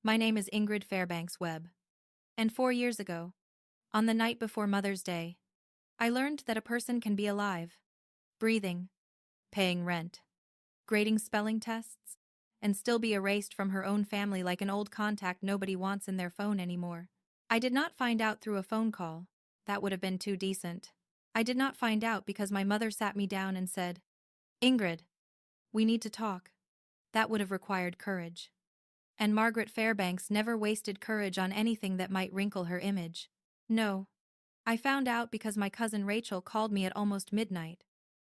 My name is Ingrid Fairbanks Webb. And 4 years ago, on the night before Mother's Day, I learned that a person can be alive, breathing, paying rent, grading spelling tests, and still be erased from her own family like an old contact nobody wants in their phone anymore. I did not find out through a phone call. That would have been too decent. I did not find out because my mother sat me down and said, "Ingrid, we need to talk." That would have required courage. And Margaret Fairbanks never wasted courage on anything that might wrinkle her image. No. I found out because my cousin Rachel called me at almost midnight,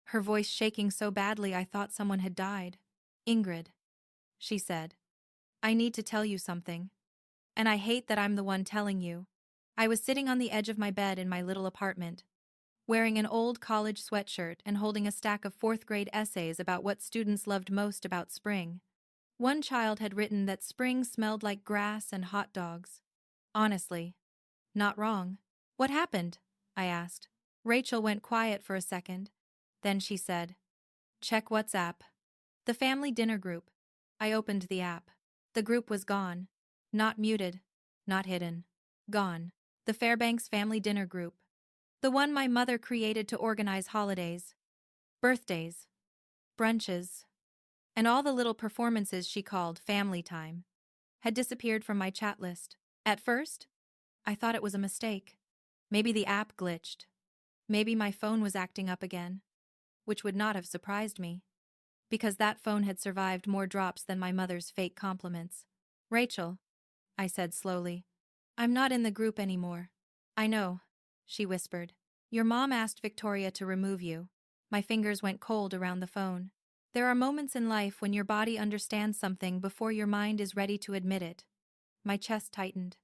her voice shaking so badly I thought someone had died. "Ingrid," she said, "I need to tell you something. And I hate that I'm the one telling you." I was sitting on the edge of my bed in my little apartment, wearing an old college sweatshirt and holding a stack of fourth-grade essays about what students loved most about spring. One child had written that spring smelled like grass and hot dogs. Honestly, not wrong. "What happened?" I asked. Rachel went quiet for a second. Then she said, "Check WhatsApp." The family dinner group. I opened the app. The group was gone. Not muted. Not hidden. Gone. The Fairbanks family dinner group. The one my mother created to organize holidays, birthdays, brunches, and all the little performances she called family time, had disappeared from my chat list. At first, I thought it was a mistake. Maybe the app glitched. Maybe my phone was acting up again, which would not have surprised me, because that phone had survived more drops than my mother's fake compliments. "Rachel," I said slowly, "I'm not in the group anymore." "I know," she whispered. "Your mom asked Victoria to remove you." My fingers went cold around the phone. There are moments in life when your body understands something before your mind is ready to admit it. My chest tightened.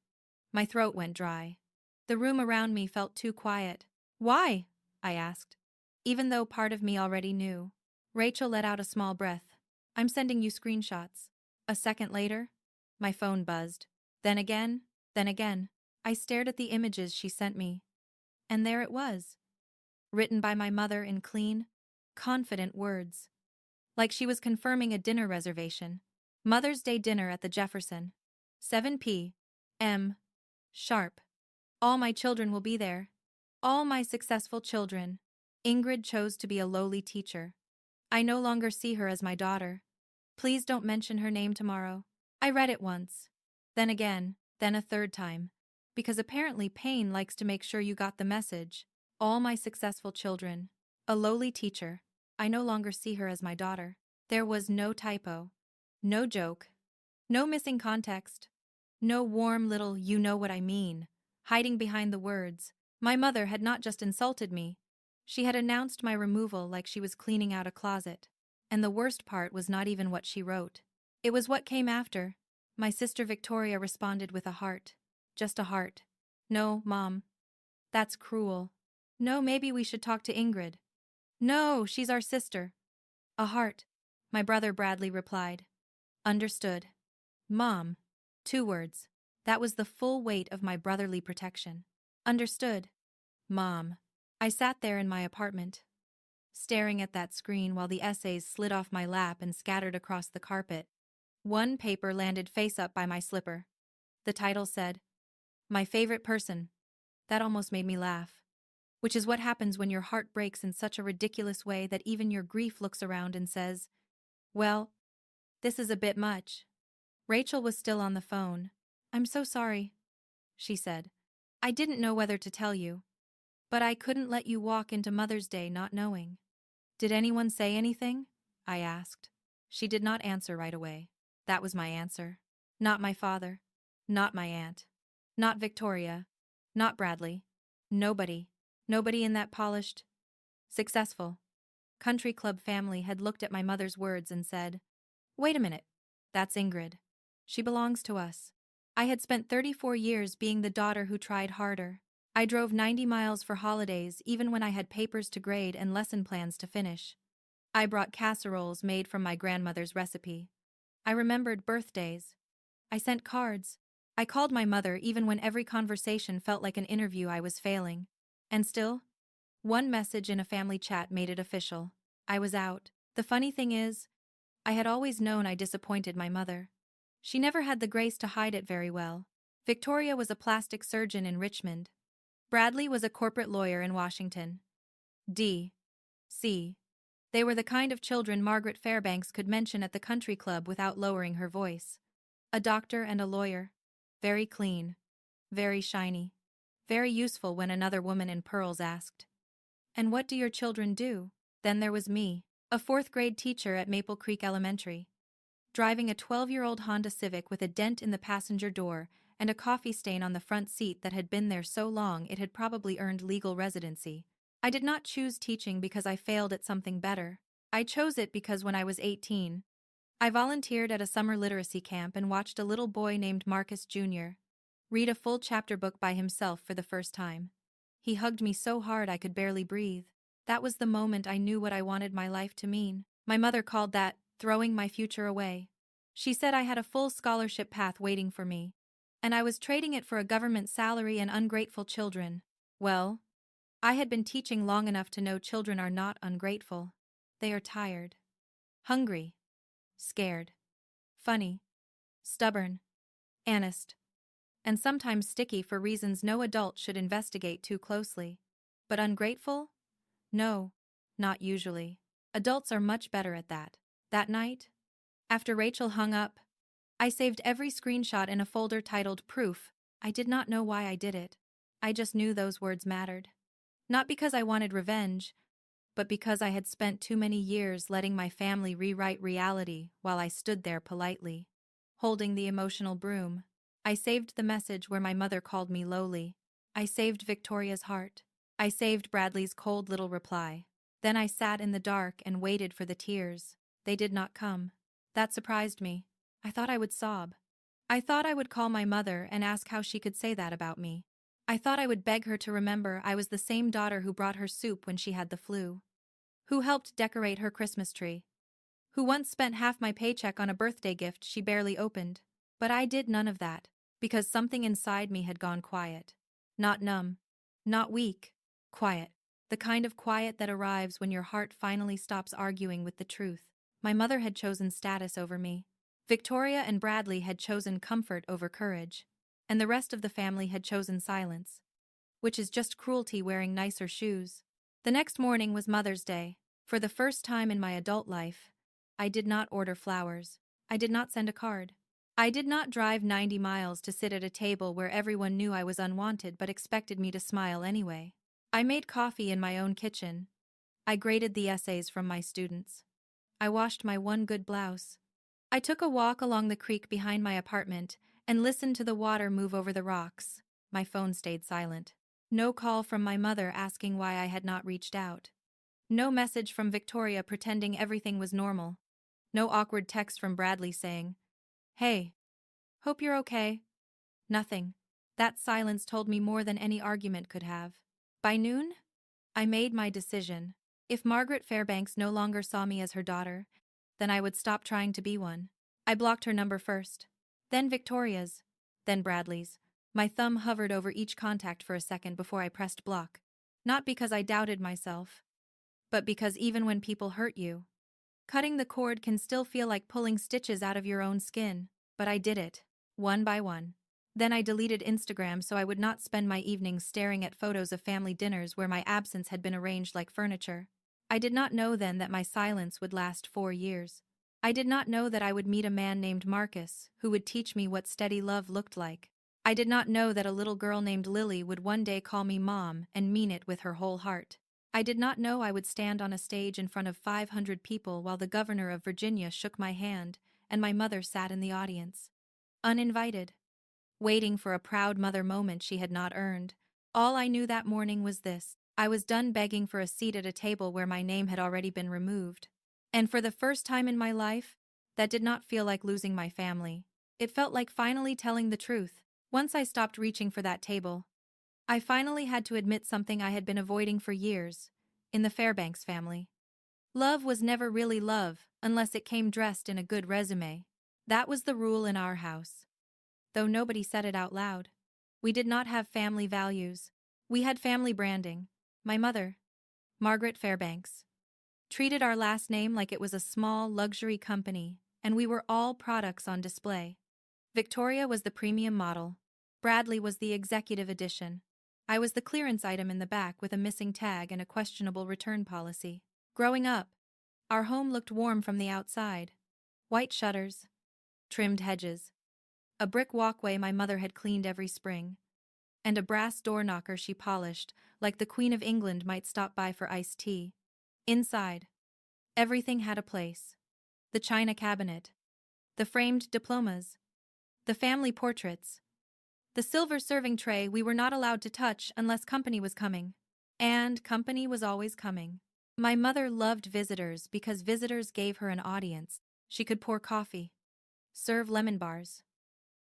My throat went dry. The room around me felt too quiet. "Why?" I asked, even though part of me already knew. Rachel let out a small breath. "I'm sending you screenshots." A second later, my phone buzzed. Then again, then again. I stared at the images she sent me. And there it was, written by my mother in clean, confident words, like she was confirming a dinner reservation. "Mother's Day dinner at the Jefferson. 7 p.m. sharp. All my children will be there. All my successful children." Ingrid chose to be a lowly teacher. I no longer see her as my daughter. Please don't mention her name tomorrow. I read it once. Then again, then a third time. Because apparently pain likes to make sure you got the message. All my successful children. A lowly teacher. I no longer see her as my daughter. There was no typo. No joke. No missing context. No warm little "you know what I mean" hiding behind the words. My mother had not just insulted me. She had announced my removal like she was cleaning out a closet. And the worst part was not even what she wrote. It was what came after. My sister Victoria responded with a heart. Just a heart. "No, Mom. That's cruel." "No, maybe we should talk to Ingrid." "No, she's our sister." A heart. My brother Bradley replied. "Understood." "Mom." 2 words. That was the full weight of my brotherly protection. "Understood." "Mom." I sat there in my apartment, staring at that screen while the essays slid off my lap and scattered across the carpet. One paper landed face up by my slipper. The title said, "My Favorite Person." That almost made me laugh. Which is what happens when your heart breaks in such a ridiculous way that even your grief looks around and says, "Well, this is a bit much." Rachel was still on the phone. "I'm so sorry," she said. "I didn't know whether to tell you. But I couldn't let you walk into Mother's Day not knowing." "Did anyone say anything?" I asked. She did not answer right away. That was my answer. Not my father. Not my aunt. Not Victoria. Not Bradley. Nobody. Nobody in that polished, successful country club family had looked at my mother's words and said, "Wait a minute. That's Ingrid. She belongs to us." I had spent 34 years being the daughter who tried harder. I drove 90 miles for holidays even when I had papers to grade and lesson plans to finish. I brought casseroles made from my grandmother's recipe. I remembered birthdays. I sent cards. I called my mother even when every conversation felt like an interview I was failing. And still, one message in a family chat made it official. I was out. The funny thing is, I had always known I disappointed my mother. She never had the grace to hide it very well. Victoria was a plastic surgeon in Richmond. Bradley was a corporate lawyer in Washington, D.C. They were the kind of children Margaret Fairbanks could mention at the country club without lowering her voice. A doctor and a lawyer. Very clean. Very shiny. Very useful when another woman in pearls asked, "And what do your children do?" Then there was me, a fourth-grade teacher at Maple Creek Elementary, driving a 12-year-old Honda Civic with a dent in the passenger door and a coffee stain on the front seat that had been there so long it had probably earned legal residency. I did not choose teaching because I failed at something better. I chose it because when I was 18, I volunteered at a summer literacy camp and watched a little boy named Marcus Jr. read a full chapter book by himself for the first time. He hugged me so hard I could barely breathe. That was the moment I knew what I wanted my life to mean. My mother called that throwing my future away. She said I had a full scholarship path waiting for me, and I was trading it for a government salary and ungrateful children. Well, I had been teaching long enough to know children are not ungrateful. They are tired, hungry, scared, funny, stubborn, honest, and sometimes sticky for reasons no adult should investigate too closely. But ungrateful? No, not usually. Adults are much better at that. That night, after Rachel hung up, I saved every screenshot in a folder titled Proof. I did not know why I did it. I just knew those words mattered. Not because I wanted revenge, but because I had spent too many years letting my family rewrite reality while I stood there politely, holding the emotional broom. I saved the message where my mother called me lowly. I saved Victoria's heart. I saved Bradley's cold little reply. Then I sat in the dark and waited for the tears. They did not come. That surprised me. I thought I would sob. I thought I would call my mother and ask how she could say that about me. I thought I would beg her to remember I was the same daughter who brought her soup when she had the flu, who helped decorate her Christmas tree, who once spent half my paycheck on a birthday gift she barely opened. But I did none of that, because something inside me had gone quiet. Not numb, not weak, quiet. The kind of quiet that arrives when your heart finally stops arguing with the truth. My mother had chosen status over me. Victoria and Bradley had chosen comfort over courage. And the rest of the family had chosen silence, which is just cruelty wearing nicer shoes. The next morning was Mother's Day. For the first time in my adult life, I did not order flowers. I did not send a card. I did not drive 90 miles to sit at a table where everyone knew I was unwanted but expected me to smile anyway. I made coffee in my own kitchen. I graded the essays from my students. I washed my one good blouse. I took a walk along the creek behind my apartment and listened to the water move over the rocks. My phone stayed silent. No call from my mother asking why I had not reached out. No message from Victoria pretending everything was normal. No awkward text from Bradley saying, "Hey, hope you're okay." Nothing. That silence told me more than any argument could have. By noon, I made my decision. If Margaret Fairbanks no longer saw me as her daughter, then I would stop trying to be one. I blocked her number first, then Victoria's, then Bradley's. My thumb hovered over each contact for a second before I pressed block. Not because I doubted myself, but because even when people hurt you, cutting the cord can still feel like pulling stitches out of your own skin. But I did it, one by one. Then I deleted Instagram so I would not spend my evenings staring at photos of family dinners where my absence had been arranged like furniture. I did not know then that my silence would last 4 years. I did not know that I would meet a man named Marcus who would teach me what steady love looked like. I did not know that a little girl named Lily would one day call me mom and mean it with her whole heart. I did not know I would stand on a stage in front of 500 people while the governor of Virginia shook my hand and my mother sat in the audience, uninvited, waiting for a proud mother moment she had not earned. All I knew that morning was this: I was done begging for a seat at a table where my name had already been removed. And for the first time in my life, that did not feel like losing my family. It felt like finally telling the truth. Once I stopped reaching for that table, I finally had to admit something I had been avoiding for years. In the Fairbanks family, love was never really love unless it came dressed in a good resume. That was the rule in our house. Though nobody said it out loud. We did not have family values. We had family branding. My mother, Margaret Fairbanks, treated our last name like it was a small luxury company, and we were all products on display. Victoria was the premium model. Bradley was the executive edition. I was the clearance item in the back with a missing tag and a questionable return policy. Growing up, our home looked warm from the outside. White shutters, trimmed hedges, a brick walkway my mother had cleaned every spring, and a brass door knocker she polished, like the Queen of England might stop by for iced tea. Inside, everything had a place. The china cabinet, the framed diplomas, the family portraits, the silver serving tray we were not allowed to touch unless company was coming. And company was always coming. My mother loved visitors because visitors gave her an audience. She could pour coffee, serve lemon bars,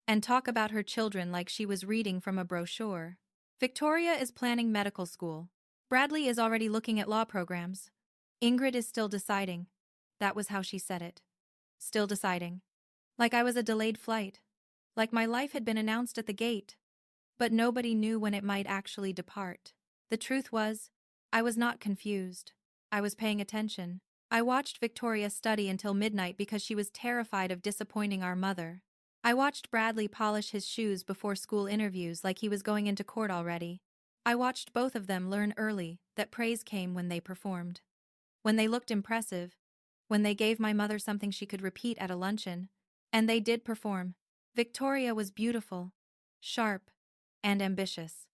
and talk about her children like she was reading from a brochure. Victoria is planning medical school. Bradley is already looking at law programs. Ingrid is still deciding. That was how she said it. Still deciding. Like I was a delayed flight. Like my life had been announced at the gate. But nobody knew when it might actually depart. The truth was, I was not confused. I was paying attention. I watched Victoria study until midnight because she was terrified of disappointing our mother. I watched Bradley polish his shoes before school interviews like he was going into court already. I watched both of them learn early that praise came when they performed. When they looked impressive. When they gave my mother something she could repeat at a luncheon. And they did perform. Victoria was beautiful, sharp, and ambitious.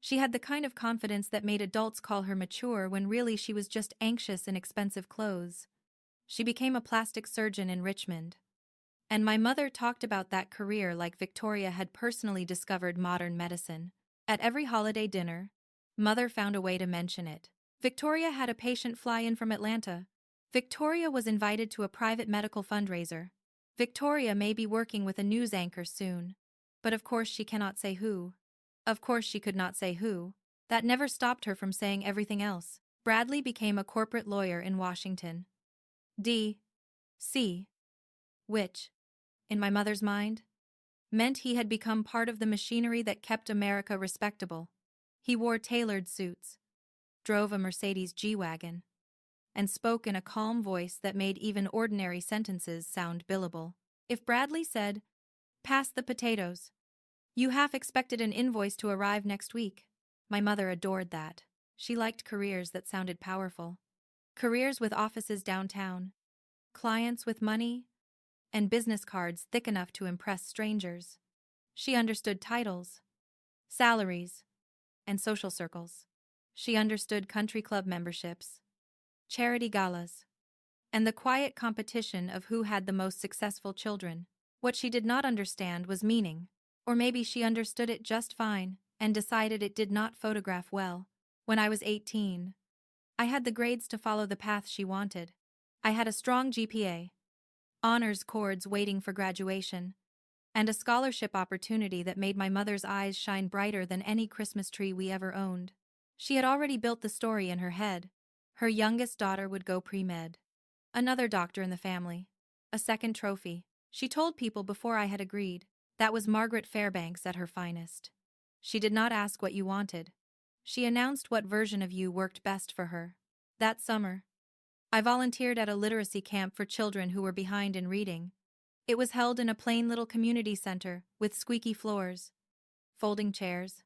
She had the kind of confidence that made adults call her mature when really she was just anxious in expensive clothes. She became a plastic surgeon in Richmond. And my mother talked about that career like Victoria had personally discovered modern medicine. At every holiday dinner, Mother found a way to mention it. Victoria had a patient fly in from Atlanta. Victoria was invited to a private medical fundraiser. Victoria may be working with a news anchor soon. But of course she cannot say who. Of course she could not say who. That never stopped her from saying everything else. Bradley became a corporate lawyer in Washington, D.C., which, in my mother's mind, meant he had become part of the machinery that kept America respectable. He wore tailored suits, drove a Mercedes G-Wagon, and spoke in a calm voice that made even ordinary sentences sound billable. If Bradley said, "Pass the potatoes," you half expected an invoice to arrive next week. My mother adored that. She liked careers that sounded powerful. Careers with offices downtown, clients with money, and business cards thick enough to impress strangers. She understood titles, salaries, and social circles. She understood country club memberships, charity galas, and the quiet competition of who had the most successful children. What she did not understand was meaning. Or maybe she understood it just fine and decided it did not photograph well. When I was 18, I had the grades to follow the path she wanted. I had a strong GPA, honors cords waiting for graduation, and a scholarship opportunity that made my mother's eyes shine brighter than any Christmas tree we ever owned. She had already built the story in her head. Her youngest daughter would go pre-med. Another doctor in the family. A second trophy. She told people before I had agreed. That was Margaret Fairbanks at her finest. She did not ask what you wanted. She announced what version of you worked best for her. That summer, I volunteered at a literacy camp for children who were behind in reading. It was held in a plain little community center with squeaky floors, folding chairs,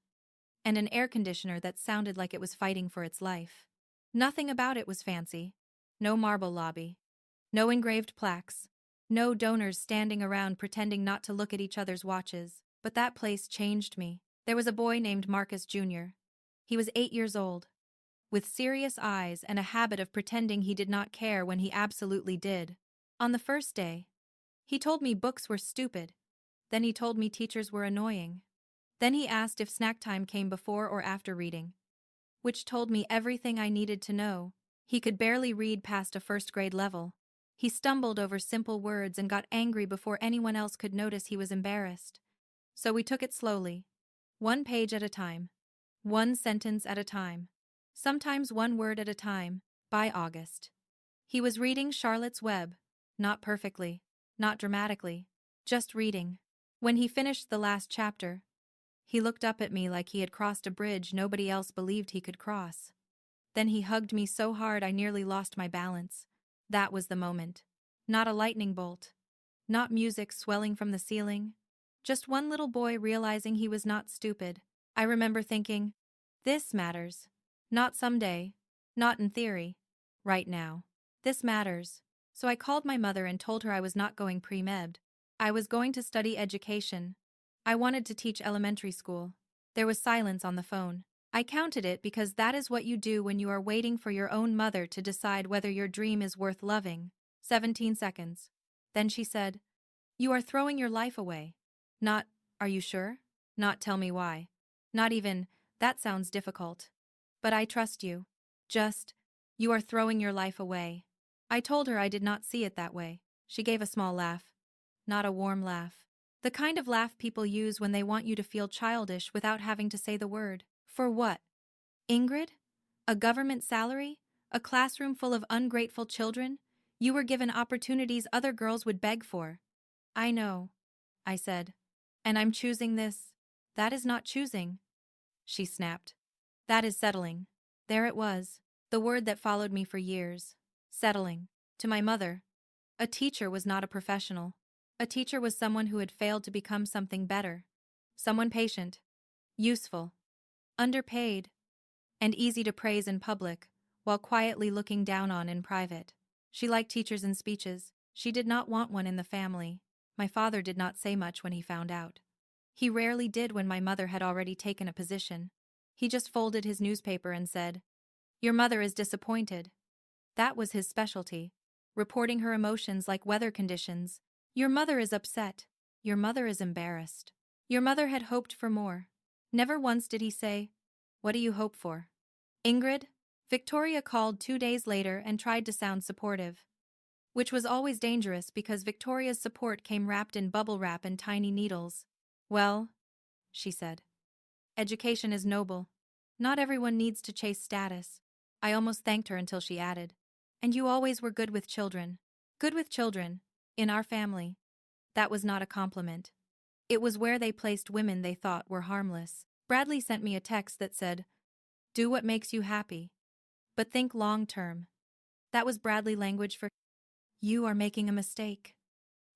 and an air conditioner that sounded like it was fighting for its life. Nothing about it was fancy. No marble lobby. No engraved plaques. No donors standing around pretending not to look at each other's watches. But that place changed me. There was a boy named Marcus Jr. He was 8 years old, with serious eyes and a habit of pretending he did not care when he absolutely did. On the first day, he told me books were stupid. Then he told me teachers were annoying. Then he asked if snack time came before or after reading, which told me everything I needed to know. He could barely read past a first-grade level. He stumbled over simple words and got angry before anyone else could notice he was embarrassed. So we took it slowly, one page at a time, one sentence at a time, sometimes one word at a time. By August, he was reading Charlotte's Web, not perfectly, not dramatically, just reading. When he finished the last chapter, he looked up at me like he had crossed a bridge nobody else believed he could cross. Then he hugged me so hard I nearly lost my balance. That was the moment. Not a lightning bolt. Not music swelling from the ceiling. Just one little boy realizing he was not stupid. I remember thinking, this matters. Not someday. Not in theory. Right now. This matters. So I called my mother and told her I was not going pre-med. I was going to study education. I wanted to teach elementary school. There was silence on the phone. I counted it because that is what you do when you are waiting for your own mother to decide whether your dream is worth loving. 17 seconds. Then she said, "You are throwing your life away." Not, "Are you sure?" Not, "Tell me why." Not even, "That sounds difficult. But I trust you." Just, "You are throwing your life away." I told her I did not see it that way. She gave a small laugh. Not a warm laugh. The kind of laugh people use when they want you to feel childish without having to say the word. For what? Ingrid? A government salary? A classroom full of ungrateful children? You were given opportunities other girls would beg for. I know, I said. And I'm choosing this. That is not choosing, she snapped. That is settling. There it was, the word that followed me for years. Settling. To my mother, a teacher was not a professional. A teacher was someone who had failed to become something better. Someone patient, useful, underpaid, and easy to praise in public, while quietly looking down on in private. She liked teachers and speeches. She did not want one in the family. My father did not say much when he found out. He rarely did when my mother had already taken a position. He just folded his newspaper and said, "Your mother is disappointed." That was his specialty, reporting her emotions like weather conditions. Your mother is upset. Your mother is embarrassed. Your mother had hoped for more. Never once did he say, "What do you hope for?" Ingrid? Victoria called 2 days later and tried to sound supportive. Which was always dangerous because Victoria's support came wrapped in bubble wrap and tiny needles. "Well," she said, "education is noble. Not everyone needs to chase status." I almost thanked her until she added, "And you always were good with children." Good with children. In our family. That was not a compliment. It was where they placed women they thought were harmless. Bradley sent me a text that said, "Do what makes you happy. But think long term." That was Bradley language for, "You are making a mistake."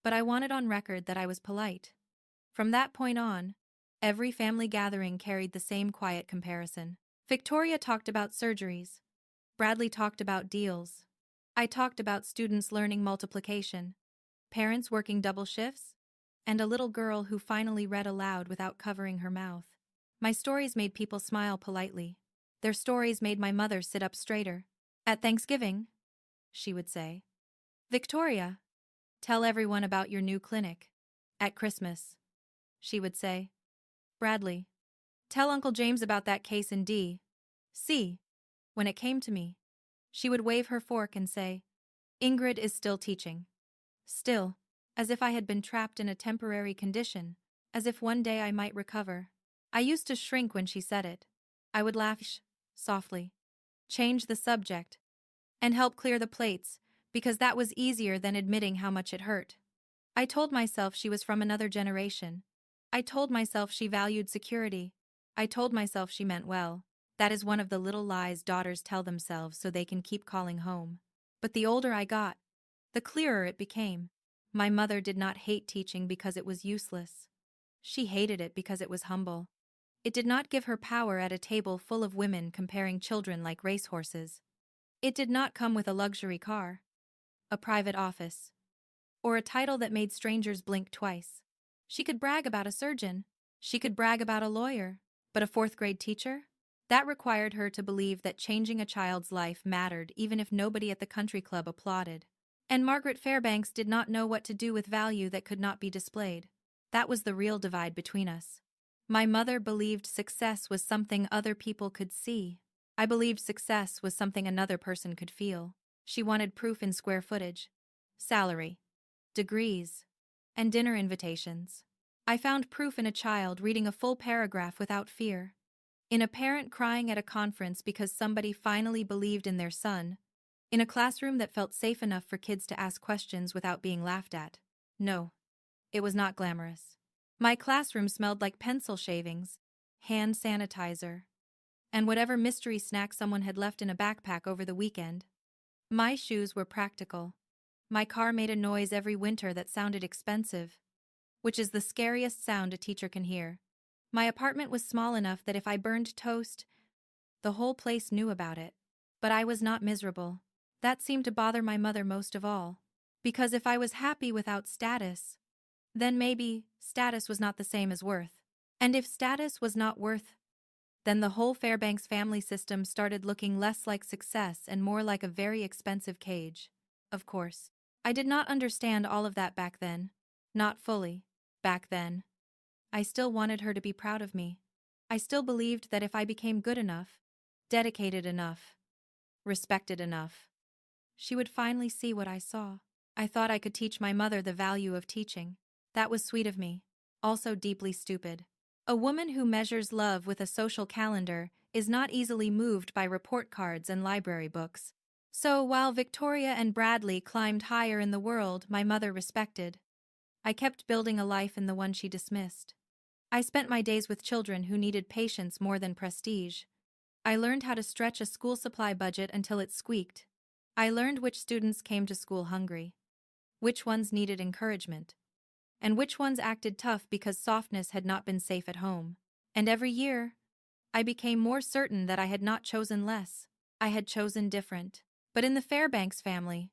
But I wanted on record that I was polite. From that point on, every family gathering carried the same quiet comparison. Victoria talked about surgeries. Bradley talked about deals. I talked about students learning multiplication, parents working double shifts, and a little girl who finally read aloud without covering her mouth. My stories made people smile politely. Their stories made my mother sit up straighter. "At Thanksgiving," she would say, "Victoria, tell everyone about your new clinic." At Christmas, she would say, "Bradley, tell Uncle James about that case in D.C." When it came to me, she would wave her fork and say, "Ingrid is still teaching." Still, as if I had been trapped in a temporary condition, as if one day I might recover. I used to shrink when she said it. I would laugh softly, change the subject, and help clear the plates, because that was easier than admitting how much it hurt. I told myself she was from another generation. I told myself she valued security. I told myself she meant well. That is one of the little lies daughters tell themselves so they can keep calling home. But the older I got, the clearer it became. My mother did not hate teaching because it was useless. She hated it because it was humble. It did not give her power at a table full of women comparing children like racehorses. It did not come with a luxury car, a private office, or a title that made strangers blink twice. She could brag about a surgeon. She could brag about a lawyer. But a fourth-grade teacher? That required her to believe that changing a child's life mattered even if nobody at the country club applauded. And Margaret Fairbanks did not know what to do with value that could not be displayed. That was the real divide between us. My mother believed success was something other people could see. I believed success was something another person could feel. She wanted proof in square footage, salary, degrees, and dinner invitations. I found proof in a child reading a full paragraph without fear, in a parent crying at a conference because somebody finally believed in their son, in a classroom that felt safe enough for kids to ask questions without being laughed at. No, it was not glamorous. My classroom smelled like pencil shavings, hand sanitizer, and whatever mystery snack someone had left in a backpack over the weekend. My shoes were practical. My car made a noise every winter that sounded expensive. which is the scariest sound a teacher can hear. My apartment was small enough that if I burned toast, the whole place knew about it. But I was not miserable. That seemed to bother my mother most of all. Because if I was happy without status, then maybe status was not the same as worth. And if status was not worth, then the whole Fairbanks family system started looking less like success and more like a very expensive cage. Of course, I did not understand all of that back then. Not fully. Back then. I still wanted her to be proud of me. I still believed that if I became good enough, dedicated enough, respected enough, she would finally see what I saw. I thought I could teach my mother the value of teaching. That was sweet of me. Also deeply stupid. A woman who measures love with a social calendar is not easily moved by report cards and library books. So while Victoria and Bradley climbed higher in the world my mother respected, I kept building a life in the one she dismissed. I spent my days with children who needed patience more than prestige. I learned how to stretch a school supply budget until it squeaked. I learned which students came to school hungry, which ones needed encouragement, and which ones acted tough because softness had not been safe at home. And every year, I became more certain that I had not chosen less. I had chosen different. But in the Fairbanks family,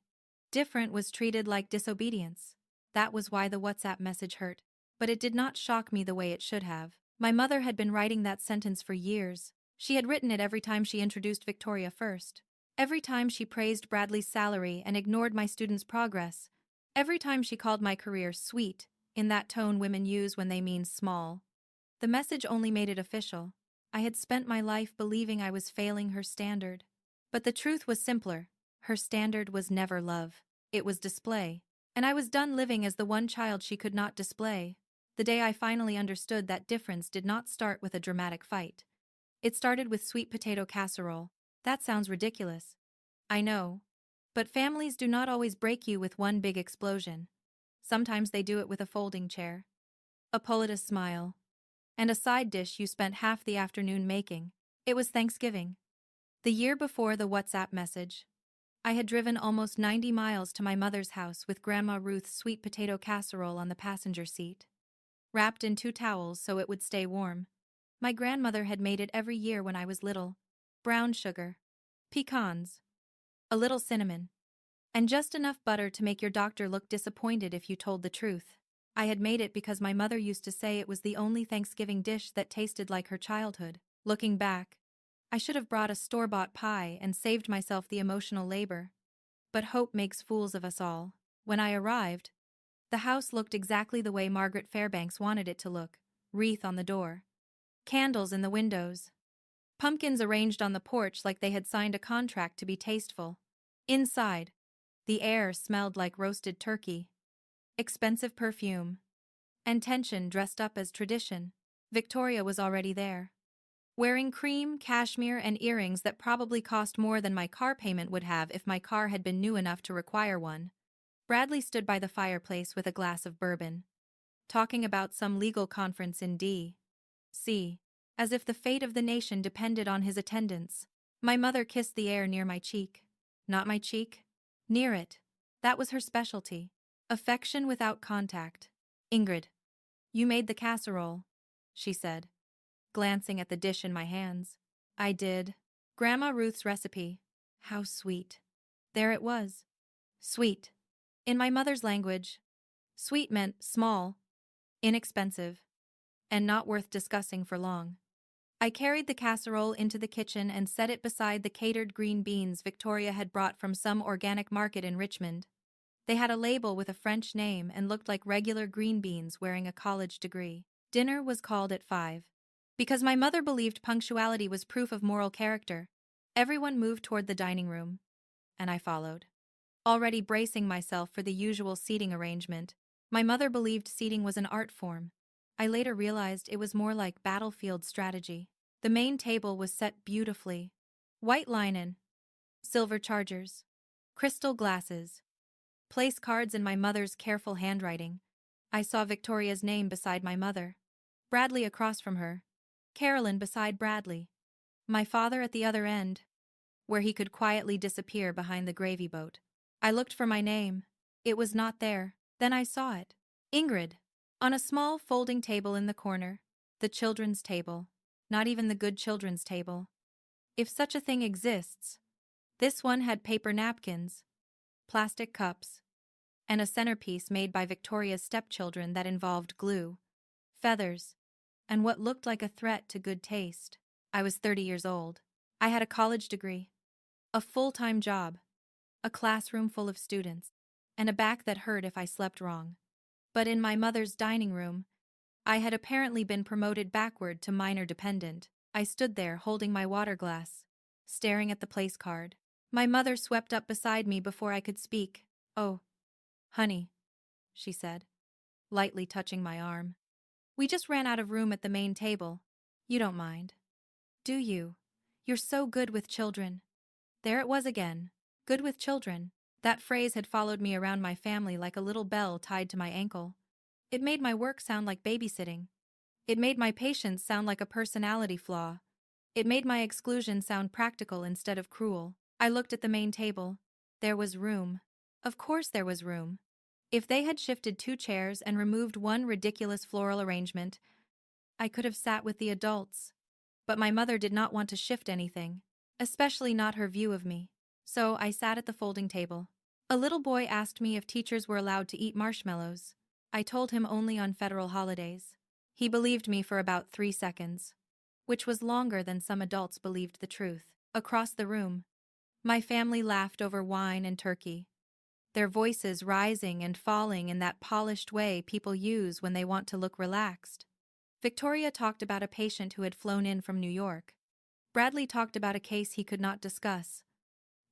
different was treated like disobedience. That was why the WhatsApp message hurt. But it did not shock me the way it should have. My mother had been writing that sentence for years. She had written it every time she introduced Victoria first. Every time she praised Bradley's salary and ignored my students' progress. Every time she called my career sweet, in that tone women use when they mean small. The message only made it official. I had spent my life believing I was failing her standard. But the truth was simpler. Her standard was never love. It was display. And I was done living as the one child she could not display. The day I finally understood that difference did not start with a dramatic fight. It started with sweet potato casserole. That sounds ridiculous. I know. But families do not always break you with one big explosion. Sometimes they do it with a folding chair, a politous smile, and a side dish you spent half the afternoon making. It was Thanksgiving. The year before the WhatsApp message. I had driven almost 90 miles to my mother's house with Grandma Ruth's sweet potato casserole on the passenger seat, wrapped in 2 towels so it would stay warm. My grandmother had made it every year when I was little. Brown sugar, pecans, a little cinnamon, and just enough butter to make your doctor look disappointed if you told the truth. I had made it because my mother used to say it was the only Thanksgiving dish that tasted like her childhood. Looking back, I should have brought a store-bought pie and saved myself the emotional labor. But hope makes fools of us all. When I arrived, the house looked exactly the way Margaret Fairbanks wanted it to look. Wreath on the door, candles in the windows, pumpkins arranged on the porch like they had signed a contract to be tasteful. Inside, the air smelled like roasted turkey, expensive perfume, and tension dressed up as tradition. Victoria was already there, wearing cream, cashmere, and earrings that probably cost more than my car payment would have if my car had been new enough to require one. Bradley stood by the fireplace with a glass of bourbon, talking about some legal conference in D.C., as if the fate of the nation depended on his attendance. My mother kissed the air near my cheek. Not my cheek. Near it. That was her specialty. Affection without contact. Ingrid, you made the casserole, she said, glancing at the dish in my hands. I did. Grandma Ruth's recipe. How sweet. There it was. Sweet. In my mother's language, sweet meant small, inexpensive, and not worth discussing for long. I carried the casserole into the kitchen and set it beside the catered green beans Victoria had brought from some organic market in Richmond. They had a label with a French name and looked like regular green beans wearing a college degree. Dinner was called at 5. Because my mother believed punctuality was proof of moral character, everyone moved toward the dining room, and I followed. Already bracing myself for the usual seating arrangement, my mother believed seating was an art form. I later realized it was more like battlefield strategy. The main table was set beautifully. White linen, silver chargers, crystal glasses, place cards in my mother's careful handwriting. I saw Victoria's name beside my mother, Bradley across from her, Carolyn beside Bradley, my father at the other end, where he could quietly disappear behind the gravy boat. I looked for my name. It was not there. Then I saw it. Ingrid. On a small folding table in the corner, the children's table, not even the good children's table. If such a thing exists, this one had paper napkins, plastic cups, and a centerpiece made by Victoria's stepchildren that involved glue, feathers, and what looked like a threat to good taste. I was 30 years old. I had a college degree, a full-time job, a classroom full of students, and a back that hurt if I slept wrong. But in my mother's dining room, I had apparently been promoted backward to minor dependent. I stood there holding my water glass, staring at the place card. My mother swept up beside me before I could speak. "Oh, honey," she said, lightly touching my arm. "We just ran out of room at the main table. You don't mind, do you? You're so good with children." There it was again. Good with children. That phrase had followed me around my family like a little bell tied to my ankle. It made my work sound like babysitting. It made my patience sound like a personality flaw. It made my exclusion sound practical instead of cruel. I looked at the main table. There was room. Of course there was room. If they had shifted 2 chairs and removed one ridiculous floral arrangement, I could have sat with the adults. But my mother did not want to shift anything, especially not her view of me. So I sat at the folding table. A little boy asked me if teachers were allowed to eat marshmallows. I told him only on federal holidays. He believed me for about 3 seconds, which was longer than some adults believed the truth. Across the room, my family laughed over wine and turkey, their voices rising and falling in that polished way people use when they want to look relaxed. Victoria talked about a patient who had flown in from New York. Bradley talked about a case he could not discuss,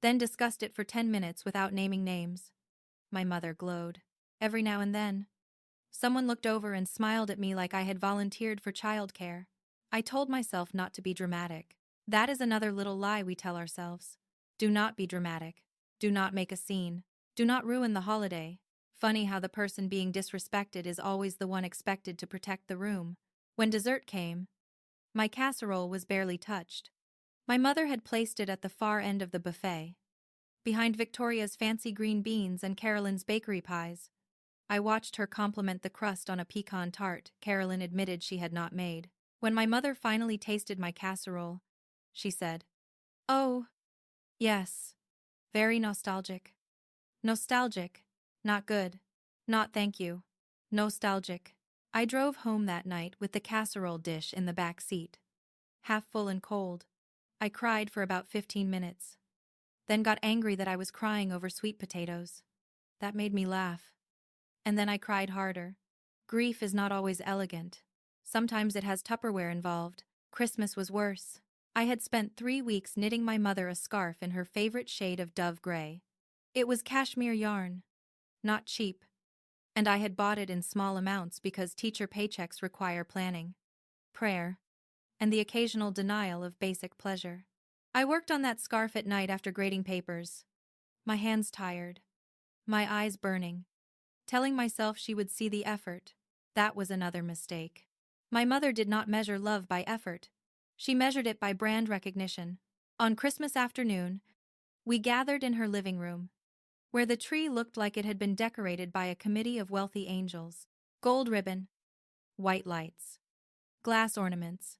then discussed it for 10 minutes without naming names. My mother glowed. Every now and then, someone looked over and smiled at me like I had volunteered for childcare. I told myself not to be dramatic. That is another little lie we tell ourselves. Do not be dramatic. Do not make a scene. Do not ruin the holiday. Funny how the person being disrespected is always the one expected to protect the room. When dessert came, my casserole was barely touched. My mother had placed it at the far end of the buffet, behind Victoria's fancy green beans and Carolyn's bakery pies. I watched her compliment the crust on a pecan tart Carolyn admitted she had not made. When my mother finally tasted my casserole, she said, "Oh, yes. Very nostalgic." Nostalgic. Not good. Not thank you. Nostalgic. I drove home that night with the casserole dish in the back seat, half full and cold. I cried for about 15 minutes, then got angry that I was crying over sweet potatoes. That made me laugh. And then I cried harder. Grief is not always elegant. Sometimes it has Tupperware involved. Christmas was worse. I had spent 3 weeks knitting my mother a scarf in her favorite shade of dove gray. It was cashmere yarn, not cheap, and I had bought it in small amounts because teacher paychecks require planning, prayer, and the occasional denial of basic pleasure. I worked on that scarf at night after grading papers, my hands tired, my eyes burning, telling myself she would see the effort. That was another mistake. My mother did not measure love by effort. She measured it by brand recognition. On Christmas afternoon, we gathered in her living room, where the tree looked like it had been decorated by a committee of wealthy angels. Gold ribbon, white lights, glass ornaments.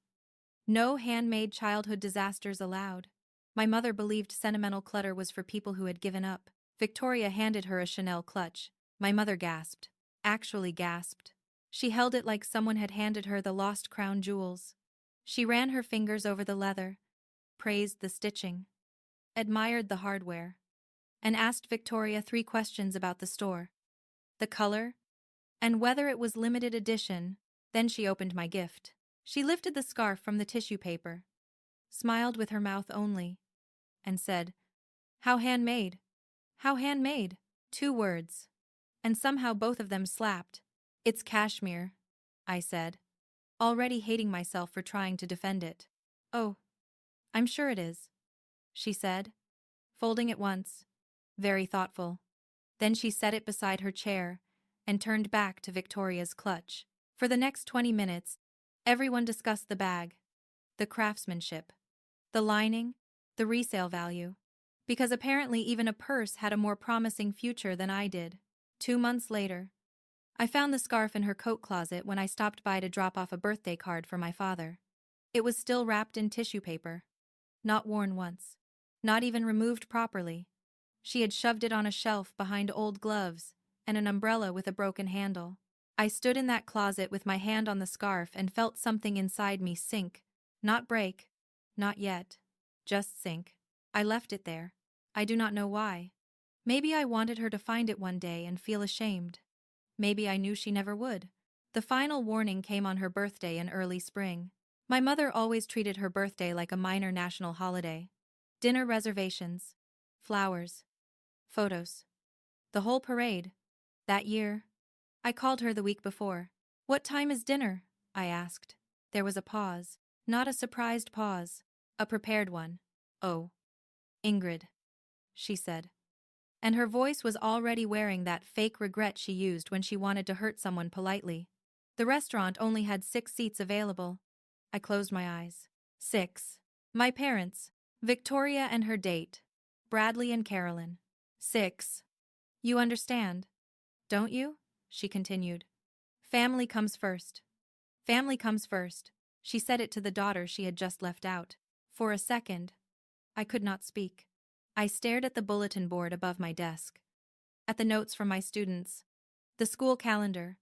No handmade childhood disasters allowed. My mother believed sentimental clutter was for people who had given up. Victoria handed her a Chanel clutch. My mother gasped. Actually gasped. She held it like someone had handed her the lost crown jewels. She ran her fingers over the leather, praised the stitching, admired the hardware, and asked Victoria 3 questions about the store, the color, and whether it was limited edition. Then she opened my gift. She lifted the scarf from the tissue paper, smiled with her mouth only, and said, "How handmade? How handmade?" 2 words. And somehow both of them slapped. "It's cashmere," I said, already hating myself for trying to defend it. "Oh, I'm sure it is," she said, folding it once, very thoughtful. Then she set it beside her chair and turned back to Victoria's clutch. For the next 20 minutes, everyone discussed the bag, the craftsmanship, the lining, the resale value, because apparently even a purse had a more promising future than I did. 2 months later, I found the scarf in her coat closet when I stopped by to drop off a birthday card for my father. It was still wrapped in tissue paper. Not worn once. Not even removed properly. She had shoved it on a shelf behind old gloves and an umbrella with a broken handle. I stood in that closet with my hand on the scarf and felt something inside me sink. Not break. Not yet. Just sink. I left it there. I do not know why. Maybe I wanted her to find it one day and feel ashamed. Maybe I knew she never would. The final warning came on her birthday in early spring. My mother always treated her birthday like a minor national holiday. Dinner reservations. Flowers. Photos. The whole parade. That year, I called her the week before. "What time is dinner?" I asked. There was a pause. Not a surprised pause. A prepared one. "Oh. Ingrid," she said. And her voice was already wearing that fake regret she used when she wanted to hurt someone politely. The restaurant only had 6 seats available. I closed my eyes. 6. My parents. Victoria and her date. Bradley and Carolyn. 6. You understand, don't you? She continued. Family comes first. Family comes first. She said it to the daughter she had just left out. For a second, I could not speak. I stared at the bulletin board above my desk. At the notes from my students. The school calendar.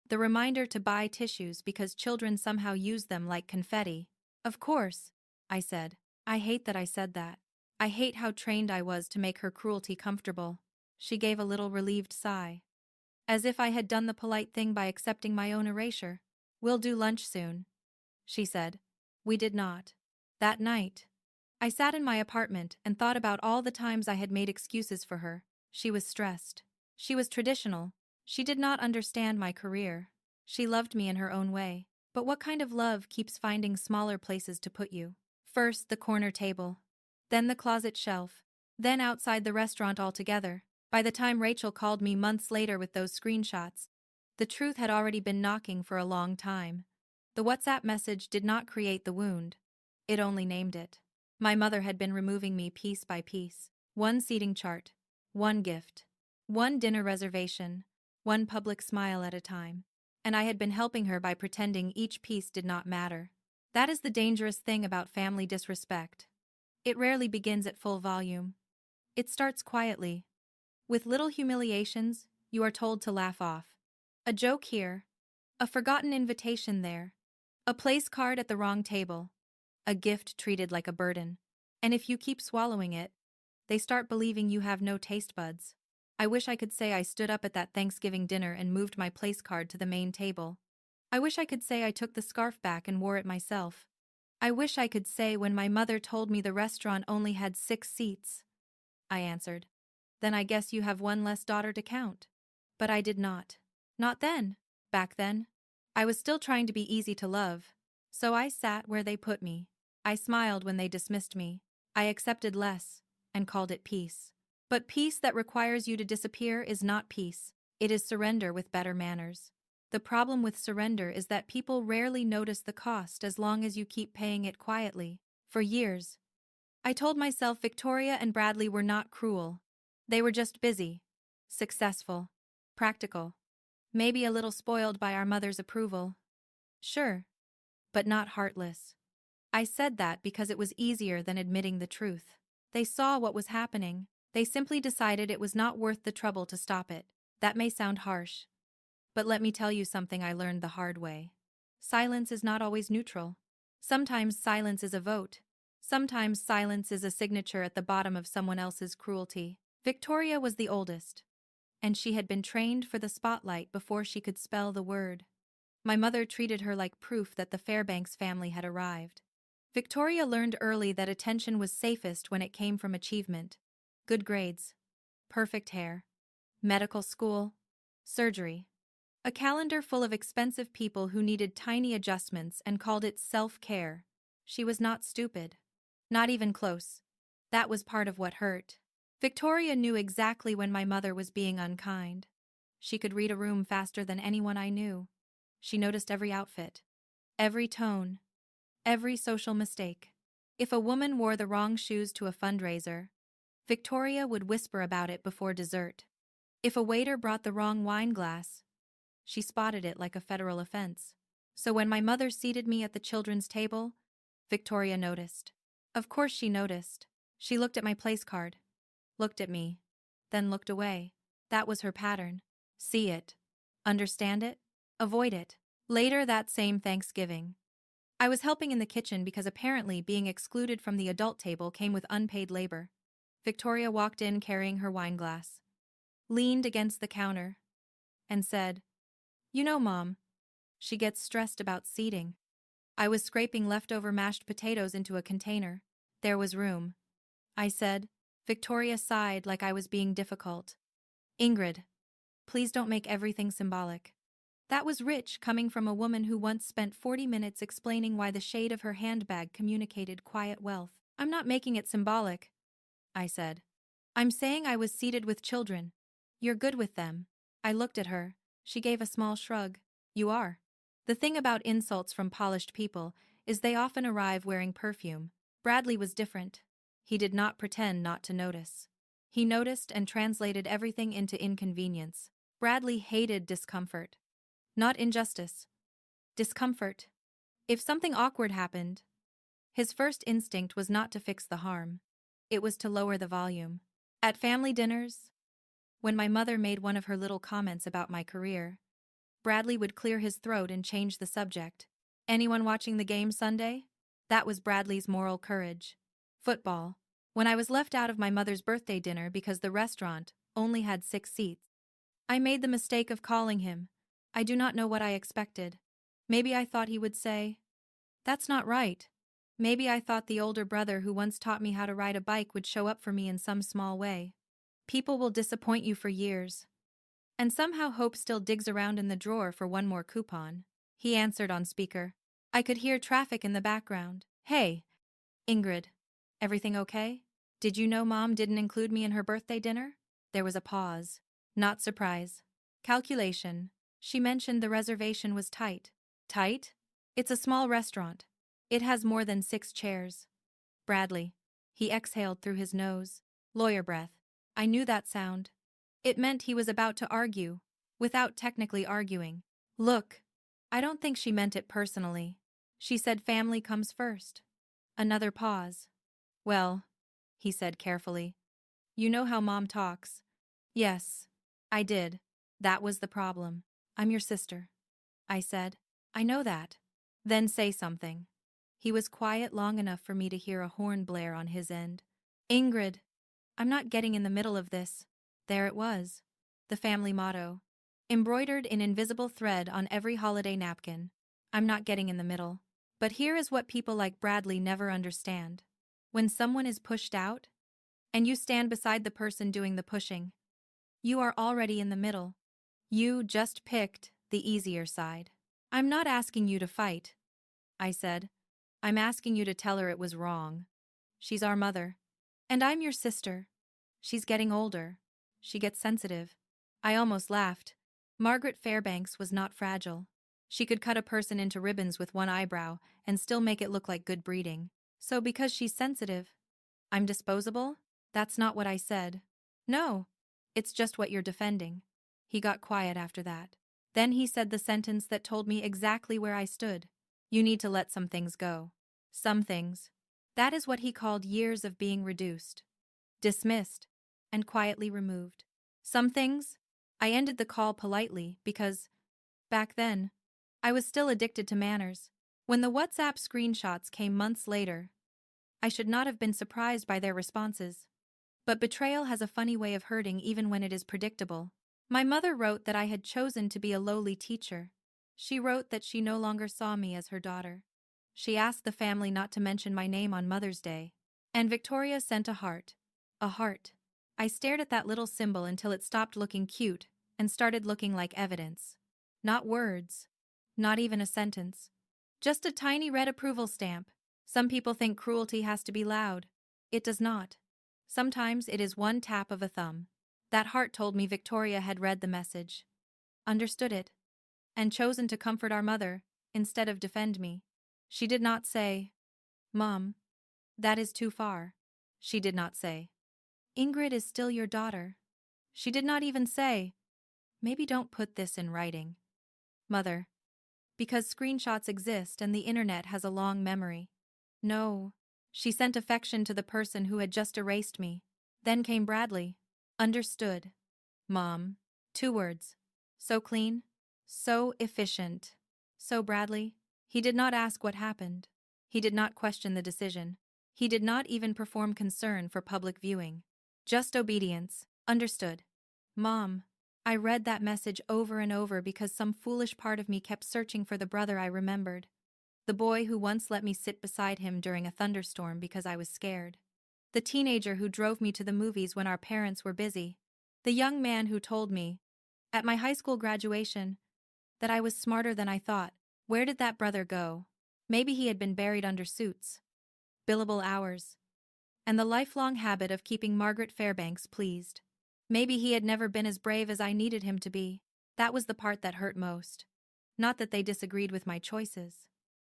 The reminder to buy tissues because children somehow use them like confetti. Of course, I said. I hate that I said that. I hate how trained I was to make her cruelty comfortable. She gave a little relieved sigh. As if I had done the polite thing by accepting my own erasure. "We'll do lunch soon," she said. We did not. That night, I sat in my apartment and thought about all the times I had made excuses for her. She was stressed. She was traditional. She did not understand my career. She loved me in her own way. But what kind of love keeps finding smaller places to put you? First the corner table. Then the closet shelf. Then outside the restaurant altogether. By the time Rachel called me months later with those screenshots, the truth had already been knocking for a long time. The WhatsApp message did not create the wound. It only named it. My mother had been removing me piece by piece. One seating chart. One gift. One dinner reservation. One public smile at a time. And I had been helping her by pretending each piece did not matter. That is the dangerous thing about family disrespect. It rarely begins at full volume. It starts quietly. With little humiliations, you are told to laugh off. A joke here. A forgotten invitation there. A place card at the wrong table. A gift treated like a burden. And if you keep swallowing it, they start believing you have no taste buds. I wish I could say I stood up at that Thanksgiving dinner and moved my place card to the main table. I wish I could say I took the scarf back and wore it myself. I wish I could say when my mother told me the restaurant only had 6 seats. I answered. Then I guess you have one less daughter to count. But I did not. Not then. Back then. I was still trying to be easy to love. So I sat where they put me. I smiled when they dismissed me. I accepted less, and called it peace. But peace that requires you to disappear is not peace. It is surrender with better manners. The problem with surrender is that people rarely notice the cost as long as you keep paying it quietly. For years, I told myself Victoria and Bradley were not cruel. They were just busy, successful, practical, maybe a little spoiled by our mother's approval. Sure, but not heartless. I said that because it was easier than admitting the truth. They saw what was happening. They simply decided it was not worth the trouble to stop it. That may sound harsh, but let me tell you something I learned the hard way. Silence is not always neutral. Sometimes silence is a vote. Sometimes silence is a signature at the bottom of someone else's cruelty. Victoria was the oldest, and she had been trained for the spotlight before she could spell the word. My mother treated her like proof that the Fairbanks family had arrived. Victoria learned early that attention was safest when it came from achievement. Good grades, perfect hair, medical school, surgery. A calendar full of expensive people who needed tiny adjustments and called it self-care. She was not stupid. Not even close. That was part of what hurt. Victoria knew exactly when my mother was being unkind. She could read a room faster than anyone I knew. She noticed every outfit, every tone, every social mistake. If a woman wore the wrong shoes to a fundraiser, Victoria would whisper about it before dessert. If a waiter brought the wrong wine glass, She spotted it like a federal offense. So when my mother seated me at the children's table, Victoria noticed. Of course she noticed. She looked at my place card, looked at me, then looked away. That was her pattern. See it. Understand it. Avoid it. Later that same Thanksgiving, I was helping in the kitchen because apparently being excluded from the adult table came with unpaid labor. Victoria walked in carrying her wine glass, leaned against the counter, and said, "You know, Mom, she gets stressed about seating." I was scraping leftover mashed potatoes into a container. There was room. I said. Victoria sighed like I was being difficult. "Ingrid, please don't make everything symbolic." That was rich coming from a woman who once spent 40 minutes explaining why the shade of her handbag communicated quiet wealth. "I'm not making it symbolic," I said. "I'm saying I was seated with children. You're good with them." I looked at her. She gave a small shrug. "You are." The thing about insults from polished people is they often arrive wearing perfume. Bradley was different. He did not pretend not to notice. He noticed and translated everything into inconvenience. Bradley hated discomfort. Not injustice. Discomfort. If something awkward happened, his first instinct was not to fix the harm. It was to lower the volume. At family dinners, when my mother made one of her little comments about my career, Bradley would clear his throat and change the subject. "Anyone watching the game Sunday?" That was Bradley's moral courage. Football. When I was left out of my mother's birthday dinner because the restaurant only had 6 seats, I made the mistake of calling him. I do not know what I expected. Maybe I thought he would say, "That's not right." Maybe I thought the older brother who once taught me how to ride a bike would show up for me in some small way. People will disappoint you for years. And somehow hope still digs around in the drawer for one more coupon. He answered on speaker. I could hear traffic in the background. "Hey, Ingrid. Everything okay? Did you know Mom didn't include me in her birthday dinner?" There was a pause. Not surprise. Calculation. She mentioned the reservation was tight. Tight? It's a small restaurant. It has more than 6 chairs. Bradley. He exhaled through his nose. Lawyer breath. I knew that sound. It meant he was about to argue, without technically arguing. "Look, I don't think she meant it personally. She said family comes first." Another pause. "Well," he said carefully, "you know how Mom talks." "Yes, I did. That was the problem. I'm your sister." I said. "I know that." "Then say something." He was quiet long enough for me to hear a horn blare on his end. "Ingrid, I'm not getting in the middle of this." There it was. The family motto. Embroidered in invisible thread on every holiday napkin. I'm not getting in the middle. But here is what people like Bradley never understand. When someone is pushed out, and you stand beside the person doing the pushing, you are already in the middle. You just picked the easier side. "I'm not asking you to fight," I said. "I'm asking you to tell her it was wrong. She's our mother. And I'm your sister. She's getting older. She gets sensitive." I almost laughed. Margaret Fairbanks was not fragile. She could cut a person into ribbons with one eyebrow and still make it look like good breeding. So because she's sensitive, I'm disposable? That's not what I said. "No, it's just what you're defending." He got quiet after that. Then he said the sentence that told me exactly where I stood. "You need to let some things go." Some things. That is what he called years of being reduced, dismissed, and quietly removed. Some things? I ended the call politely because, back then, I was still addicted to manners. When the WhatsApp screenshots came months later, I should not have been surprised by their responses. But betrayal has a funny way of hurting even when it is predictable. My mother wrote that I had chosen to be a lowly teacher. She wrote that she no longer saw me as her daughter. She asked the family not to mention my name on Mother's Day. And Victoria sent a heart. A heart. I stared at that little symbol until it stopped looking cute and started looking like evidence. Not words. Not even a sentence. Just a tiny red approval stamp. Some people think cruelty has to be loud. It does not. Sometimes it is one tap of a thumb. That heart told me Victoria had read the message, understood it, and chosen to comfort our mother instead of defend me. She did not say, "Mom, that is too far." She did not say, "Ingrid is still your daughter." She did not even say, "Maybe don't put this in writing." Mother. Because screenshots exist and the internet has a long memory. No. She sent affection to the person who had just erased me. Then came Bradley. Understood. Mom. 2 words. So clean. So efficient. So Bradley. He did not ask what happened. He did not question the decision. He did not even perform concern for public viewing. Just obedience. Understood. Mom. I read that message over and over because some foolish part of me kept searching for the brother I remembered. The boy who once let me sit beside him during a thunderstorm because I was scared. The teenager who drove me to the movies when our parents were busy. The young man who told me, at my high school graduation, that I was smarter than I thought. Where did that brother go? Maybe he had been buried under suits, billable hours, and the lifelong habit of keeping Margaret Fairbanks pleased. Maybe he had never been as brave as I needed him to be. That was the part that hurt most. Not that they disagreed with my choices.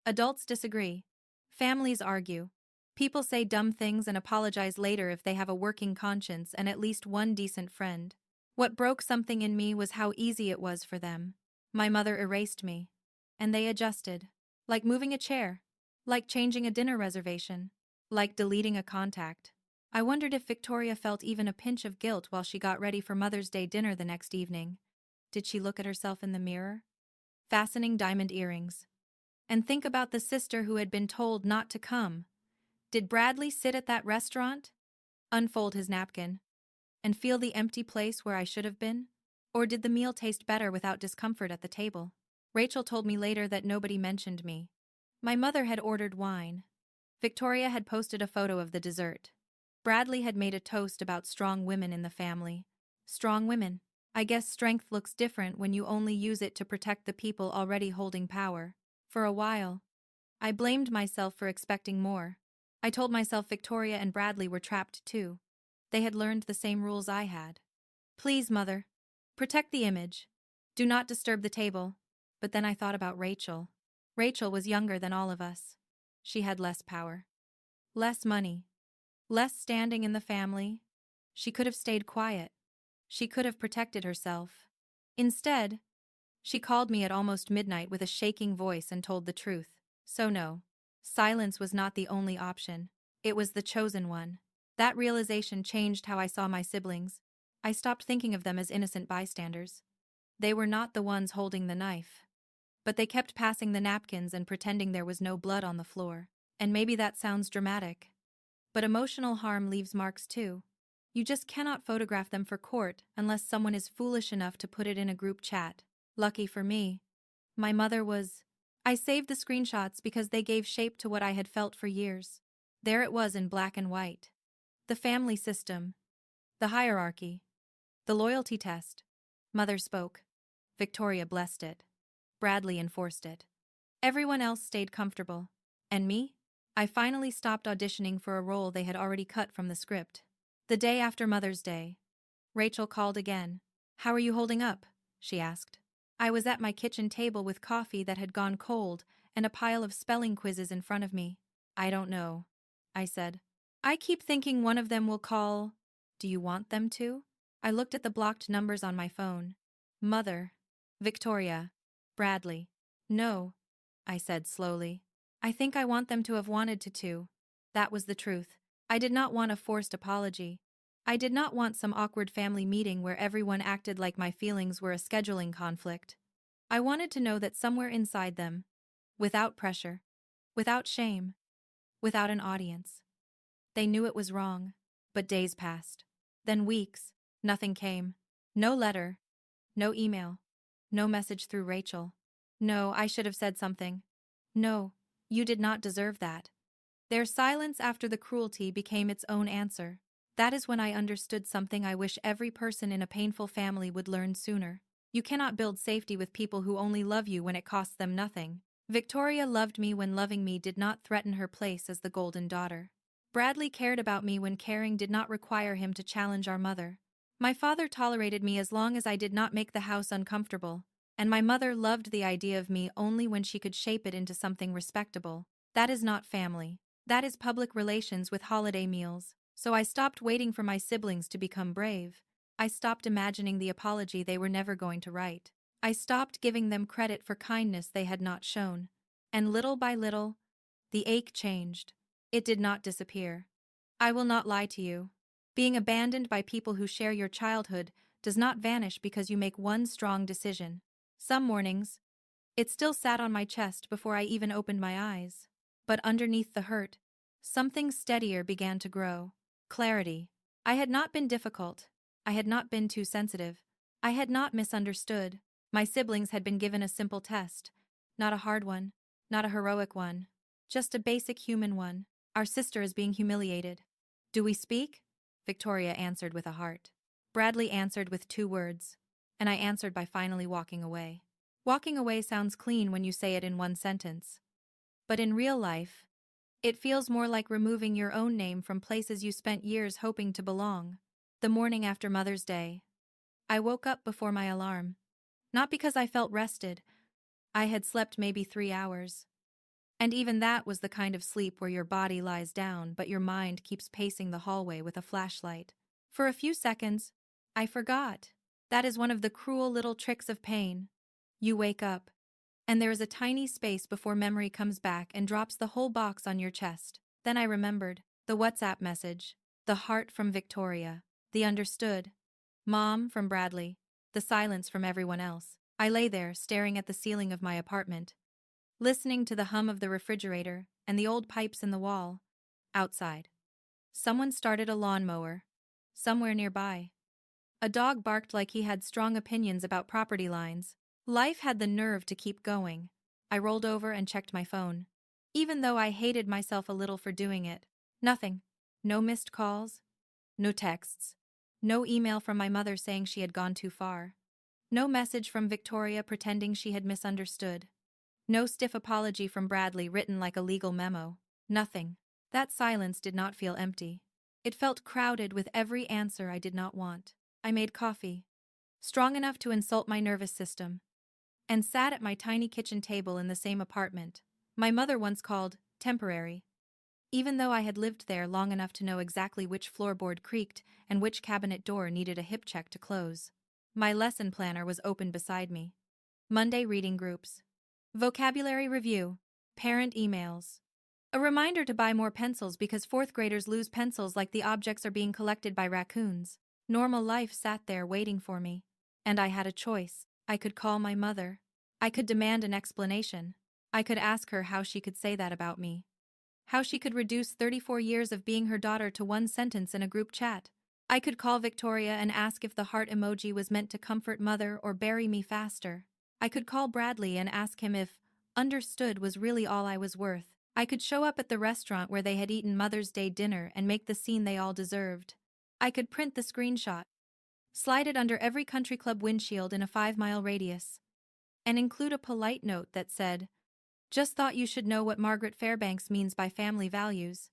Adults disagree. Families argue. People say dumb things and apologize later if they have a working conscience and at least one decent friend. What broke something in me was how easy it was for them. My mother erased me. And they adjusted. Like moving a chair. Like changing a dinner reservation. Like deleting a contact. I wondered if Victoria felt even a pinch of guilt while she got ready for Mother's Day dinner the next evening. Did she look at herself in the mirror? Fastening diamond earrings. And think about the sister who had been told not to come. Did Bradley sit at that restaurant? Unfold his napkin. And feel the empty place where I should have been? Or did the meal taste better without discomfort at the table? Rachel told me later that nobody mentioned me. My mother had ordered wine. Victoria had posted a photo of the dessert. Bradley had made a toast about strong women in the family. Strong women. I guess strength looks different when you only use it to protect the people already holding power. For a while, I blamed myself for expecting more. I told myself Victoria and Bradley were trapped too. They had learned the same rules I had. Please, Mother. Protect the image. Do not disturb the table. But then I thought about Rachel. Rachel was younger than all of us. She had less power. Less money. Less standing in the family. She could have stayed quiet. She could have protected herself. Instead, she called me at almost midnight with a shaking voice and told the truth. So no. Silence was not the only option. It was the chosen one. That realization changed how I saw my siblings. I stopped thinking of them as innocent bystanders. They were not the ones holding the knife. But they kept passing the napkins and pretending there was no blood on the floor. And maybe that sounds dramatic. But emotional harm leaves marks too. You just cannot photograph them for court unless someone is foolish enough to put it in a group chat. Lucky for me, my mother was... I saved the screenshots because they gave shape to what I had felt for years. There it was in black and white. The family system. The hierarchy. The loyalty test. Mother spoke. Victoria blessed it. Bradley enforced it. Everyone else stayed comfortable. And me? I finally stopped auditioning for a role they had already cut from the script. The day after Mother's Day, Rachel called again. How are you holding up? She asked. I was at my kitchen table with coffee that had gone cold and a pile of spelling quizzes in front of me. I don't know, I said. I keep thinking one of them will call. Do you want them to? I looked at the blocked numbers on my phone. Mother. Victoria. Bradley. No, I said slowly. I think I want them to have wanted to too. That was the truth. I did not want a forced apology. I did not want some awkward family meeting where everyone acted like my feelings were a scheduling conflict. I wanted to know that somewhere inside them, without pressure, without shame, without an audience, they knew it was wrong. But days passed. Then weeks. Nothing came. No letter. No email. No message through Rachel. No, I should have said something. No, you did not deserve that. Their silence after the cruelty became its own answer. That is when I understood something I wish every person in a painful family would learn sooner. You cannot build safety with people who only love you when it costs them nothing. Victoria loved me when loving me did not threaten her place as the golden daughter. Bradley cared about me when caring did not require him to challenge our mother. My father tolerated me as long as I did not make the house uncomfortable, and my mother loved the idea of me only when she could shape it into something respectable. That is not family. That is public relations with holiday meals. So I stopped waiting for my siblings to become brave. I stopped imagining the apology they were never going to write. I stopped giving them credit for kindness they had not shown. And little by little, the ache changed. It did not disappear. I will not lie to you. Being abandoned by people who share your childhood does not vanish because you make one strong decision. Some mornings, it still sat on my chest before I even opened my eyes. But underneath the hurt, something steadier began to grow. Clarity. I had not been difficult. I had not been too sensitive. I had not misunderstood. My siblings had been given a simple test. Not a hard one. Not a heroic one. Just a basic human one. Our sister is being humiliated. Do we speak? Victoria answered with a heart. Bradley answered with 2 words. And I answered by finally walking away. Walking away sounds clean when you say it in one sentence. But in real life, it feels more like removing your own name from places you spent years hoping to belong. The morning after Mother's Day, I woke up before my alarm. Not because I felt rested. I had slept maybe 3 hours. And even that was the kind of sleep where your body lies down but your mind keeps pacing the hallway with a flashlight. For a few seconds, I forgot. That is one of the cruel little tricks of pain. You wake up, and there is a tiny space before memory comes back and drops the whole box on your chest. Then I remembered the WhatsApp message, the heart from Victoria, the understood, Mom from Bradley, the silence from everyone else. I lay there, staring at the ceiling of my apartment, listening to the hum of the refrigerator and the old pipes in the wall. Outside, someone started a lawnmower. Somewhere nearby, a dog barked like he had strong opinions about property lines. Life had the nerve to keep going. I rolled over and checked my phone. Even though I hated myself a little for doing it. Nothing. No missed calls. No texts. No email from my mother saying she had gone too far. No message from Victoria pretending she had misunderstood. No stiff apology from Bradley written like a legal memo. Nothing. That silence did not feel empty. It felt crowded with every answer I did not want. I made coffee, strong enough to insult my nervous system, and sat at my tiny kitchen table in the same apartment my mother once called temporary. Even though I had lived there long enough to know exactly which floorboard creaked and which cabinet door needed a hip check to close. My lesson planner was open beside me. Monday reading groups. Vocabulary review. Parent emails. A reminder to buy more pencils because 4th graders lose pencils like the objects are being collected by raccoons. Normal life sat there waiting for me. And I had a choice. I could call my mother. I could demand an explanation. I could ask her how she could say that about me. How she could reduce 34 years of being her daughter to one sentence in a group chat. I could call Victoria and ask if the heart emoji was meant to comfort Mother or bury me faster. I could call Bradley and ask him if understood was really all I was worth. I could show up at the restaurant where they had eaten Mother's Day dinner and make the scene they all deserved. I could print the screenshot, slide it under every country club windshield in a 5-mile radius, and include a polite note that said, "Just thought you should know what Margaret Fairbanks means by family values.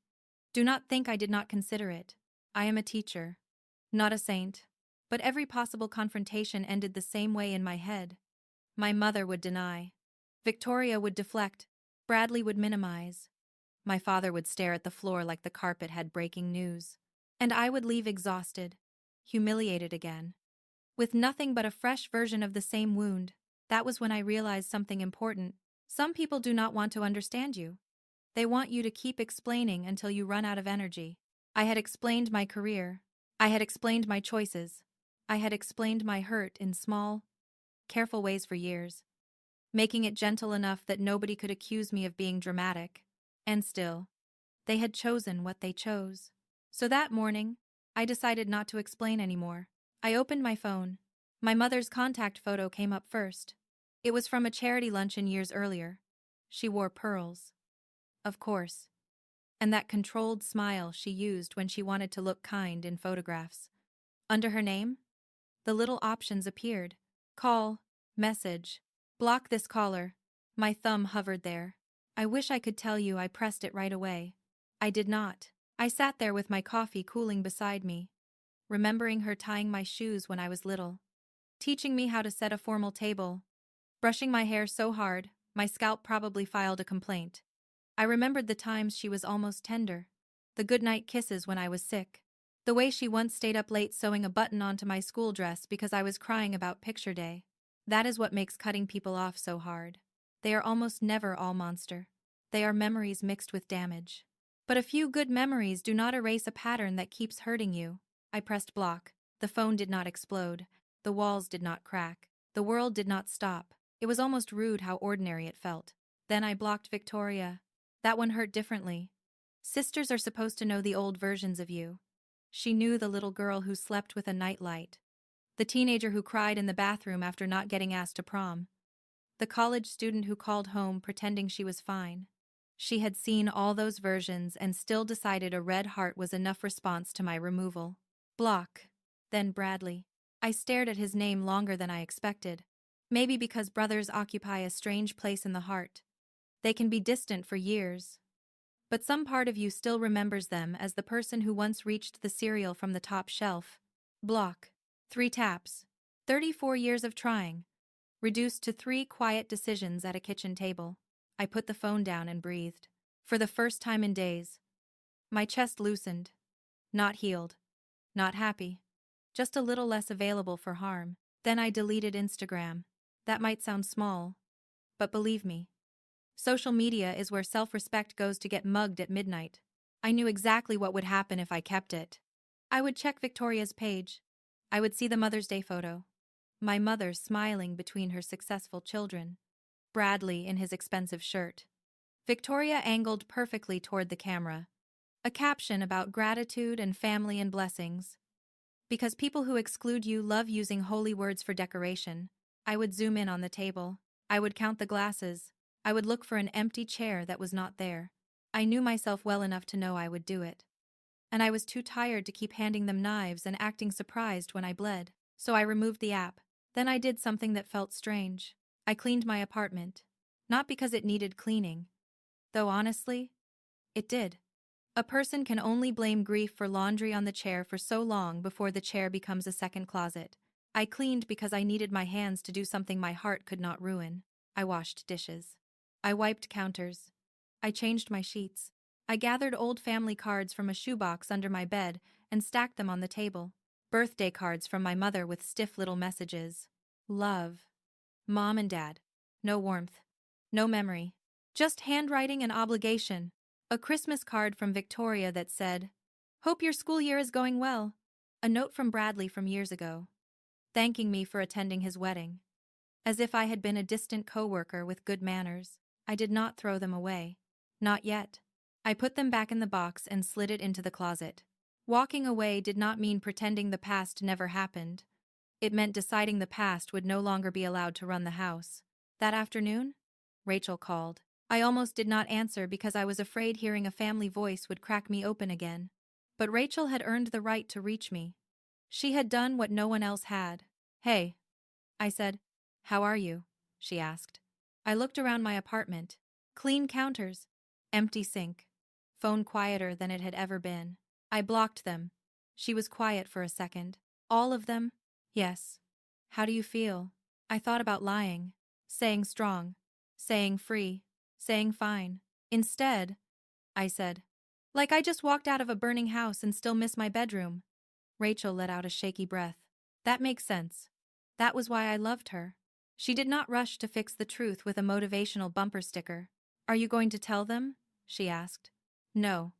Do not think I did not consider it. I am a teacher, not a saint." But every possible confrontation ended the same way in my head. My mother would deny. Victoria would deflect. Bradley would minimize. My father would stare at the floor like the carpet had breaking news. And I would leave exhausted, humiliated again, with nothing but a fresh version of the same wound. That was when I realized something important. Some people do not want to understand you. They want you to keep explaining until you run out of energy. I had explained my career. I had explained my choices. I had explained my hurt in small, careful ways for years, making it gentle enough that nobody could accuse me of being dramatic. And still, they had chosen what they chose. So that morning, I decided not to explain anymore. I opened my phone. My mother's contact photo came up first. It was from a charity luncheon years earlier. She wore pearls, of course, and that controlled smile she used when she wanted to look kind in photographs. Under her name, the little options appeared. Call, message, block this caller. My thumb hovered there. I wish I could tell you I pressed it right away. I did not. I sat there with my coffee cooling beside me, remembering her tying my shoes when I was little, teaching me how to set a formal table, brushing my hair so hard, my scalp probably filed a complaint. I remembered the times she was almost tender, the goodnight kisses when I was sick, the way she once stayed up late sewing a button onto my school dress because I was crying about picture day. That is what makes cutting people off so hard. They are almost never all monster. They are memories mixed with damage. But a few good memories do not erase a pattern that keeps hurting you. I pressed block. The phone did not explode. The walls did not crack. The world did not stop. It was almost rude how ordinary it felt. Then I blocked Victoria. That one hurt differently. Sisters are supposed to know the old versions of you. She knew the little girl who slept with a nightlight, the teenager who cried in the bathroom after not getting asked to prom, the college student who called home pretending she was fine. She had seen all those versions and still decided a red heart was enough response to my removal. Block. Then Bradley. I stared at his name longer than I expected. Maybe because brothers occupy a strange place in the heart. They can be distant for years, but some part of you still remembers them as the person who once reached the cereal from the top shelf. Block. 3 taps. 34 years of trying. Reduced to 3 quiet decisions at a kitchen table. I put the phone down and breathed. For the first time in days. My chest loosened. Not healed. Not happy. Just a little less available for harm. Then I deleted Instagram. That might sound small, but believe me, social media is where self-respect goes to get mugged at midnight. I knew exactly what would happen if I kept it. I would check Victoria's page. I would see the Mother's Day photo. My mother smiling between her successful children. Bradley in his expensive shirt. Victoria angled perfectly toward the camera. A caption about gratitude and family and blessings. Because people who exclude you love using holy words for decoration, I would zoom in on the table. I would count the glasses. I would look for an empty chair that was not there. I knew myself well enough to know I would do it. And I was too tired to keep handing them knives and acting surprised when I bled. So I removed the app. Then I did something that felt strange. I cleaned my apartment. Not because it needed cleaning. Though honestly, it did. A person can only blame grief for laundry on the chair for so long before the chair becomes a second closet. I cleaned because I needed my hands to do something my heart could not ruin. I washed dishes. I wiped counters. I changed my sheets. I gathered old family cards from a shoebox under my bed and stacked them on the table. Birthday cards from my mother with stiff little messages. Love. Mom and Dad. No warmth. No memory. Just handwriting and obligation. A Christmas card from Victoria that said, "Hope your school year is going well." A note from Bradley from years ago, thanking me for attending his wedding. As if I had been a distant coworker with good manners, I did not throw them away. Not yet. I put them back in the box and slid it into the closet. Walking away did not mean pretending the past never happened. It meant deciding the past would no longer be allowed to run the house. That afternoon, Rachel called. I almost did not answer because I was afraid hearing a family voice would crack me open again. But Rachel had earned the right to reach me. She had done what no one else had. "Hey," I said. "How are you?" she asked. I looked around my apartment. Clean counters. Empty sink. Phone quieter than it had ever been. I blocked them. She was quiet for a second. All of them? Yes. "How do you feel?" I thought about lying. Saying strong. Saying free. Saying fine. Instead, I said, "Like I just walked out of a burning house and still miss my bedroom." Rachel let out a shaky breath. That makes sense. That was why I loved her. She did not rush to fix the truth with a motivational bumper sticker. "Are you going to tell them?" she asked. "No.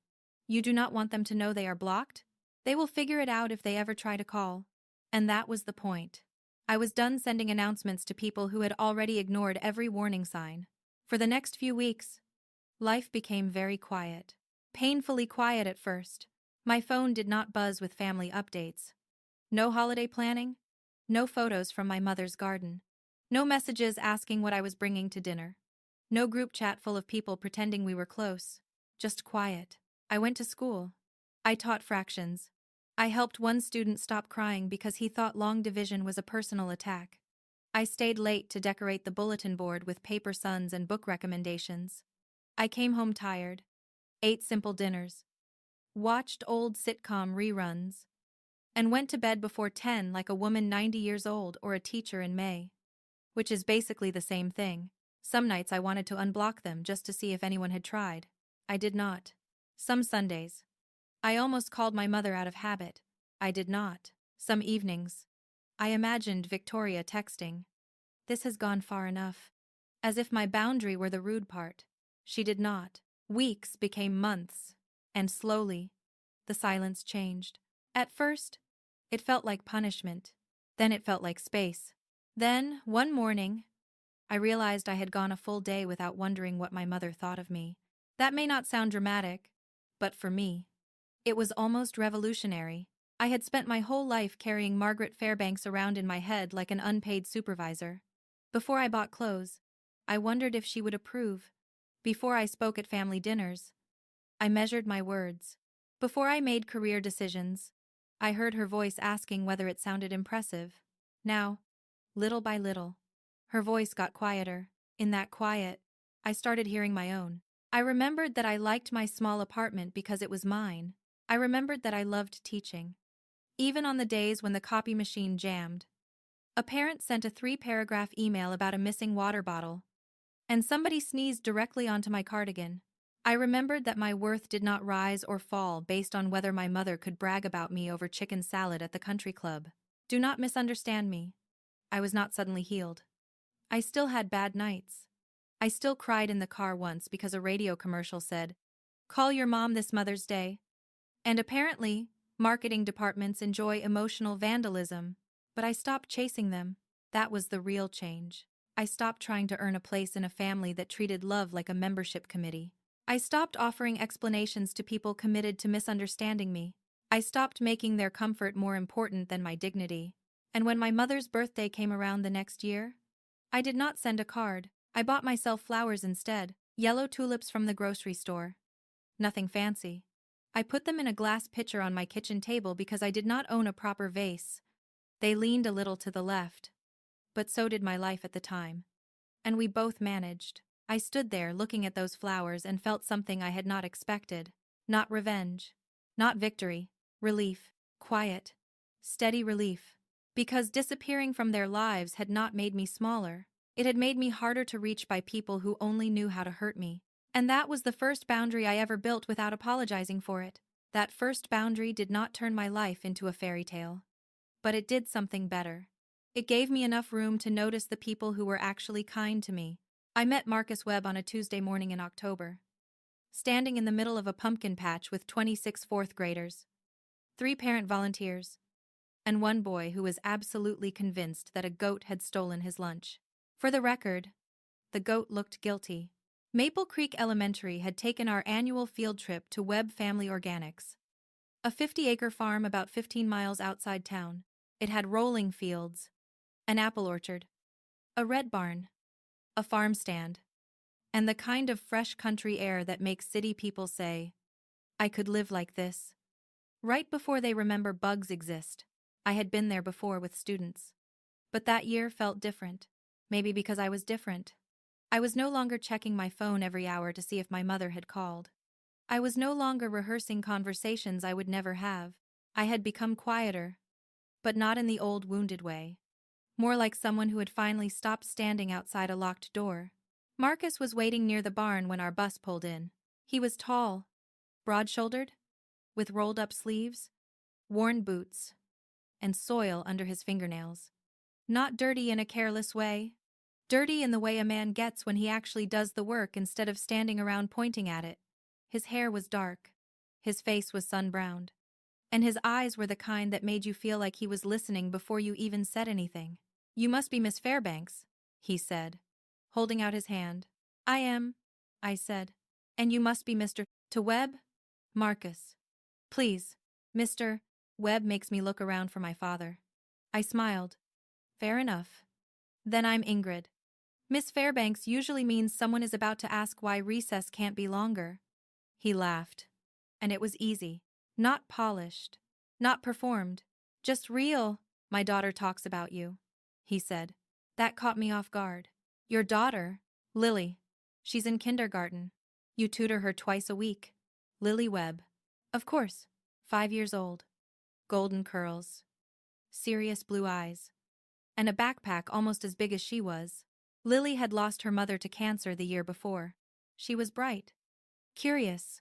You do not want them to know they are blocked? They will figure it out if they ever try to call." And that was the point. I was done sending announcements to people who had already ignored every warning sign. For the next few weeks, life became very quiet. Painfully quiet at first. My phone did not buzz with family updates. No holiday planning. No photos from my mother's garden. No messages asking what I was bringing to dinner. No group chat full of people pretending we were close. Just quiet. I went to school. I taught fractions. I helped one student stop crying because he thought long division was a personal attack. I stayed late to decorate the bulletin board with paper suns and book recommendations. I came home tired. Ate simple dinners. Watched old sitcom reruns. And went to bed before 10 like a woman 90 years old or a teacher in May. Which is basically the same thing. Some nights I wanted to unblock them just to see if anyone had tried. I did not. Some Sundays, I almost called my mother out of habit. I did not. Some evenings, I imagined Victoria texting. This has gone far enough. As if my boundary were the rude part. She did not. Weeks became months. And slowly, the silence changed. At first, it felt like punishment. Then it felt like space. Then, one morning, I realized I had gone a full day without wondering what my mother thought of me. That may not sound dramatic, but for me, it was almost revolutionary. I had spent my whole life carrying Margaret Fairbanks around in my head like an unpaid supervisor. Before I bought clothes, I wondered if she would approve. Before I spoke at family dinners, I measured my words. Before I made career decisions, I heard her voice asking whether it sounded impressive. Now, little by little, her voice got quieter. In that quiet, I started hearing my own. I remembered that I liked my small apartment because it was mine. I remembered that I loved teaching. Even on the days when the copy machine jammed. A parent sent a 3-paragraph email about a missing water bottle, and somebody sneezed directly onto my cardigan. I remembered that my worth did not rise or fall based on whether my mother could brag about me over chicken salad at the country club. Do not misunderstand me. I was not suddenly healed. I still had bad nights. I still cried in the car once because a radio commercial said, "Call your mom this Mother's Day." And apparently, marketing departments enjoy emotional vandalism. But I stopped chasing them. That was the real change. I stopped trying to earn a place in a family that treated love like a membership committee. I stopped offering explanations to people committed to misunderstanding me. I stopped making their comfort more important than my dignity. And when my mother's birthday came around the next year, I did not send a card. I bought myself flowers instead, yellow tulips from the grocery store. Nothing fancy. I put them in a glass pitcher on my kitchen table because I did not own a proper vase. They leaned a little to the left. But so did my life at the time. And we both managed. I stood there looking at those flowers and felt something I had not expected. Not revenge. Not victory. Relief. Quiet. Steady relief. Because disappearing from their lives had not made me smaller. It had made me harder to reach by people who only knew how to hurt me. And that was the first boundary I ever built without apologizing for it. That first boundary did not turn my life into a fairy tale. But it did something better. It gave me enough room to notice the people who were actually kind to me. I met Marcus Webb on a Tuesday morning in October, standing in the middle of a pumpkin patch with 26 fourth graders, 3 parent volunteers, and 1 boy who was absolutely convinced that a goat had stolen his lunch. For the record, the goat looked guilty. Maple Creek Elementary had taken our annual field trip to Webb Family Organics, a 50-acre farm about 15 miles outside town. It had rolling fields, an apple orchard, a red barn, a farm stand, and the kind of fresh country air that makes city people say, "I could live like this." Right before they remember bugs exist, I had been there before with students. But that year felt different. Maybe because I was different. I was no longer checking my phone every hour to see if my mother had called. I was no longer rehearsing conversations I would never have. I had become quieter, but not in the old wounded way. More like someone who had finally stopped standing outside a locked door. Marcus was waiting near the barn when our bus pulled in. He was tall, broad-shouldered, with rolled-up sleeves, worn boots, and soil under his fingernails. Not dirty in a careless way. Dirty in the way a man gets when he actually does the work instead of standing around pointing at it. His hair was dark. His face was sun-browned. And his eyes were the kind that made you feel like he was listening before you even said anything. "You must be Miss Fairbanks," he said, holding out his hand. "I am," I said. "And you must be Mr. to Webb?" "Marcus." "Please, Mr. Webb makes me look around for my father." I smiled. "Fair enough. Then I'm Ingrid." Miss Fairbanks usually means someone is about to ask why recess can't be longer. He laughed. And it was easy. Not polished. Not performed. Just real. "My daughter talks about you," he said. That caught me off guard. "Your daughter?" "Lily. She's in kindergarten. You tutor her twice a week." "Lily Webb." "Of course. 5 years old. Golden curls. Serious blue eyes. And a backpack almost as big as she was." Lily had lost her mother to cancer the year before. She was bright, curious,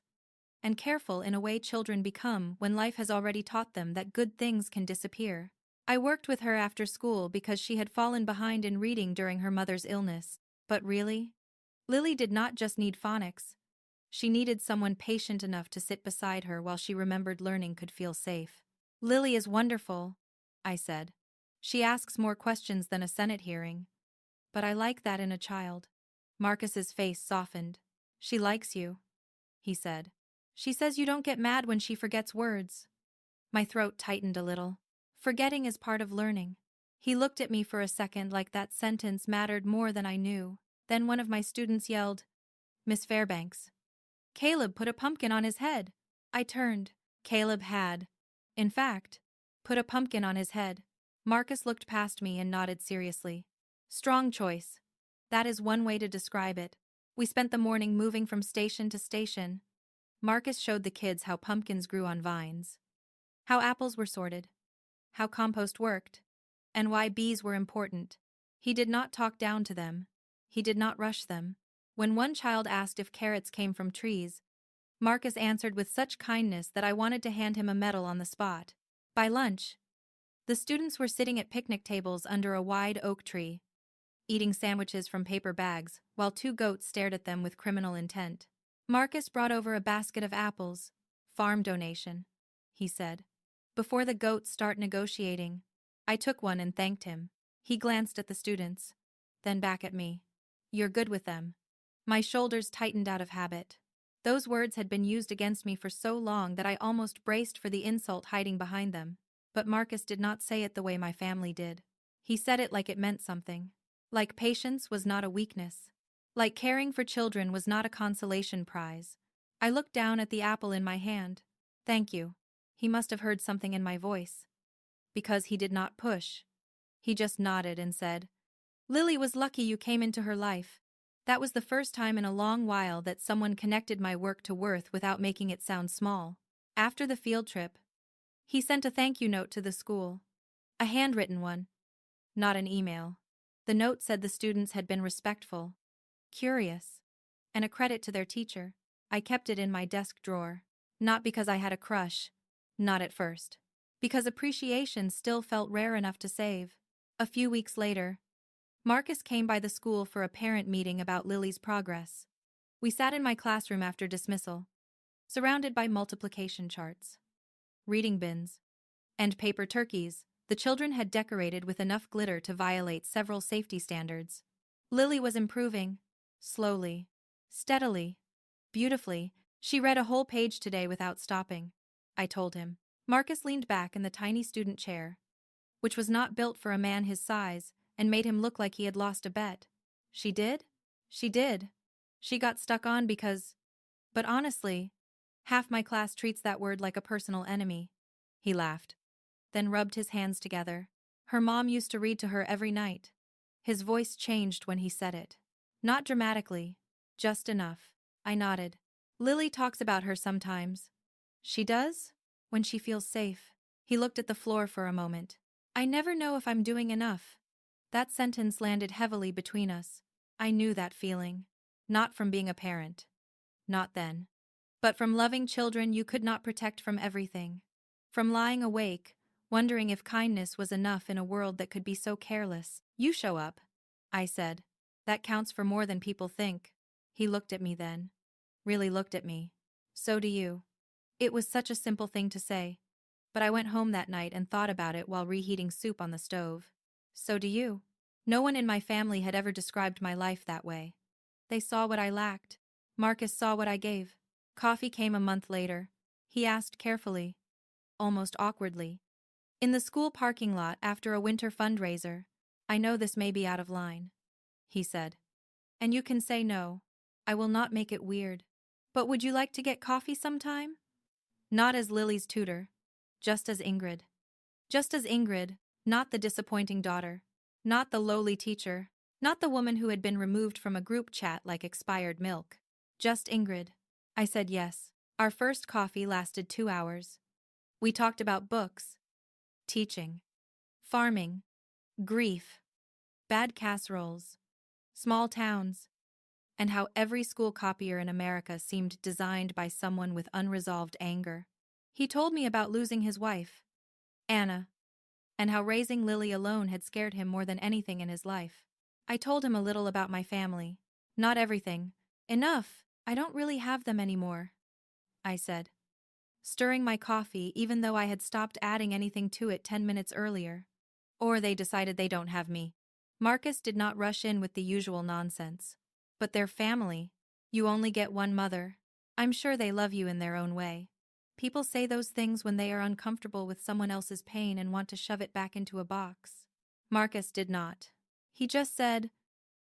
and careful in a way children become when life has already taught them that good things can disappear. I worked with her after school because she had fallen behind in reading during her mother's illness. But really? Lily did not just need phonics. She needed someone patient enough to sit beside her while she remembered learning could feel safe. Lily is wonderful, I said. She asks more questions than a Senate hearing. But I like that in a child. Marcus's face softened. She likes you, he said. She says you don't get mad when she forgets words. My throat tightened a little. Forgetting is part of learning. He looked at me for a second like that sentence mattered more than I knew. Then one of my students yelled, Miss Fairbanks. Caleb put a pumpkin on his head. I turned. Caleb had, in fact, put a pumpkin on his head. Marcus looked past me and nodded seriously. Strong choice. That is one way to describe it. We spent the morning moving from station to station. Marcus showed the kids how pumpkins grew on vines, how apples were sorted, how compost worked, and why bees were important. He did not talk down to them. He did not rush them. When one child asked if carrots came from trees, Marcus answered with such kindness that I wanted to hand him a medal on the spot. By lunch, the students were sitting at picnic tables under a wide oak tree, eating sandwiches from paper bags, while two goats stared at them with criminal intent. Marcus brought over a basket of apples. Farm donation, he said. Before the goats start negotiating, I took one and thanked him. He glanced at the students, then back at me. You're good with them. My shoulders tightened out of habit. Those words had been used against me for so long that I almost braced for the insult hiding behind them. But Marcus did not say it the way my family did. He said it like it meant something. Like patience was not a weakness. Like caring for children was not a consolation prize. I looked down at the apple in my hand. Thank you. He must have heard something in my voice. Because he did not push. He just nodded and said, Lily was lucky you came into her life. That was the first time in a long while that someone connected my work to worth without making it sound small. After the field trip, he sent a thank you note to the school. A handwritten one. Not an email. The note said the students had been respectful, curious, and a credit to their teacher. I kept it in my desk drawer. Not because I had a crush. Not at first. Because appreciation still felt rare enough to save. A few weeks later, Marcus came by the school for a parent meeting about Lily's progress. We sat in my classroom after dismissal, surrounded by multiplication charts, reading bins, and paper turkeys the children had decorated with enough glitter to violate several safety standards. Lily was improving, slowly, steadily, beautifully. She read a whole page today without stopping, I told him. Marcus leaned back in the tiny student chair, which was not built for a man his size, and made him look like he had lost a bet. She did? She did. She got stuck on because... But honestly, half my class treats that word like a personal enemy. He laughed, then rubbed his hands together. Her mom used to read to her every night. His voice changed when he said it. Not dramatically, just enough. I nodded. Lily talks about her sometimes. She does? When she feels safe. He looked at the floor for a moment. I never know if I'm doing enough. That sentence landed heavily between us. I knew that feeling. Not from being a parent. Not then. But from loving children you could not protect from everything. From lying awake, wondering if kindness was enough in a world that could be so careless. You show up, I said. That counts for more than people think. He looked at me then. Really looked at me. So do you. It was such a simple thing to say. But I went home that night and thought about it while reheating soup on the stove. So do you. No one in my family had ever described my life that way. They saw what I lacked. Marcus saw what I gave. Coffee came a month later. He asked carefully, almost awkwardly. In the school parking lot after a winter fundraiser. I know this may be out of line, he said. And you can say no. I will not make it weird. But would you like to get coffee sometime? Not as Lily's tutor. Just as Ingrid. Just as Ingrid, not the disappointing daughter. Not the lowly teacher. Not the woman who had been removed from a group chat like expired milk. Just Ingrid. I said yes. Our first coffee lasted 2 hours. We talked about books, teaching, farming, grief, bad casseroles, small towns, and how every school copier in America seemed designed by someone with unresolved anger. He told me about losing his wife, Anna, and how raising Lily alone had scared him more than anything in his life. I told him a little about my family. Not everything. Enough, I don't really have them anymore, I said, stirring my coffee even though I had stopped adding anything to it 10 minutes earlier. Or they decided they don't have me. Marcus did not rush in with the usual nonsense. But their family. You only get one mother. I'm sure they love you in their own way. People say those things when they are uncomfortable with someone else's pain and want to shove it back into a box. Marcus did not. He just said,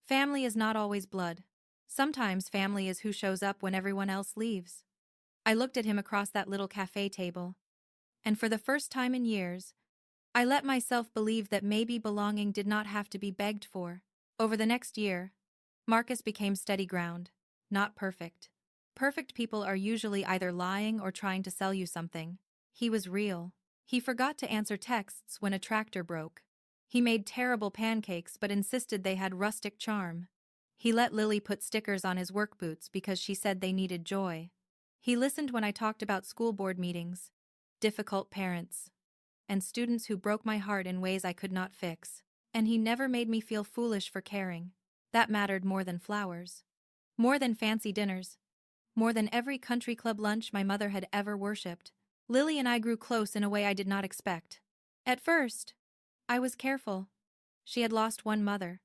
family is not always blood. Sometimes family is who shows up when everyone else leaves. I looked at him across that little cafe table, and for the first time in years, I let myself believe that maybe belonging did not have to be begged for. Over the next year, Marcus became steady ground, not perfect. Perfect people are usually either lying or trying to sell you something. He was real. He forgot to answer texts when a tractor broke. He made terrible pancakes but insisted they had rustic charm. He let Lily put stickers on his work boots because she said they needed joy. He listened when I talked about school board meetings, difficult parents, and students who broke my heart in ways I could not fix. And he never made me feel foolish for caring. That mattered more than flowers. More than fancy dinners. More than every country club lunch my mother had ever worshipped. Lily and I grew close in a way I did not expect. At first, I was careful. She had lost one mother.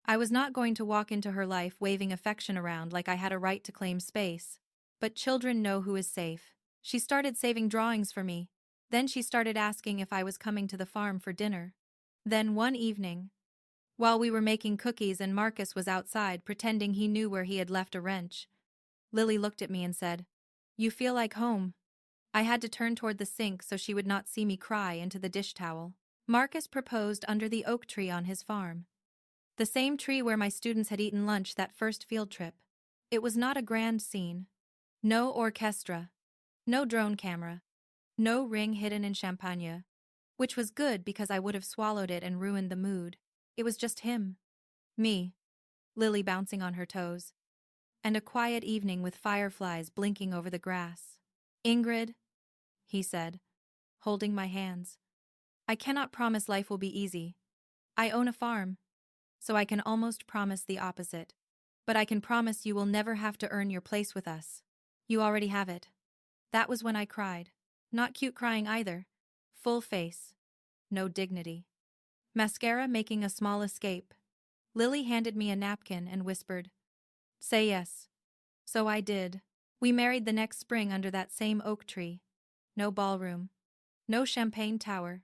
I was not going to walk into her life waving affection around like I had a right to claim space. But children know who is safe. She started saving drawings for me. Then she started asking if I was coming to the farm for dinner. Then one evening, while we were making cookies and Marcus was outside pretending he knew where he had left a wrench, Lily looked at me and said, "You feel like home." I had to turn toward the sink so she would not see me cry into the dish towel. Marcus proposed under the oak tree on his farm. The same tree where my students had eaten lunch that first field trip. It was not a grand scene. No orchestra. No drone camera. No ring hidden in champagne. Which was good because I would have swallowed it and ruined the mood. It was just him. Me. Lily bouncing on her toes. And a quiet evening with fireflies blinking over the grass. "Ingrid," he said, holding my hands, "I cannot promise life will be easy. I own a farm, so I can almost promise the opposite. But I can promise you will never have to earn your place with us. You already have it." That was when I cried. Not cute crying either. Full face. No dignity. Mascara making a small escape. Lily handed me a napkin and whispered, "Say yes." So I did. We married the next spring under that same oak tree. No ballroom. No champagne tower.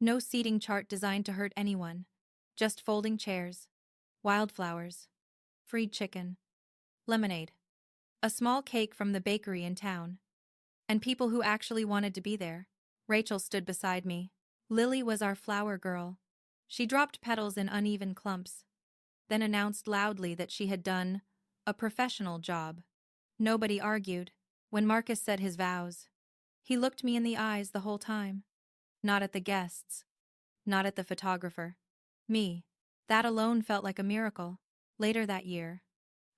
No seating chart designed to hurt anyone. Just folding chairs. Wildflowers. Fried chicken. Lemonade. A small cake from the bakery in town. And people who actually wanted to be there. Rachel stood beside me. Lily was our flower girl. She dropped petals in uneven clumps, then announced loudly that she had done a professional job. Nobody argued. When Marcus said his vows, he looked me in the eyes the whole time. Not at the guests. Not at the photographer. Me. That alone felt like a miracle. Later that year,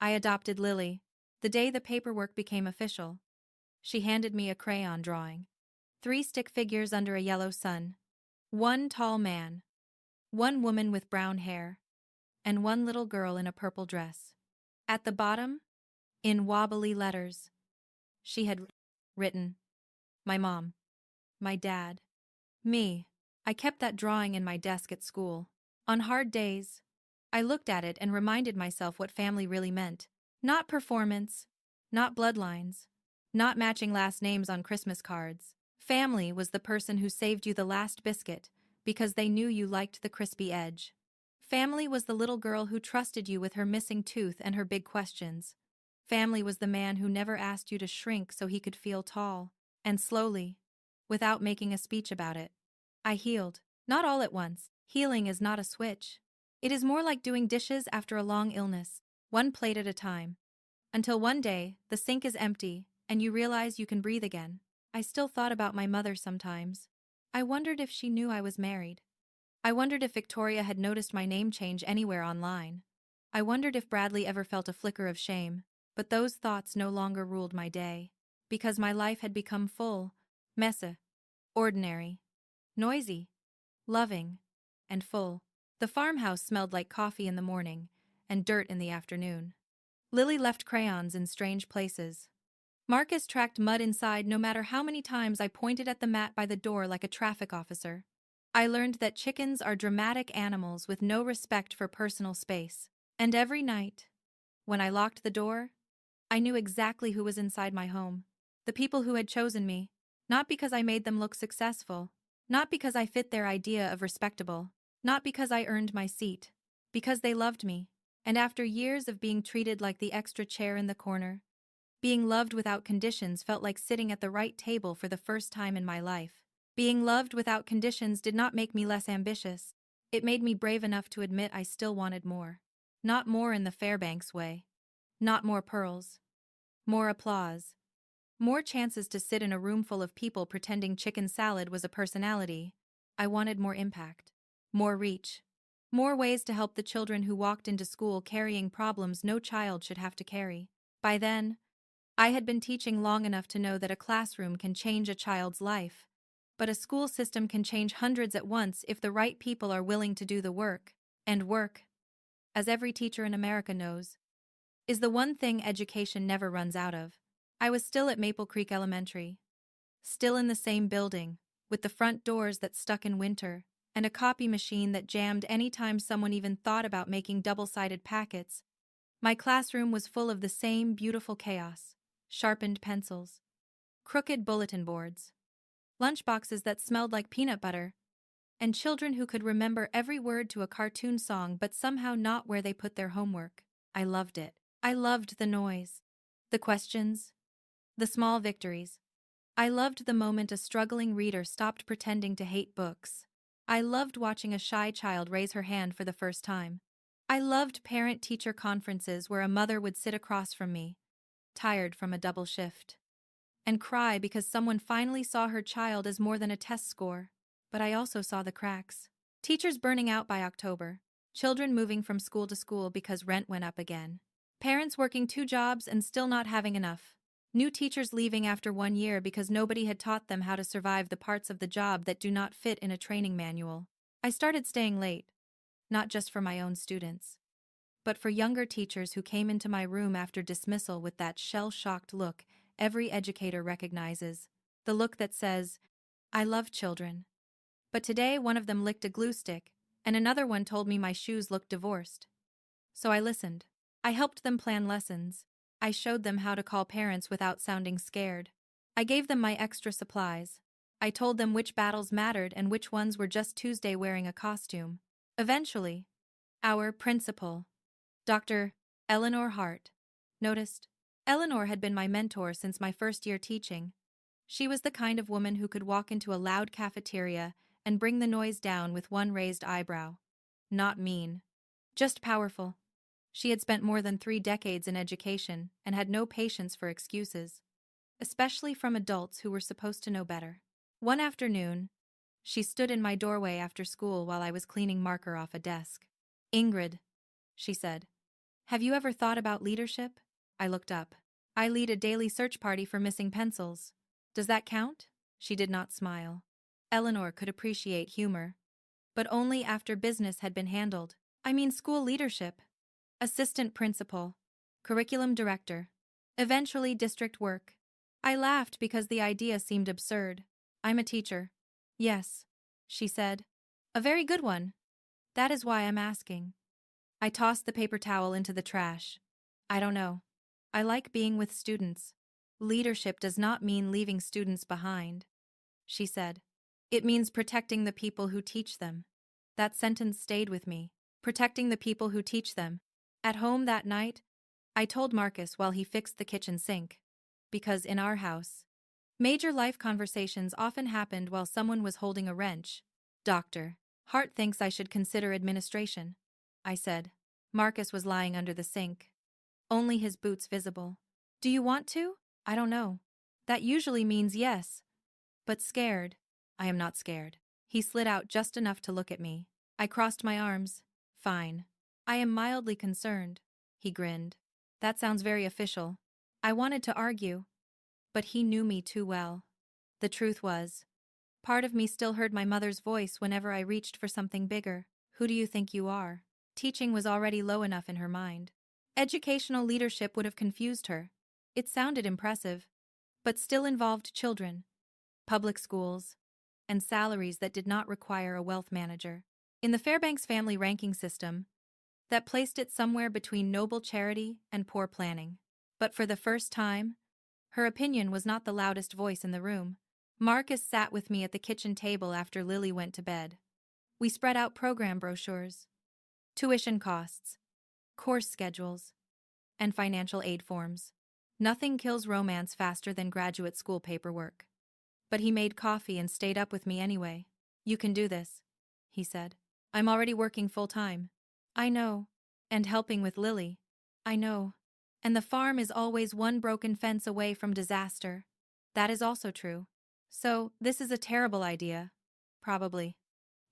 I adopted Lily. The day the paperwork became official, she handed me a crayon drawing. 3 stick figures under a yellow sun. 1 tall man. 1 woman with brown hair. And 1 little girl in a purple dress. At the bottom, in wobbly letters, she had written, "My mom. My dad. Me." I kept that drawing in my desk at school. On hard days, I looked at it and reminded myself what family really meant. Not performance. Not bloodlines. Not matching last names on Christmas cards. Family was the person who saved you the last biscuit because they knew you liked the crispy edge. Family was the little girl who trusted you with her missing tooth and her big questions. Family was the man who never asked you to shrink so he could feel tall. And slowly, without making a speech about it, I healed. Not all at once. Healing is not a switch. It is more like doing dishes after a long illness, one plate at a time. Until one day, the sink is empty, and you realize you can breathe again. I still thought about my mother sometimes. I wondered if she knew I was married. I wondered if Victoria had noticed my name change anywhere online. I wondered if Bradley ever felt a flicker of shame. But those thoughts no longer ruled my day. Because my life had become full, messy, ordinary, noisy. loving, and full. The farmhouse smelled like coffee in the morning and dirt in the afternoon. Lily left crayons in strange places. Marcus tracked mud inside no matter how many times I pointed at the mat by the door like a traffic officer. I learned that chickens are dramatic animals with no respect for personal space. And every night, when I locked the door, I knew exactly who was inside my home. The people who had chosen me, not because I made them look successful, not because I fit their idea of respectable, not because I earned my seat, because they loved me. And after years of being treated like the extra chair in the corner, being loved without conditions felt like sitting at the right table for the first time in my life. Being loved without conditions did not make me less ambitious. It made me brave enough to admit I still wanted more. Not more in the Fairbanks way. Not more pearls. More applause. More chances to sit in a room full of people pretending chicken salad was a personality. I wanted more impact. More reach. More ways to help the children who walked into school carrying problems no child should have to carry. By then, I had been teaching long enough to know that a classroom can change a child's life, but a school system can change hundreds at once if the right people are willing to do the work. And work, as every teacher in America knows, is the one thing education never runs out of. I was still at Maple Creek Elementary, still in the same building, with the front doors that stuck in winter, and a copy machine that jammed any time someone even thought about making double-sided packets. My classroom was full of the same beautiful chaos: sharpened pencils, crooked bulletin boards, lunchboxes that smelled like peanut butter, and children who could remember every word to a cartoon song but somehow not where they put their homework. I loved it. I loved the noise, the questions, the small victories. I loved the moment a struggling reader stopped pretending to hate books. I loved watching a shy child raise her hand for the first time. I loved parent-teacher conferences where a mother would sit across from me, tired from a double shift, and cry because someone finally saw her child as more than a test score. But I also saw the cracks. Teachers burning out by October, children moving from school to school because rent went up again, parents working 2 jobs and still not having enough, new teachers leaving after 1 year because nobody had taught them how to survive the parts of the job that do not fit in a training manual. I started staying late, not just for my own students, but for younger teachers who came into my room after dismissal with that shell-shocked look every educator recognizes, the look that says, "I love children." But today one of them licked a glue stick, and another one told me my shoes looked divorced. So I listened. I helped them plan lessons. I showed them how to call parents without sounding scared. I gave them my extra supplies. I told them which battles mattered and which ones were just Tuesday wearing a costume. Eventually, our principal, Dr. Eleanor Hart, noticed. Eleanor had been my mentor since my first year teaching. She was the kind of woman who could walk into a loud cafeteria and bring the noise down with one raised eyebrow. Not mean, just powerful. She had spent more than 3 decades in education and had no patience for excuses, especially from adults who were supposed to know better. One afternoon, she stood in my doorway after school while I was cleaning marker off a desk. "Ingrid," she said, "have you ever thought about leadership?" I looked up. "I lead a daily search party for missing pencils. Does that count?" She did not smile. Eleanor could appreciate humor, but only after business had been handled. I mean school leadership. Assistant principal, curriculum director, eventually district work. I laughed because the idea seemed absurd. "I'm a teacher." "Yes," she said. "A very good one. That is why I'm asking." I tossed the paper towel into the trash. "I don't know. I like being with students. Leadership does not mean leaving students behind," she said. "It means protecting the people who teach them." That sentence stayed with me. Protecting the people who teach them. At home that night, I told Marcus while he fixed the kitchen sink. Because in our house, major life conversations often happened while someone was holding a wrench. "Dr. Hart thinks I should consider administration," I said. Marcus was lying under the sink, only his boots visible. "Do you want to?" "I don't know. That usually means yes. But scared." "I am not scared." He slid out just enough to look at me. I crossed my arms. "Fine. I am mildly concerned." He grinned. "That sounds very official." I wanted to argue, but he knew me too well. The truth was, Part of me still heard my mother's voice whenever I reached for something bigger. Who do you think you are? Teaching was already low enough in her mind. Educational leadership would have confused her. It sounded impressive, but still involved children, public schools, and salaries that did not require a wealth manager. In the Fairbanks family ranking system, that placed it somewhere between noble charity and poor planning. But for the first time, her opinion was not the loudest voice in the room. Marcus sat with me at the kitchen table after Lily went to bed. We spread out program brochures, tuition costs, course schedules, and financial aid forms. Nothing kills romance faster than graduate school paperwork. But he made coffee and stayed up with me anyway. You can do this, he said. I'm already working full-time. I know. And helping with Lily. I know. And the farm is always one broken fence away from disaster. That is also true. So, this is a terrible idea. Probably,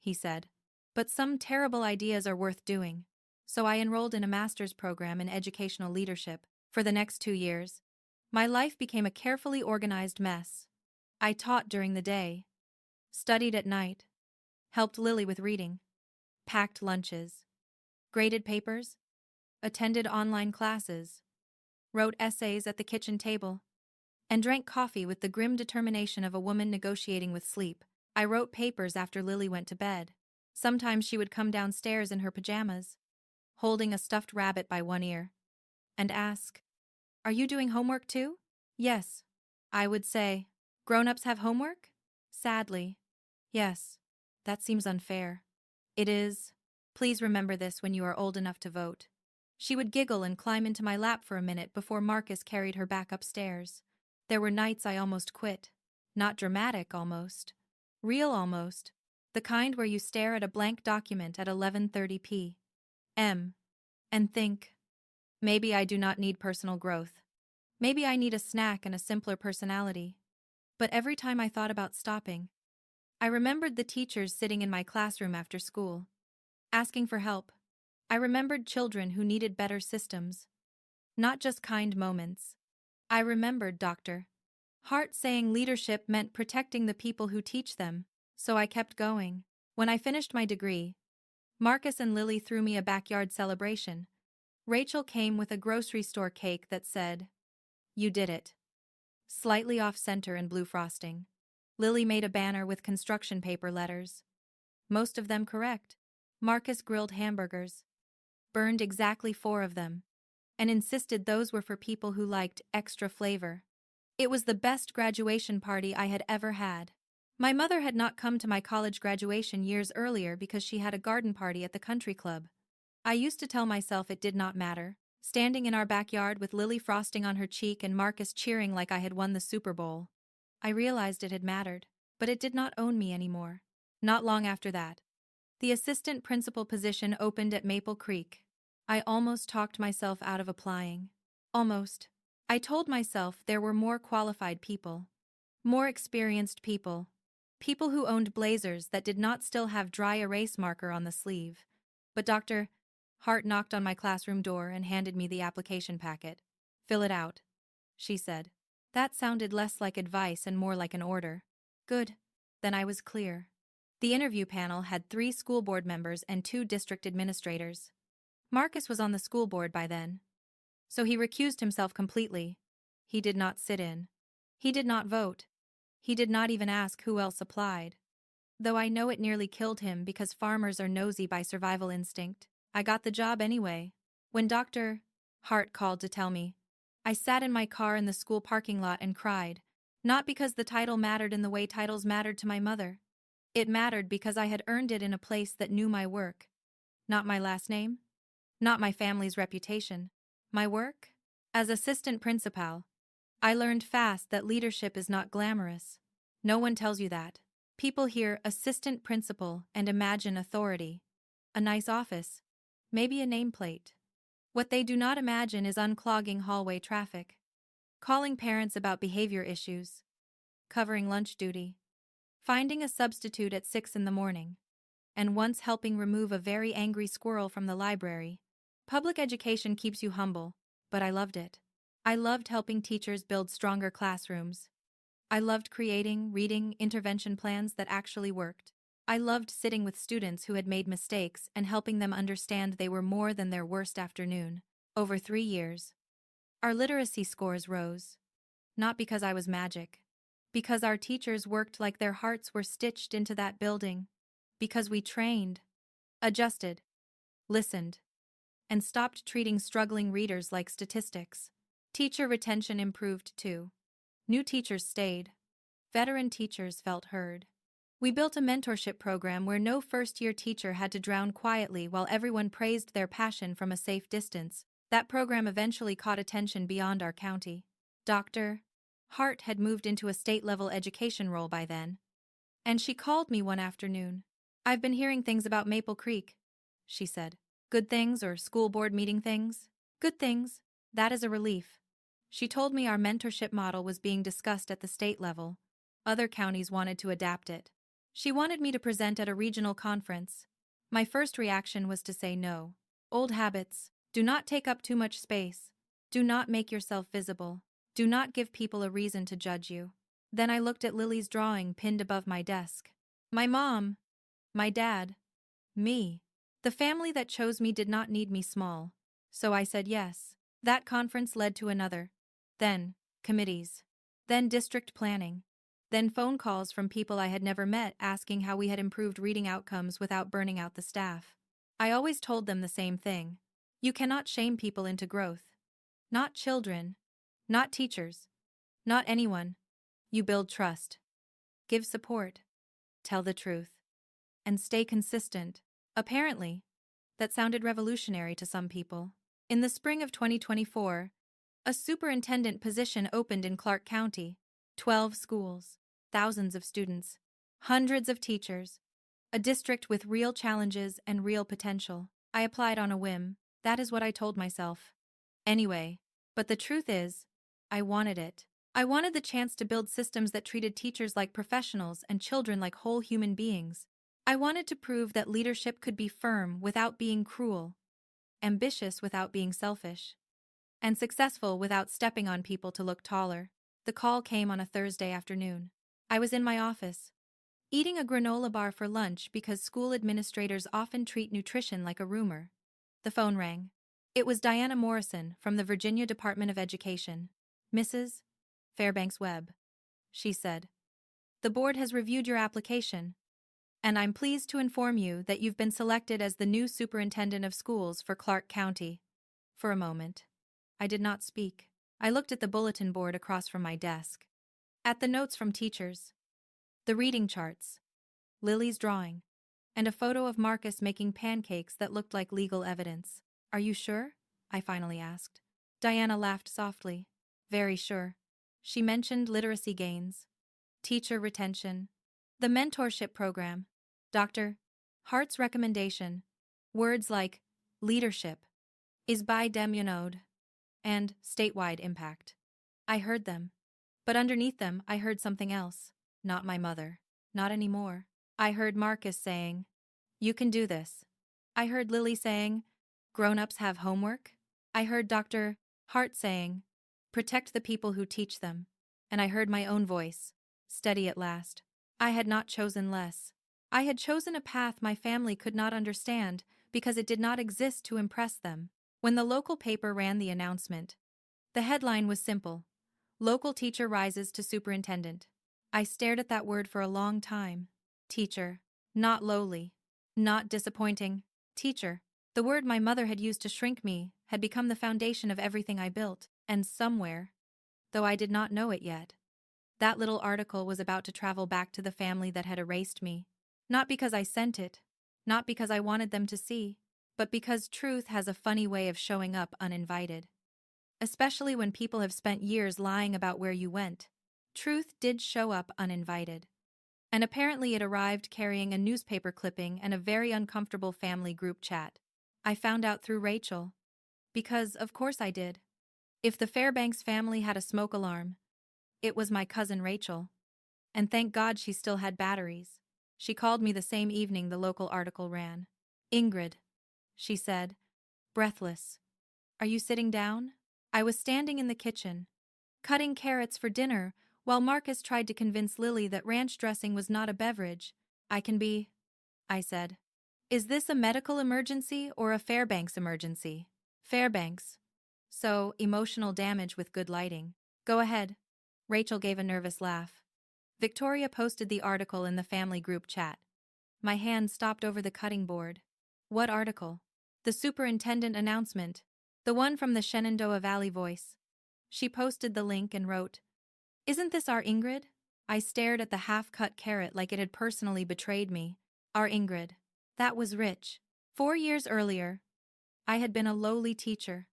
he said. But some terrible ideas are worth doing. So I enrolled in a master's program in educational leadership. For the next 2 years, my life became a carefully organized mess. I taught during the day, studied at night, helped Lily with reading, packed lunches, graded papers, attended online classes, wrote essays at the kitchen table, and drank coffee with the grim determination of a woman negotiating with sleep. I wrote papers after Lily went to bed. Sometimes she would come downstairs in her pajamas, holding a stuffed rabbit by one ear, and ask, "Are you doing homework too?" "Yes," I would say. "Grown-ups have homework?" "Sadly, yes. That seems unfair." "It is. Please remember this when you are old enough to vote." She would giggle and climb into my lap for a minute before Marcus carried her back upstairs. There were nights I almost quit. Not dramatic, almost. Real, almost. The kind where you stare at a blank document at 11:30 p.m. and think, maybe I do not need personal growth. Maybe I need a snack and a simpler personality. But every time I thought about stopping, I remembered the teachers sitting in my classroom after school, asking for help. I remembered children who needed better systems, not just kind moments. I remembered Dr. Hart saying leadership meant protecting the people who teach them, so I kept going. When I finished my degree, Marcus and Lily threw me a backyard celebration. Rachel came with a grocery store cake that said, "You did it," slightly off-center in blue frosting. Lily made a banner with construction paper letters, most of them correct. Marcus grilled hamburgers, burned exactly 4 of them, and insisted those were for people who liked extra flavor. It was the best graduation party I had ever had. My mother had not come to my college graduation years earlier because she had a garden party at the country club. I used to tell myself it did not matter, standing in our backyard with Lily frosting on her cheek and Marcus cheering like I had won the Super Bowl. I realized it had mattered, but it did not own me anymore. Not long after that, the assistant principal position opened at Maple Creek. I almost talked myself out of applying. Almost. I told myself there were more qualified people, more experienced people, people who owned blazers that did not still have dry erase marker on the sleeve. But Dr. Hart knocked on my classroom door and handed me the application packet. "Fill it out," she said. That sounded less like advice and more like an order. Good. Then I was clear. The interview panel had 3 school board members and 2 district administrators. Marcus was on the school board by then, so he recused himself completely. He did not sit in. He did not vote. He did not even ask who else applied. Though I know it nearly killed him because farmers are nosy by survival instinct, I got the job anyway. When Dr. Hart called to tell me, I sat in my car in the school parking lot and cried, not because the title mattered in the way titles mattered to my mother. It mattered because I had earned it in a place that knew my work. Not my last name, not my family's reputation. My work? As assistant principal, I learned fast that leadership is not glamorous. No one tells you that. People hear assistant principal and imagine authority. A nice office. Maybe a nameplate. What they do not imagine is unclogging hallway traffic, calling parents about behavior issues, covering lunch duty, finding a substitute at 6 in the morning, and once helping remove a very angry squirrel from the library. Public education keeps you humble, but I loved it. I loved helping teachers build stronger classrooms, I loved creating, reading intervention plans that actually worked. I loved sitting with students who had made mistakes and helping them understand they were more than their worst afternoon. Over 3 years, our literacy scores rose. Not because I was magic. Because our teachers worked like their hearts were stitched into that building. Because we trained, adjusted, listened, and stopped treating struggling readers like statistics. Teacher retention improved too. New teachers stayed. Veteran teachers felt heard. We built a mentorship program where no first-year teacher had to drown quietly while everyone praised their passion from a safe distance. That program eventually caught attention beyond our county. Dr. Hart had moved into a state-level education role by then. And she called me one afternoon. "I've been hearing things about Maple Creek," she said. "Good things or school board meeting things?" "Good things. That is a relief." She told me our mentorship model was being discussed at the state level. Other counties wanted to adapt it. She wanted me to present at a regional conference. My first reaction was to say no. Old habits. Do not take up too much space. Do not make yourself visible. Do not give people a reason to judge you. Then I looked at Lily's drawing pinned above my desk. My mom, my dad, me. The family that chose me did not need me small. So I said yes. That conference led to another. Then, committees. Then district planning. Then phone calls from people I had never met asking how we had improved reading outcomes without burning out the staff. I always told them the same thing. You cannot shame people into growth. Not children. Not teachers. Not anyone. You build trust. Give support. Tell the truth. And stay consistent. Apparently, that sounded revolutionary to some people. In the spring of 2024, a superintendent position opened in Clark County. 12 schools, thousands of students, hundreds of teachers, a district with real challenges and real potential. I applied on a whim. That is what I told myself. Anyway, but the truth is, I wanted it. I wanted the chance to build systems that treated teachers like professionals and children like whole human beings. I wanted to prove that leadership could be firm without being cruel, ambitious without being selfish, and successful without stepping on people to look taller. The call came on a Thursday afternoon. I was in my office, eating a granola bar for lunch because school administrators often treat nutrition like a rumor. The phone rang. It was Diana Morrison from the Virginia Department of Education. "Mrs. Fairbanks Webb," she said. "The board has reviewed your application, and I'm pleased to inform you that you've been selected as the new superintendent of schools for Clark County." For a moment, I did not speak. I looked at the bulletin board across from my desk, at the notes from teachers, the reading charts, Lily's drawing, and a photo of Marcus making pancakes that looked like legal evidence. "Are you sure?" I finally asked. Diana laughed softly. "Very sure." She mentioned literacy gains, teacher retention, the mentorship program, Dr. Hart's recommendation, words like leadership, is by Demunode, and statewide impact. I heard them. But underneath them, I heard something else. Not my mother. Not anymore. I heard Marcus saying, "You can do this." I heard Lily saying, "Grown-ups have homework." I heard Dr. Hart saying, "Protect the people who teach them." And I heard my own voice, steady at last. I had not chosen less. I had chosen a path my family could not understand because it did not exist to impress them. When the local paper ran the announcement, the headline was simple: "Local teacher rises to superintendent." I stared at that word for a long time. Teacher. Not lowly. Not disappointing. Teacher. The word my mother had used to shrink me had become the foundation of everything I built, and somewhere, though I did not know it yet, that little article was about to travel back to the family that had erased me. Not because I sent it, not because I wanted them to see, but because truth has a funny way of showing up uninvited. Especially when people have spent years lying about where you went. Truth did show up uninvited. And apparently it arrived carrying a newspaper clipping and a very uncomfortable family group chat. I found out through Rachel. Because, of course I did. If the Fairbanks family had a smoke alarm, it was my cousin Rachel. And thank God she still had batteries. She called me the same evening the local article ran. "Ingrid," she said, breathless. "Are you sitting down?" I was standing in the kitchen, cutting carrots for dinner, While Marcus tried to convince Lily that ranch dressing was not a beverage. I can be, I said. Is this a medical emergency or a Fairbanks emergency? Fairbanks. So, emotional damage with good lighting. Go ahead. Rachel gave a nervous laugh. Victoria posted the article in the family group chat. My hand stopped over the cutting board. What article? The superintendent announcement. The one from the Shenandoah Valley Voice. She posted the link and wrote, "Isn't this our Ingrid?" I stared at the half-cut carrot like it had personally betrayed me. Our Ingrid. That was rich. 4 years earlier, I had been a lowly teacher.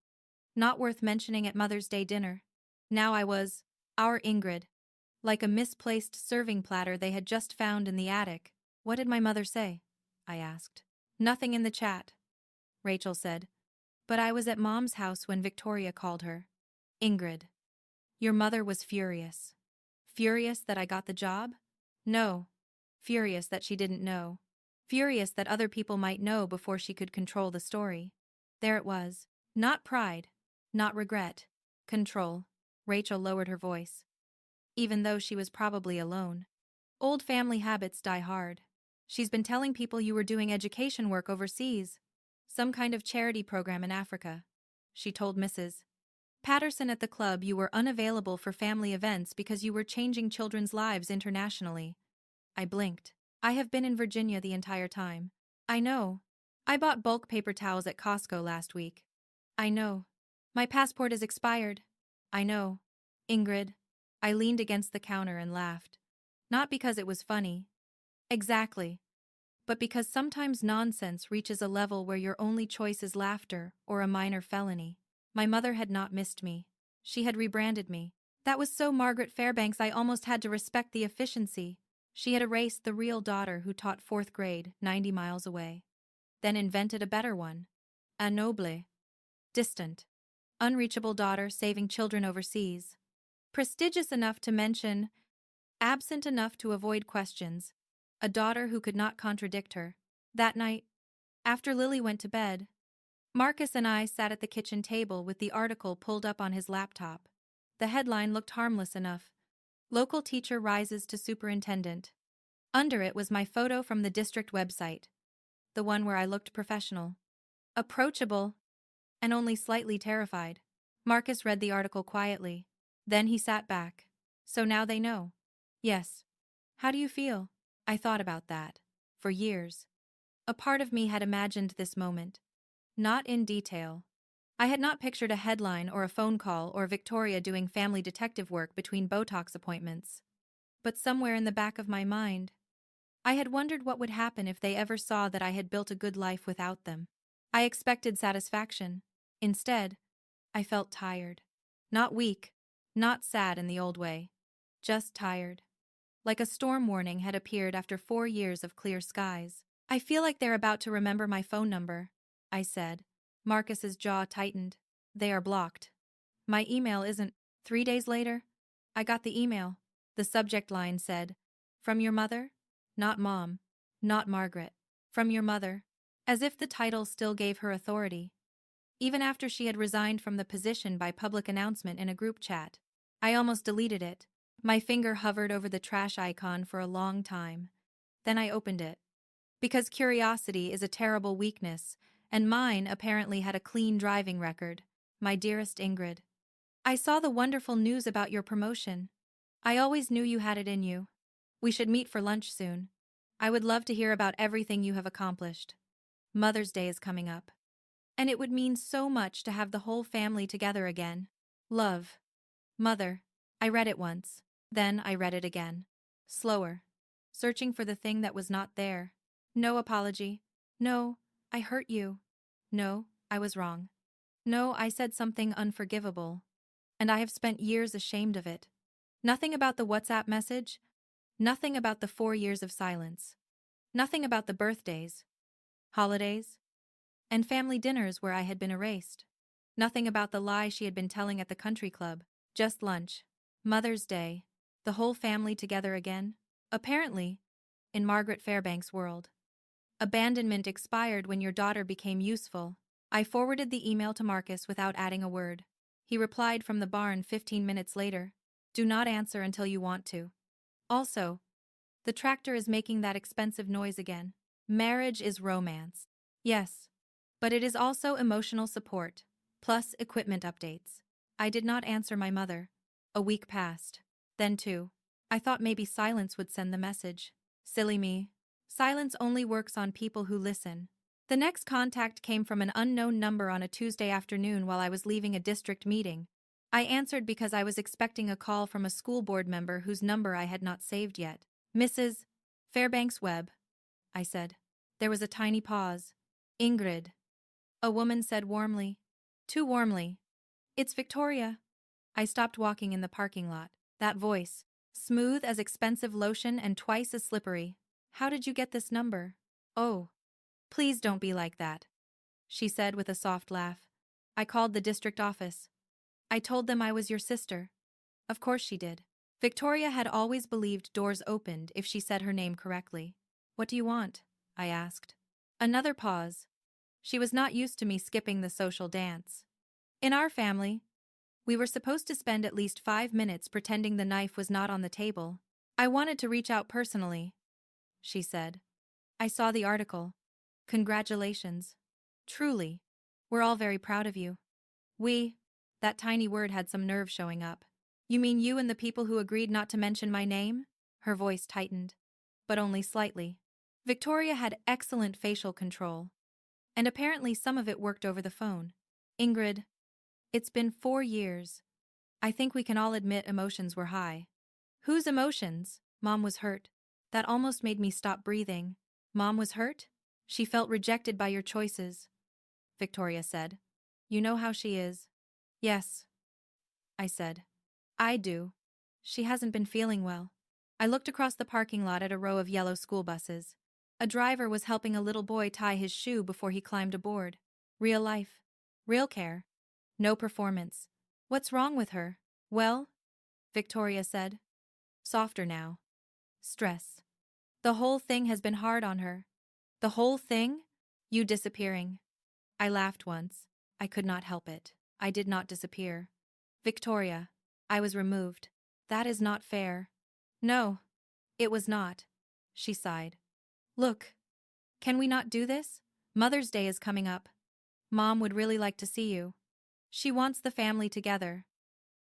Not worth mentioning at Mother's Day dinner. Now I was, our Ingrid. Like a misplaced serving platter they had just found in the attic. What did my mother say? I asked. Nothing in the chat, Rachel said. But I was at Mom's house when Victoria called her. Ingrid. Your mother was furious. Furious that I got the job? No. Furious that she didn't know. Furious that other people might know before she could control the story. There it was. Not pride. Not regret. Control. Rachel lowered her voice. Even though she was probably alone. Old family habits die hard. She's been telling people you were doing education work overseas. Some kind of charity program in Africa. She told Mrs. Patterson at the club you were unavailable for family events because you were changing children's lives internationally. I blinked. I have been in Virginia the entire time. I know. I bought bulk paper towels at Costco last week. I know. My passport is expired. I know. Ingrid. I leaned against the counter and laughed. Not because it was funny. Exactly. But because sometimes nonsense reaches a level where your only choice is laughter or a minor felony. My mother had not missed me. She had rebranded me. That was so Margaret Fairbanks I almost had to respect the efficiency. She had erased the real daughter who taught 4th grade 90 miles away. Then invented a better one. A noble. Distant. Unreachable daughter saving children overseas. Prestigious enough to mention, absent enough to avoid questions. A daughter who could not contradict her. That night, after Lily went to bed, Marcus and I sat at the kitchen table with the article pulled up on his laptop. The headline looked harmless enough. Local teacher rises to superintendent. Under it was my photo from the district website. The one where I looked professional. Approachable. And only slightly terrified. Marcus read the article quietly. Then he sat back. So now they know. Yes. How do you feel? I thought about that. For years. A part of me had imagined this moment. Not in detail. I had not pictured a headline or a phone call or Victoria doing family detective work between Botox appointments. But somewhere in the back of my mind, I had wondered what would happen if they ever saw that I had built a good life without them. I expected satisfaction. Instead, I felt tired. Not weak, not sad in the old way. Just tired. Like a storm warning had appeared after 4 years of clear skies. I feel like they're about to remember my phone number, I said. Marcus's jaw tightened. They are blocked. My email isn't. 3 days later, I got the email. The subject line said, "From your mother? Not Mom. Not Margaret. From your mother." As if the title still gave her authority. Even after she had resigned from the position by public announcement in a group chat. I almost deleted it. My finger hovered over the trash icon for a long time. Then I opened it. Because curiosity is a terrible weakness, and mine apparently had a clean driving record. My dearest Ingrid. I saw the wonderful news about your promotion. I always knew you had it in you. We should meet for lunch soon. I would love to hear about everything you have accomplished. Mother's Day is coming up. And it would mean so much to have the whole family together again. Love. Mother. I read it once. Then I read it again. Slower. Searching for the thing that was not there. No apology. No, I hurt you. No, I was wrong. No, I said something unforgivable. And I have spent years ashamed of it. Nothing about the WhatsApp message. Nothing about the 4 years of silence. Nothing about the birthdays, holidays, and family dinners where I had been erased. Nothing about the lie she had been telling at the country club. Just lunch. Mother's Day. The whole family together again. Apparently, in Margaret Fairbanks' world. Abandonment expired when your daughter became useful. I forwarded the email to Marcus without adding a word. He replied from the barn 15 minutes later. Do not answer until you want to. Also, the tractor is making that expensive noise again. Marriage is romance. Yes. But it is also emotional support, plus equipment updates. I did not answer my mother. A week passed. Then two. I thought maybe silence would send the message. Silly me. Silence only works on people who listen. The next contact came from an unknown number on a Tuesday afternoon while I was leaving a district meeting. I answered because I was expecting a call from a school board member whose number I had not saved yet. Mrs. Fairbanks Webb, I said. There was a tiny pause. Ingrid. A woman said warmly. Too warmly. It's Victoria. I stopped walking in the parking lot. That voice, smooth as expensive lotion and twice as slippery. How did you get this number? Oh, please don't be like that, she said with a soft laugh. I called the district office. I told them I was your sister. Of course she did. Victoria had always believed doors opened if she said her name correctly. What do you want? I asked. Another pause. She was not used to me skipping the social dance. In our family, we were supposed to spend at least 5 minutes pretending the knife was not on the table. I wanted to reach out personally, she said. I saw the article. Congratulations. Truly. We're all very proud of you. We. That tiny word had some nerve showing up. You mean you and the people who agreed not to mention my name? Her voice tightened. But only slightly. Victoria had excellent facial control. And apparently some of it worked over the phone. Ingrid. It's been 4 years. I think we can all admit emotions were high. Whose emotions? Mom was hurt. That almost made me stop breathing. Mom was hurt? She felt rejected by your choices, Victoria said. You know how she is. Yes, I said. I do. She hasn't been feeling well. I looked across the parking lot at a row of yellow school buses. A driver was helping a little boy tie his shoe before he climbed aboard. Real life. Real care. No performance. What's wrong with her? Well, Victoria said. Softer now. Stress. The whole thing has been hard on her. The whole thing? You disappearing. I laughed once. I could not help it. I did not disappear. Victoria. I was removed. That is not fair. No, it was not. She sighed. Look. Can we not do this? Mother's Day is coming up. Mom would really like to see you. She wants the family together.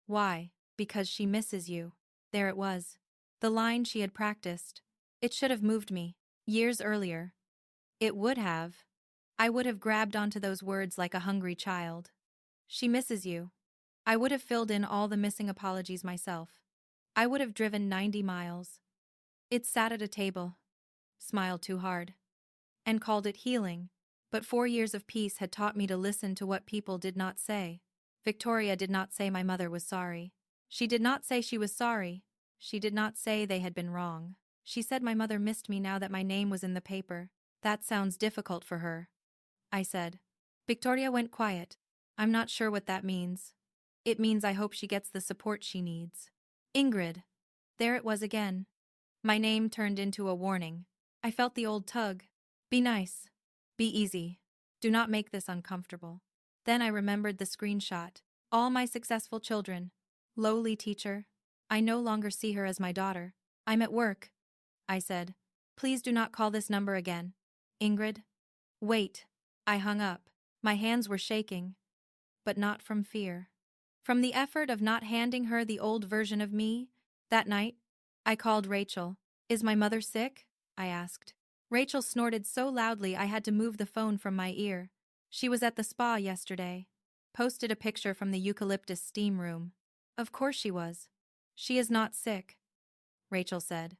Why? Because she misses you. There it was. The line she had practiced. It should have moved me. Years earlier. It would have. I would have grabbed onto those words like a hungry child. She misses you. I would have filled in all the missing apologies myself. I would have driven 90 miles. It sat at a table. Smiled too hard. And called it healing. But 4 years of peace had taught me to listen to what people did not say. Victoria did not say my mother was sorry. She did not say she was sorry. She did not say they had been wrong. She said my mother missed me now that my name was in the paper. That sounds difficult for her, I said. Victoria went quiet. I'm not sure what that means. It means I hope she gets the support she needs. Ingrid. There it was again. My name turned into a warning. I felt the old tug. Be nice. Be easy. Do not make this uncomfortable. Then I remembered the screenshot. All my successful children. Lowly teacher. I no longer see her as my daughter. I'm at work, I said. Please do not call this number again. Ingrid. Wait. I hung up. My hands were shaking. But not from fear. From the effort of not handing her the old version of me. That night, I called Rachel. Is my mother sick? I asked. Rachel snorted so loudly I had to move the phone from my ear. She was at the spa yesterday. Posted a picture from the eucalyptus steam room. Of course she was. She is not sick, Rachel said.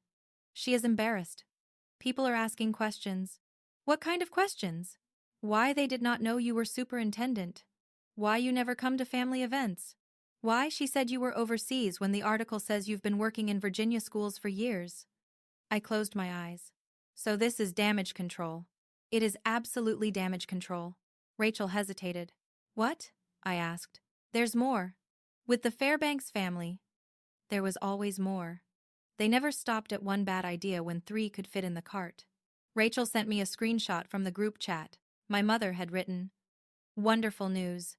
She is embarrassed. People are asking questions. What kind of questions? Why they did not know you were superintendent. Why you never come to family events. Why she said you were overseas when the article says you've been working in Virginia schools for years. I closed my eyes. So this is damage control. It is absolutely damage control. Rachel hesitated. What? I asked. There's more. With the Fairbanks family, there was always more. They never stopped at one bad idea when 3 could fit in the cart. Rachel sent me a screenshot from the group chat. My mother had written, "Wonderful news.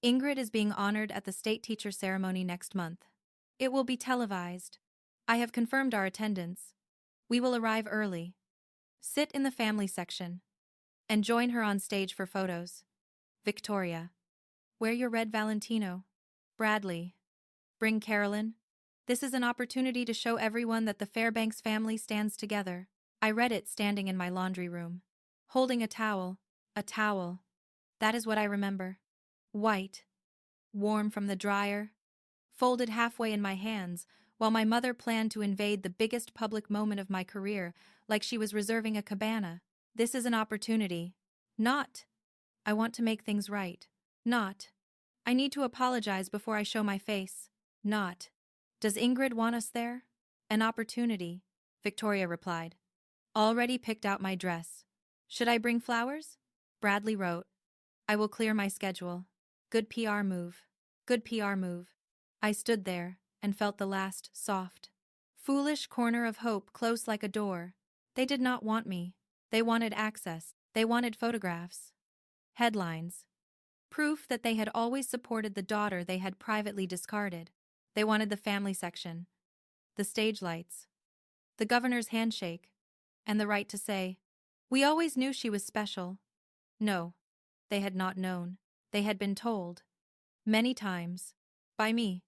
Ingrid is being honored at the state teacher ceremony next month." It will be televised. I have confirmed our attendance. We will arrive early. Sit in the family section. And join her on stage for photos. Victoria. Wear your red Valentino. Bradley. Bring Carolyn. This is an opportunity to show everyone that the Fairbanks family stands together. I read it standing in my laundry room. Holding a towel. A towel. That is what I remember. White. Warm from the dryer. Folded halfway in my hands, while my mother planned to invade the biggest public moment of my career, like she was reserving a cabana. This is an opportunity. Not. I want to make things right. Not. I need to apologize before I show my face. Not. Does Ingrid want us there? An opportunity, Victoria replied. Already picked out my dress. Should I bring flowers? Bradley wrote. I will clear my schedule. Good PR move. Good PR move. I stood there and felt the last soft, foolish corner of hope close like a door. They did not want me. They wanted access. They wanted photographs. Headlines. Proof that they had always supported the daughter they had privately discarded. They wanted the family section, the stage lights, the governor's handshake, and the right to say, we always knew she was special. No, they had not known. They had been told. Many times. By me.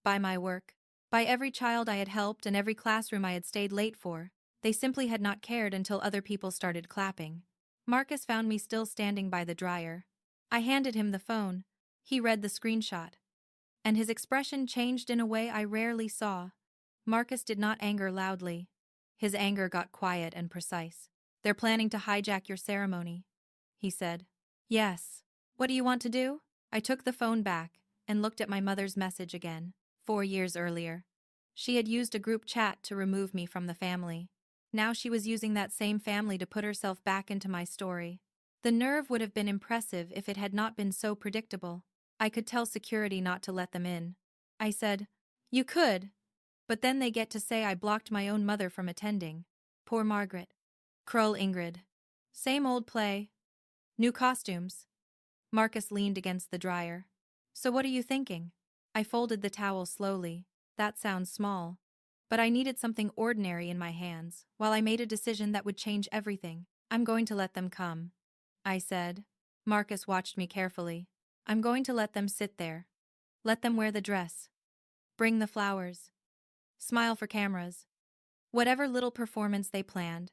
By my work. By every child I had helped and every classroom I had stayed late for. They simply had not cared until other people started clapping. Marcus found me still standing by the dryer. I handed him the phone. He read the screenshot. And his expression changed in a way I rarely saw. Marcus did not anger loudly. His anger got quiet and precise. They're planning to hijack your ceremony, he said. Yes. What do you want to do? I took the phone back and looked at my mother's message again. 4 years earlier. She had used a group chat to remove me from the family. Now she was using that same family to put herself back into my story. The nerve would have been impressive if it had not been so predictable. I could tell security not to let them in. I said, you could, but then they get to say I blocked my own mother from attending. Poor Margaret. Krull Ingrid. Same old play. New costumes. Marcus leaned against the dryer. So what are you thinking? I folded the towel slowly. That sounds small. But I needed something ordinary in my hands, while I made a decision that would change everything. I'm going to let them come, I said. Marcus watched me carefully. I'm going to let them sit there. Let them wear the dress. Bring the flowers. Smile for cameras. Whatever little performance they planned.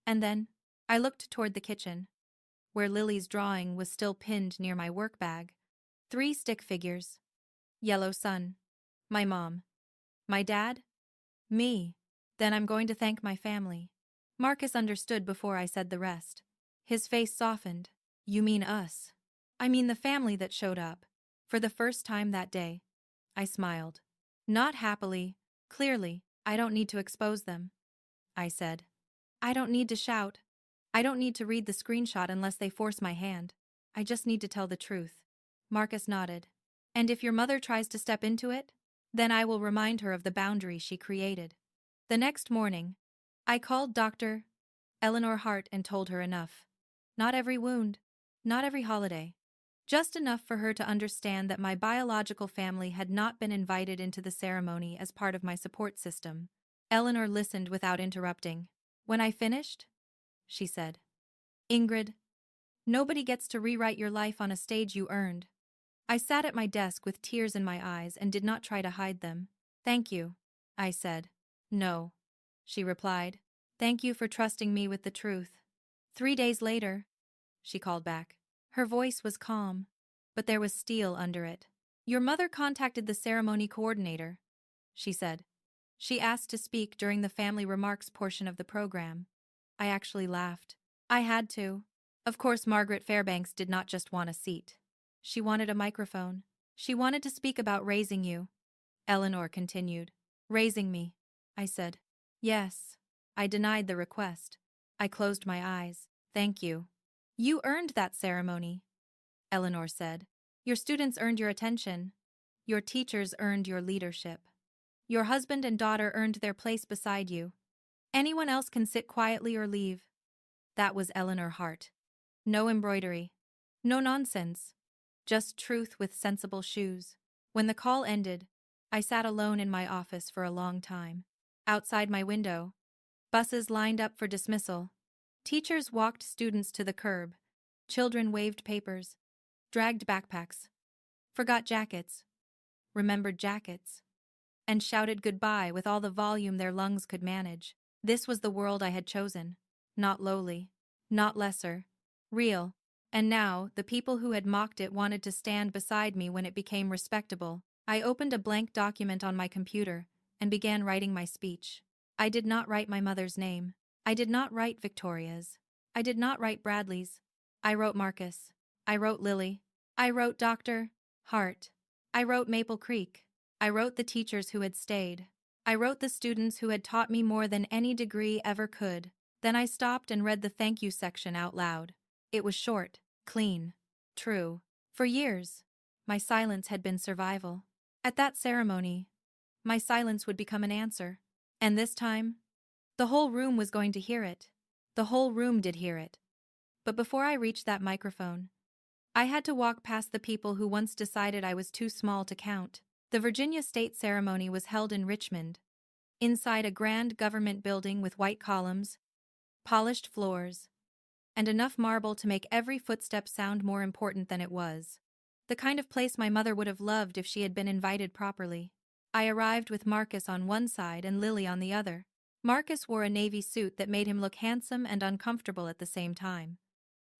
And then, I looked toward the kitchen, where Lily's drawing was still pinned near my work bag. 3 stick figures. Yellow sun. My mom. My dad? Me. Then I'm going to thank my family. Marcus understood before I said the rest. His face softened. You mean us? I mean the family that showed up. For the first time that day. I smiled. Not happily. Clearly, I don't need to expose them. I said. I don't need to shout. I don't need to read the screenshot unless they force my hand. I just need to tell the truth. Marcus nodded. And if your mother tries to step into it, then I will remind her of the boundary she created. The next morning, I called Dr. Eleanor Hart and told her enough. Not every wound, not every holiday. Just enough for her to understand that my biological family had not been invited into the ceremony as part of my support system. Eleanor listened without interrupting. When I finished, she said, Ingrid, nobody gets to rewrite your life on a stage you earned. I sat at my desk with tears in my eyes and did not try to hide them. Thank you, I said. No, she replied. Thank you for trusting me with the truth. 3 days later, she called back. Her voice was calm, but there was steel under it. Your mother contacted the ceremony coordinator, she said. She asked to speak during the family remarks portion of the program. I actually laughed. I had to. Of course, Margaret Fairbanks did not just want a seat. She wanted a microphone. She wanted to speak about raising you. Eleanor continued. Raising me, I said. Yes. I denied the request. I closed my eyes. Thank you. You earned that ceremony, Eleanor said. Your students earned your attention. Your teachers earned your leadership. Your husband and daughter earned their place beside you. Anyone else can sit quietly or leave. That was Eleanor Hart. No embroidery. No nonsense. Just truth with sensible shoes. When the call ended, I sat alone in my office for a long time. Outside my window, buses lined up for dismissal. Teachers walked students to the curb. Children waved papers, dragged backpacks, forgot jackets, remembered jackets, and shouted goodbye with all the volume their lungs could manage. This was the world I had chosen. Not lowly, not lesser, real. And now, the people who had mocked it wanted to stand beside me when it became respectable. I opened a blank document on my computer and began writing my speech. I did not write my mother's name. I did not write Victoria's. I did not write Bradley's. I wrote Marcus. I wrote Lily. I wrote Dr. Hart. I wrote Maple Creek. I wrote the teachers who had stayed. I wrote the students who had taught me more than any degree ever could. Then I stopped and read the thank you section out loud. It was short, clean, true. For years, my silence had been survival. At that ceremony, my silence would become an answer. And this time, the whole room was going to hear it. The whole room did hear it. But before I reached that microphone, I had to walk past the people who once decided I was too small to count. The Virginia State ceremony was held in Richmond, inside a grand government building with white columns, polished floors, and enough marble to make every footstep sound more important than it was. The kind of place my mother would have loved if she had been invited properly. I arrived with Marcus on one side and Lily on the other. Marcus wore a navy suit that made him look handsome and uncomfortable at the same time,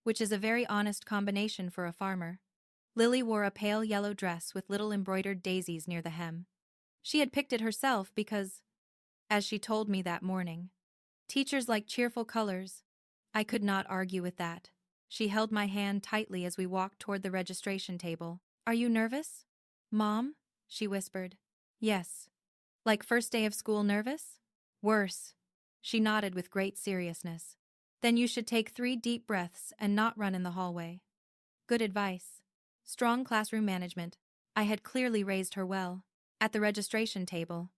which is a very honest combination for a farmer. Lily wore a pale yellow dress with little embroidered daisies near the hem. She had picked it herself because, as she told me that morning, teachers like cheerful colors. I could not argue with that. She held my hand tightly as we walked toward the registration table. "Are you nervous, Mom?" she whispered. "Yes." "Like first day of school nervous?" "Worse." She nodded with great seriousness. "Then you should take 3 deep breaths and not run in the hallway." Good advice. Strong classroom management. I had clearly raised her well. At the registration table,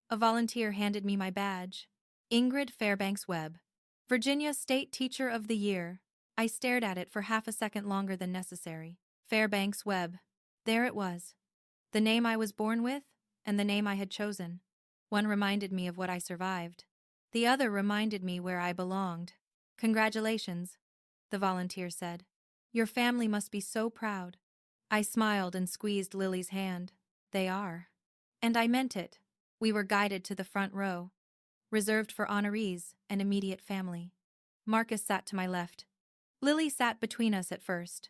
a volunteer handed me my badge. Ingrid Fairbanks Webb, Virginia State Teacher of the Year. I stared at it for half a second longer than necessary. Fairbanks Webb. There it was. The name I was born with, and the name I had chosen. One reminded me of what I survived. The other reminded me where I belonged. "Congratulations," the volunteer said. "Your family must be so proud." I smiled and squeezed Lily's hand. "They are." And I meant it. We were guided to the front row, reserved for honorees and immediate family. Marcus sat to my left. Lily sat between us at first,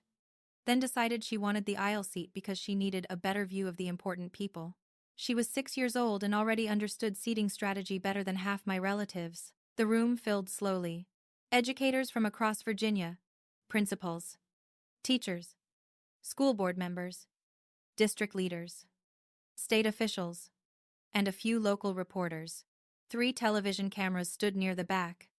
then decided she wanted the aisle seat because she needed a better view of the important people. She was 6 years old and already understood seating strategy better than half my relatives. The room filled slowly. Educators from across Virginia, principals, teachers, school board members, district leaders, state officials, and a few local reporters. 3 television cameras stood near the back,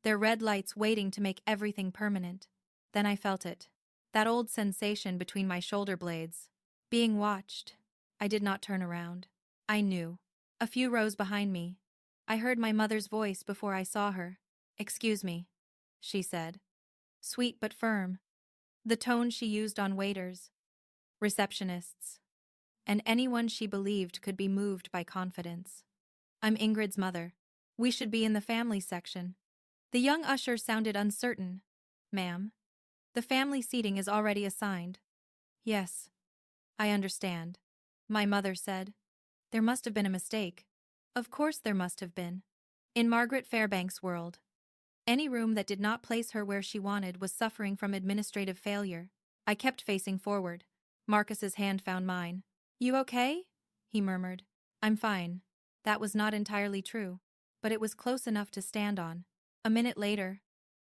their red lights waiting to make everything permanent. Then I felt it. That old sensation between my shoulder blades. Being watched. I did not turn around. I knew. A few rows behind me, I heard my mother's voice before I saw her. "Excuse me," she said. Sweet but firm. The tone she used on waiters, receptionists, and anyone she believed could be moved by confidence. "I'm Ingrid's mother. We should be in the family section." The young usher sounded uncertain. "Ma'am, the family seating is already assigned." "Yes, I understand," my mother said. There must have been a mistake. Of course there must have been. In Margaret Fairbanks' world, any room that did not place her where she wanted was suffering from administrative failure. I kept facing forward. Marcus's hand found mine. "You okay?" he murmured. "I'm fine." That was not entirely true, but it was close enough to stand on. A minute later,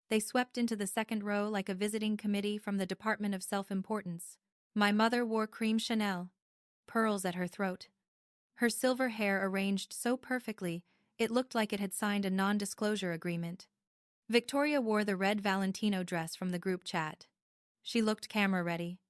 they swept into the second row like a visiting committee from the Department of Self-Importance. My mother wore cream Chanel, pearls at her throat. Her silver hair arranged so perfectly, it looked like it had signed a non-disclosure agreement. Victoria wore the red Valentino dress from the group chat. She looked camera-ready,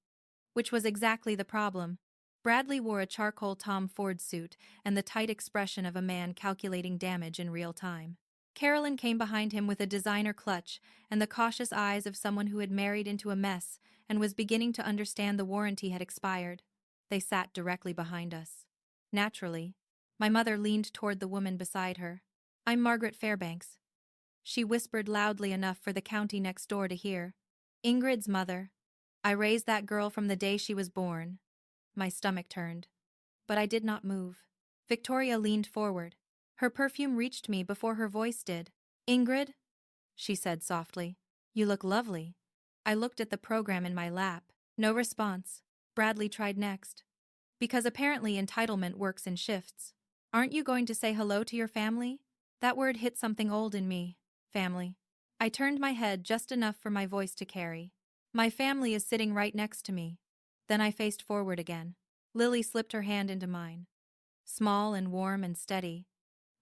which was exactly the problem. Bradley wore a charcoal Tom Ford suit and the tight expression of a man calculating damage in real time. Carolyn came behind him with a designer clutch and the cautious eyes of someone who had married into a mess and was beginning to understand the warranty had expired. They sat directly behind us. Naturally, my mother leaned toward the woman beside her. I'm Margaret Fairbanks. She whispered loudly enough for the county next door to hear. Ingrid's mother. I raised that girl from the day she was born. My stomach turned. But I did not move. Victoria leaned forward. Her perfume reached me before her voice did. Ingrid? She said softly. You look lovely. I looked at the program in my lap. No response. Bradley tried next. Because apparently entitlement works in shifts. Aren't you going to say hello to your family? That word hit something old in me. Family. I turned my head just enough for my voice to carry. My family is sitting right next to me. Then I faced forward again. Lily slipped her hand into mine. Small and warm and steady.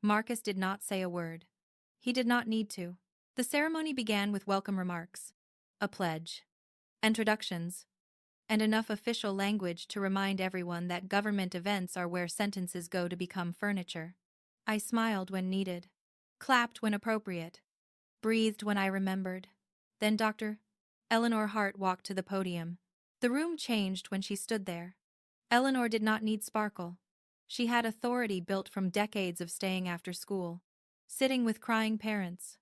Marcus did not say a word. He did not need to. The ceremony began with welcome remarks, a pledge, introductions, and enough official language to remind everyone that government events are where sentences go to become furniture. I smiled when needed, clapped when appropriate, breathed when I remembered. Then Dr. Eleanor Hart walked to the podium. The room changed when she stood there. Eleanor did not need sparkle. She had authority built from decades of staying after school, sitting with crying parents,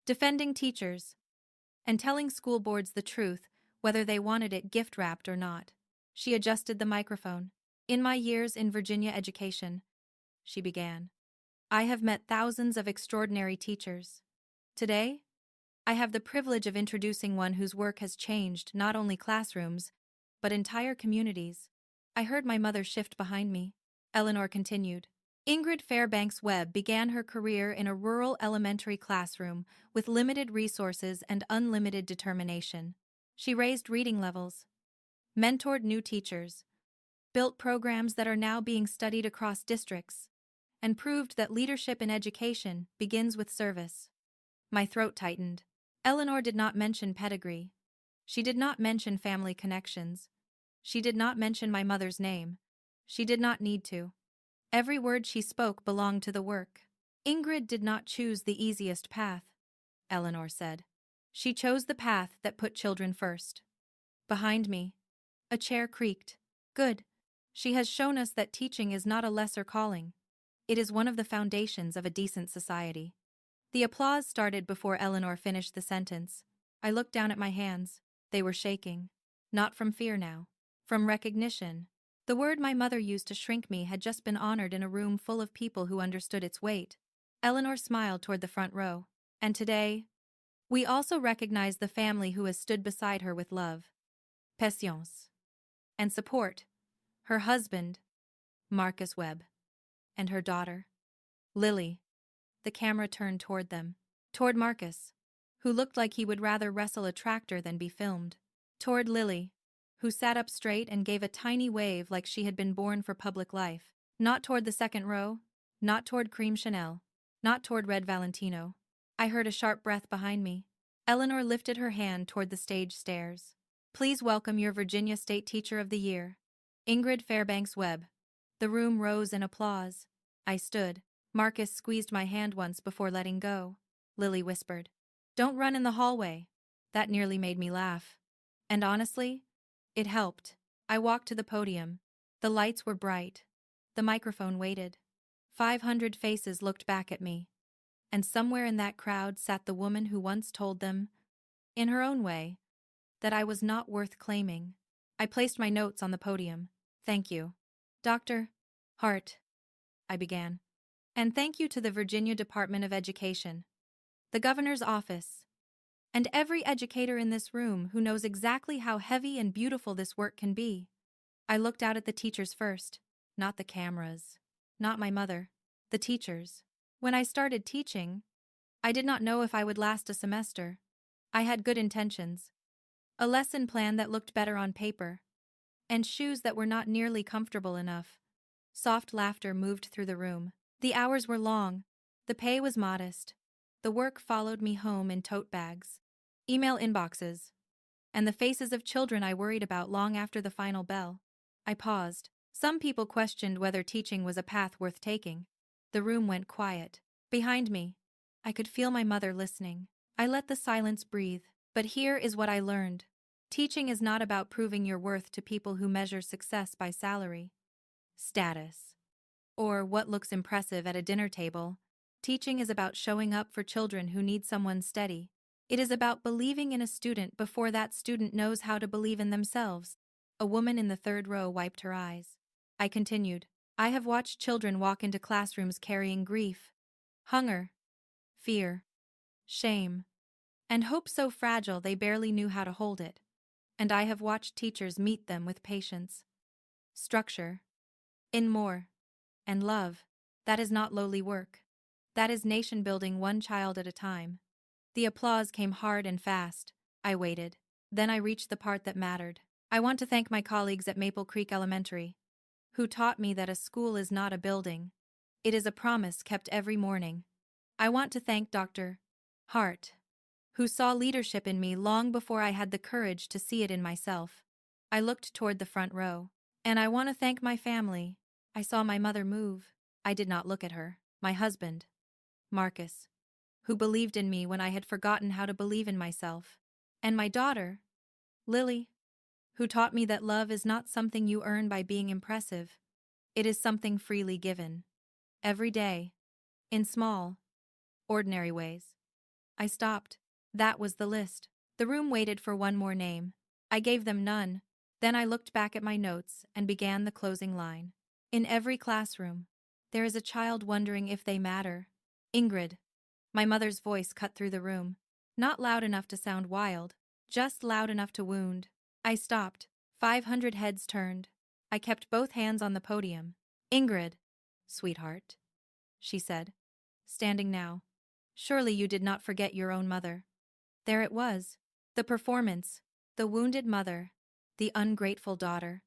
defending teachers, and telling school boards the truth, whether they wanted it gift-wrapped or not. She adjusted the microphone. In my years in Virginia education, she began, I have met thousands of extraordinary teachers. Today, I have the privilege of introducing one whose work has changed not only classrooms, but entire communities. I heard my mother shift behind me. Eleanor continued. Ingrid Fairbanks Webb began her career in a rural elementary classroom with limited resources and unlimited determination. She raised reading levels, mentored new teachers, built programs that are now being studied across districts, and proved that leadership in education begins with service. My throat tightened. Eleanor did not mention pedigree. She did not mention family connections. She did not mention my mother's name. She did not need to. Every word she spoke belonged to the work. Ingrid did not choose the easiest path, Eleanor said. She chose the path that put children first. Behind me, a chair creaked. Good. She has shown us that teaching is not a lesser calling. It is one of the foundations of a decent society. The applause started before Eleanor finished the sentence. I looked down at my hands. They were shaking. Not from fear now. From recognition. The word my mother used to shrink me had just been honored in a room full of people who understood its weight. Eleanor smiled toward the front row. And today, we also recognize the family who has stood beside her with love, patience, and support. Her husband, Marcus Webb, and her daughter, Lily. The camera turned toward them. Toward Marcus, who looked like he would rather wrestle a tractor than be filmed. Toward Lily, who sat up straight and gave a tiny wave like she had been born for public life. Not toward the second row, not toward Cream Chanel, not toward Red Valentino. I heard a sharp breath behind me. Eleanor lifted her hand toward the stage stairs. Please welcome your Virginia State Teacher of the Year, Ingrid Fairbanks Webb. The room rose in applause. I stood. Marcus squeezed my hand once before letting go. Lily whispered, Don't run in the hallway. That nearly made me laugh. And honestly, it helped. I walked to the podium. The lights were bright. The microphone waited. 500 faces looked back at me. And somewhere in that crowd sat the woman who once told them, in her own way, that I was not worth claiming. I placed my notes on the podium. Thank you. Dr. Hart, I began. And thank you to the Virginia Department of Education, the governor's office, and every educator in this room who knows exactly how heavy and beautiful this work can be. I looked out at the teachers first, not the cameras, not my mother, the teachers. When I started teaching, I did not know if I would last a semester. I had good intentions, a lesson plan that looked better on paper, and shoes that were not nearly comfortable enough. Soft laughter moved through the room. The hours were long. The pay was modest. The work followed me home in tote bags, email inboxes, and the faces of children I worried about long after the final bell. I paused. Some people questioned whether teaching was a path worth taking. The room went quiet. Behind me, I could feel my mother listening. I let the silence breathe. But here is what I learned. Teaching is not about proving your worth to people who measure success by salary, status, or what looks impressive at a dinner table. Teaching is about showing up for children who need someone steady. It is about believing in a student before that student knows how to believe in themselves. A woman in the third row wiped her eyes. I continued. I have watched children walk into classrooms carrying grief, hunger, fear, shame, and hope so fragile they barely knew how to hold it. And I have watched teachers meet them with patience, structure, in more, and love. That is not lowly work. That is nation building one child at a time. The applause came hard and fast. I waited. Then I reached the part that mattered. I want to thank my colleagues at Maple Creek Elementary, who taught me that a school is not a building. It is a promise kept every morning. I want to thank Dr. Hart, who saw leadership in me long before I had the courage to see it in myself. I looked toward the front row. And I want to thank my family. I saw my mother move. I did not look at her. My husband, Marcus, who believed in me when I had forgotten how to believe in myself. And my daughter, Lily, who taught me that love is not something you earn by being impressive. It is something freely given. Every day. In small, ordinary ways. I stopped. That was the list. The room waited for one more name. I gave them none. Then I looked back at my notes and began the closing line. In every classroom, there is a child wondering if they matter. Ingrid. My mother's voice cut through the room. Not loud enough to sound wild, just loud enough to wound. I stopped. 500 heads turned. I kept both hands on the podium. Ingrid. Sweetheart, she said, standing now. Surely you did not forget your own mother. There it was. The performance. The wounded mother. The ungrateful daughter.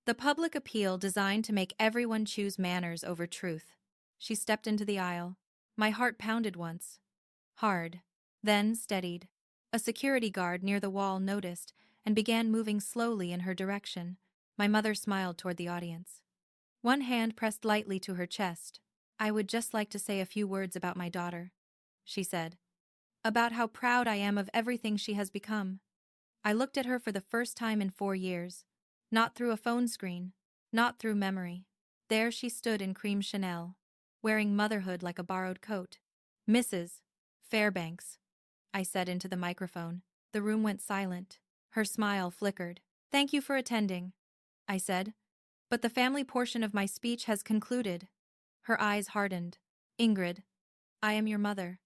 The public appeal designed to make everyone choose manners over truth. She stepped into the aisle. My heart pounded once. Hard. Then steadied. A security guard near the wall noticed and began moving slowly in her direction. My mother smiled toward the audience. One hand pressed lightly to her chest. I would just like to say a few words about my daughter, she said. About how proud I am of everything she has become. I looked at her for the first time in 4 years. Not through a phone screen. Not through memory. There she stood in cream Chanel, wearing motherhood like a borrowed coat. Mrs. Fairbanks, I said into the microphone. The room went silent. Her smile flickered. Thank you for attending, I said. But the family portion of my speech has concluded. Her eyes hardened. Ingrid, I am your mother.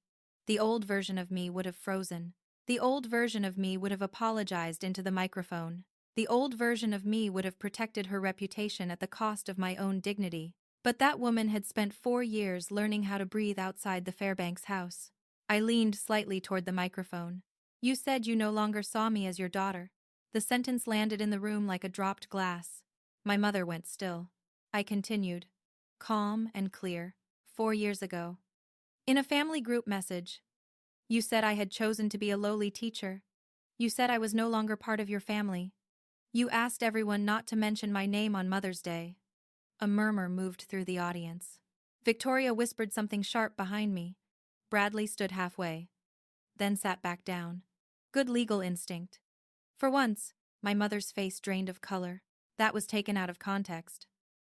The old version of me would have frozen. The old version of me would have apologized into the microphone. The old version of me would have protected her reputation at the cost of my own dignity. But that woman had spent 4 years learning how to breathe outside the Fairbanks house. I leaned slightly toward the microphone. You said you no longer saw me as your daughter. The sentence landed in the room like a dropped glass. My mother went still. I continued, calm and clear. 4 years ago. In a family group message, you said I had chosen to be a lowly teacher. You said I was no longer part of your family. You asked everyone not to mention my name on Mother's Day. A murmur moved through the audience. Victoria whispered something sharp behind me. Bradley stood halfway, then sat back down. Good legal instinct. For once, my mother's face drained of color. That was taken out of context.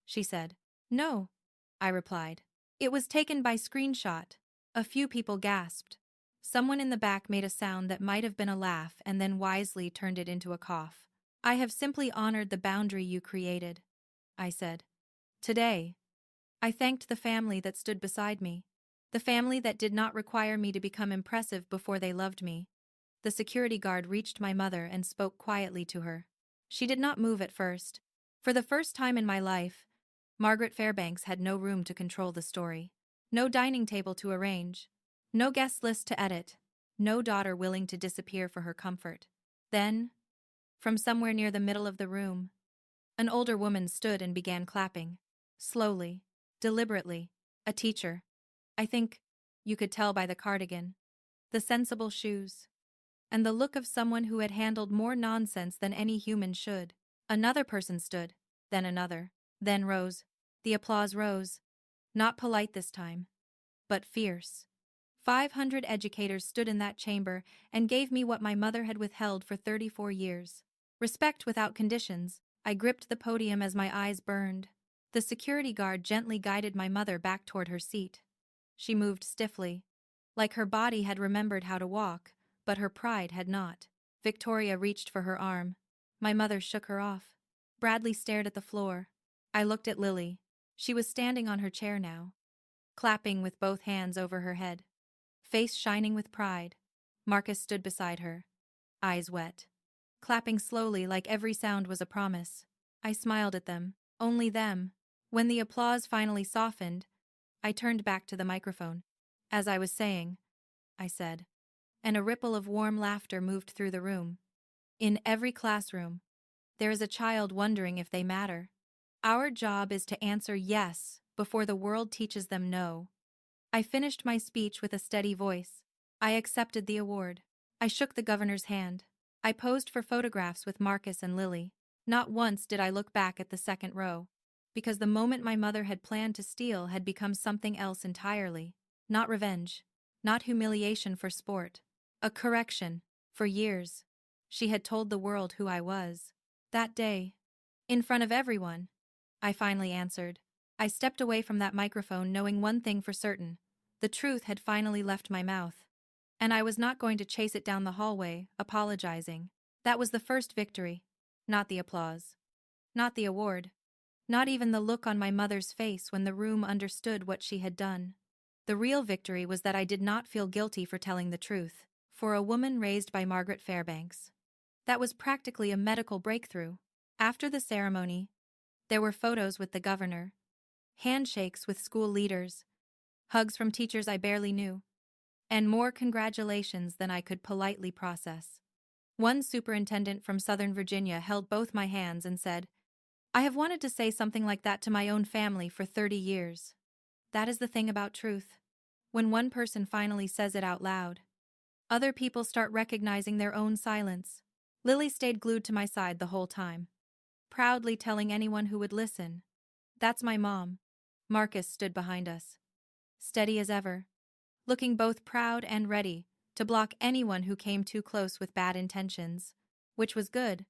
She said. No, I replied. It was taken by screenshot. A few people gasped. Someone in the back made a sound that might have been a laugh and then wisely turned it into a cough. I have simply honored the boundary you created, I said. Today, I thanked the family that stood beside me. The family that did not require me to become impressive before they loved me. The security guard reached my mother and spoke quietly to her. She did not move at first. For the first time in my life, Margaret Fairbanks had no room to control the story. No dining table to arrange. No guest list to edit. No daughter willing to disappear for her comfort. Then, from somewhere near the middle of the room, an older woman stood and began clapping. Slowly, deliberately. A teacher. I think you could tell by the cardigan, the sensible shoes, and the look of someone who had handled more nonsense than any human should. Another person stood, then another, then rose. The applause rose. Not polite this time, but fierce. 500 educators stood in that chamber and gave me what my mother had withheld for 34 years. Respect without conditions. I gripped the podium as my eyes burned. The security guard gently guided my mother back toward her seat. She moved stiffly, like her body had remembered how to walk, but her pride had not. Victoria reached for her arm. My mother shook her off. Bradley stared at the floor. I looked at Lily. She was standing on her chair now, clapping with both hands over her head, face shining with pride. Marcus stood beside her, eyes wet, clapping slowly like every sound was a promise. I smiled at them, only them. When the applause finally softened, I turned back to the microphone. As I was saying, I said, and a ripple of warm laughter moved through the room. In every classroom, there is a child wondering if they matter. Our job is to answer yes before the world teaches them no. I finished my speech with a steady voice. I accepted the award. I shook the governor's hand. I posed for photographs with Marcus and Lily. Not once did I look back at the second row, because the moment my mother had planned to steal had become something else entirely. Not revenge, not humiliation for sport, a correction. For years, she had told the world who I was. That day, in front of everyone, I finally answered. I stepped away from that microphone knowing one thing for certain. The truth had finally left my mouth. And I was not going to chase it down the hallway, apologizing. That was the first victory. Not the applause. Not the award. Not even the look on my mother's face when the room understood what she had done. The real victory was that I did not feel guilty for telling the truth. For a woman raised by Margaret Fairbanks, that was practically a medical breakthrough. After the ceremony, there were photos with the governor, handshakes with school leaders, hugs from teachers I barely knew, and more congratulations than I could politely process. One superintendent from Southern Virginia held both my hands and said, "I have wanted to say something like that to my own family for 30 years. That is the thing about truth. When one person finally says it out loud, other people start recognizing their own silence." Lily stayed glued to my side the whole time, proudly telling anyone who would listen, "That's my mom." Marcus stood behind us, steady as ever, looking both proud and ready to block anyone who came too close with bad intentions, which was good,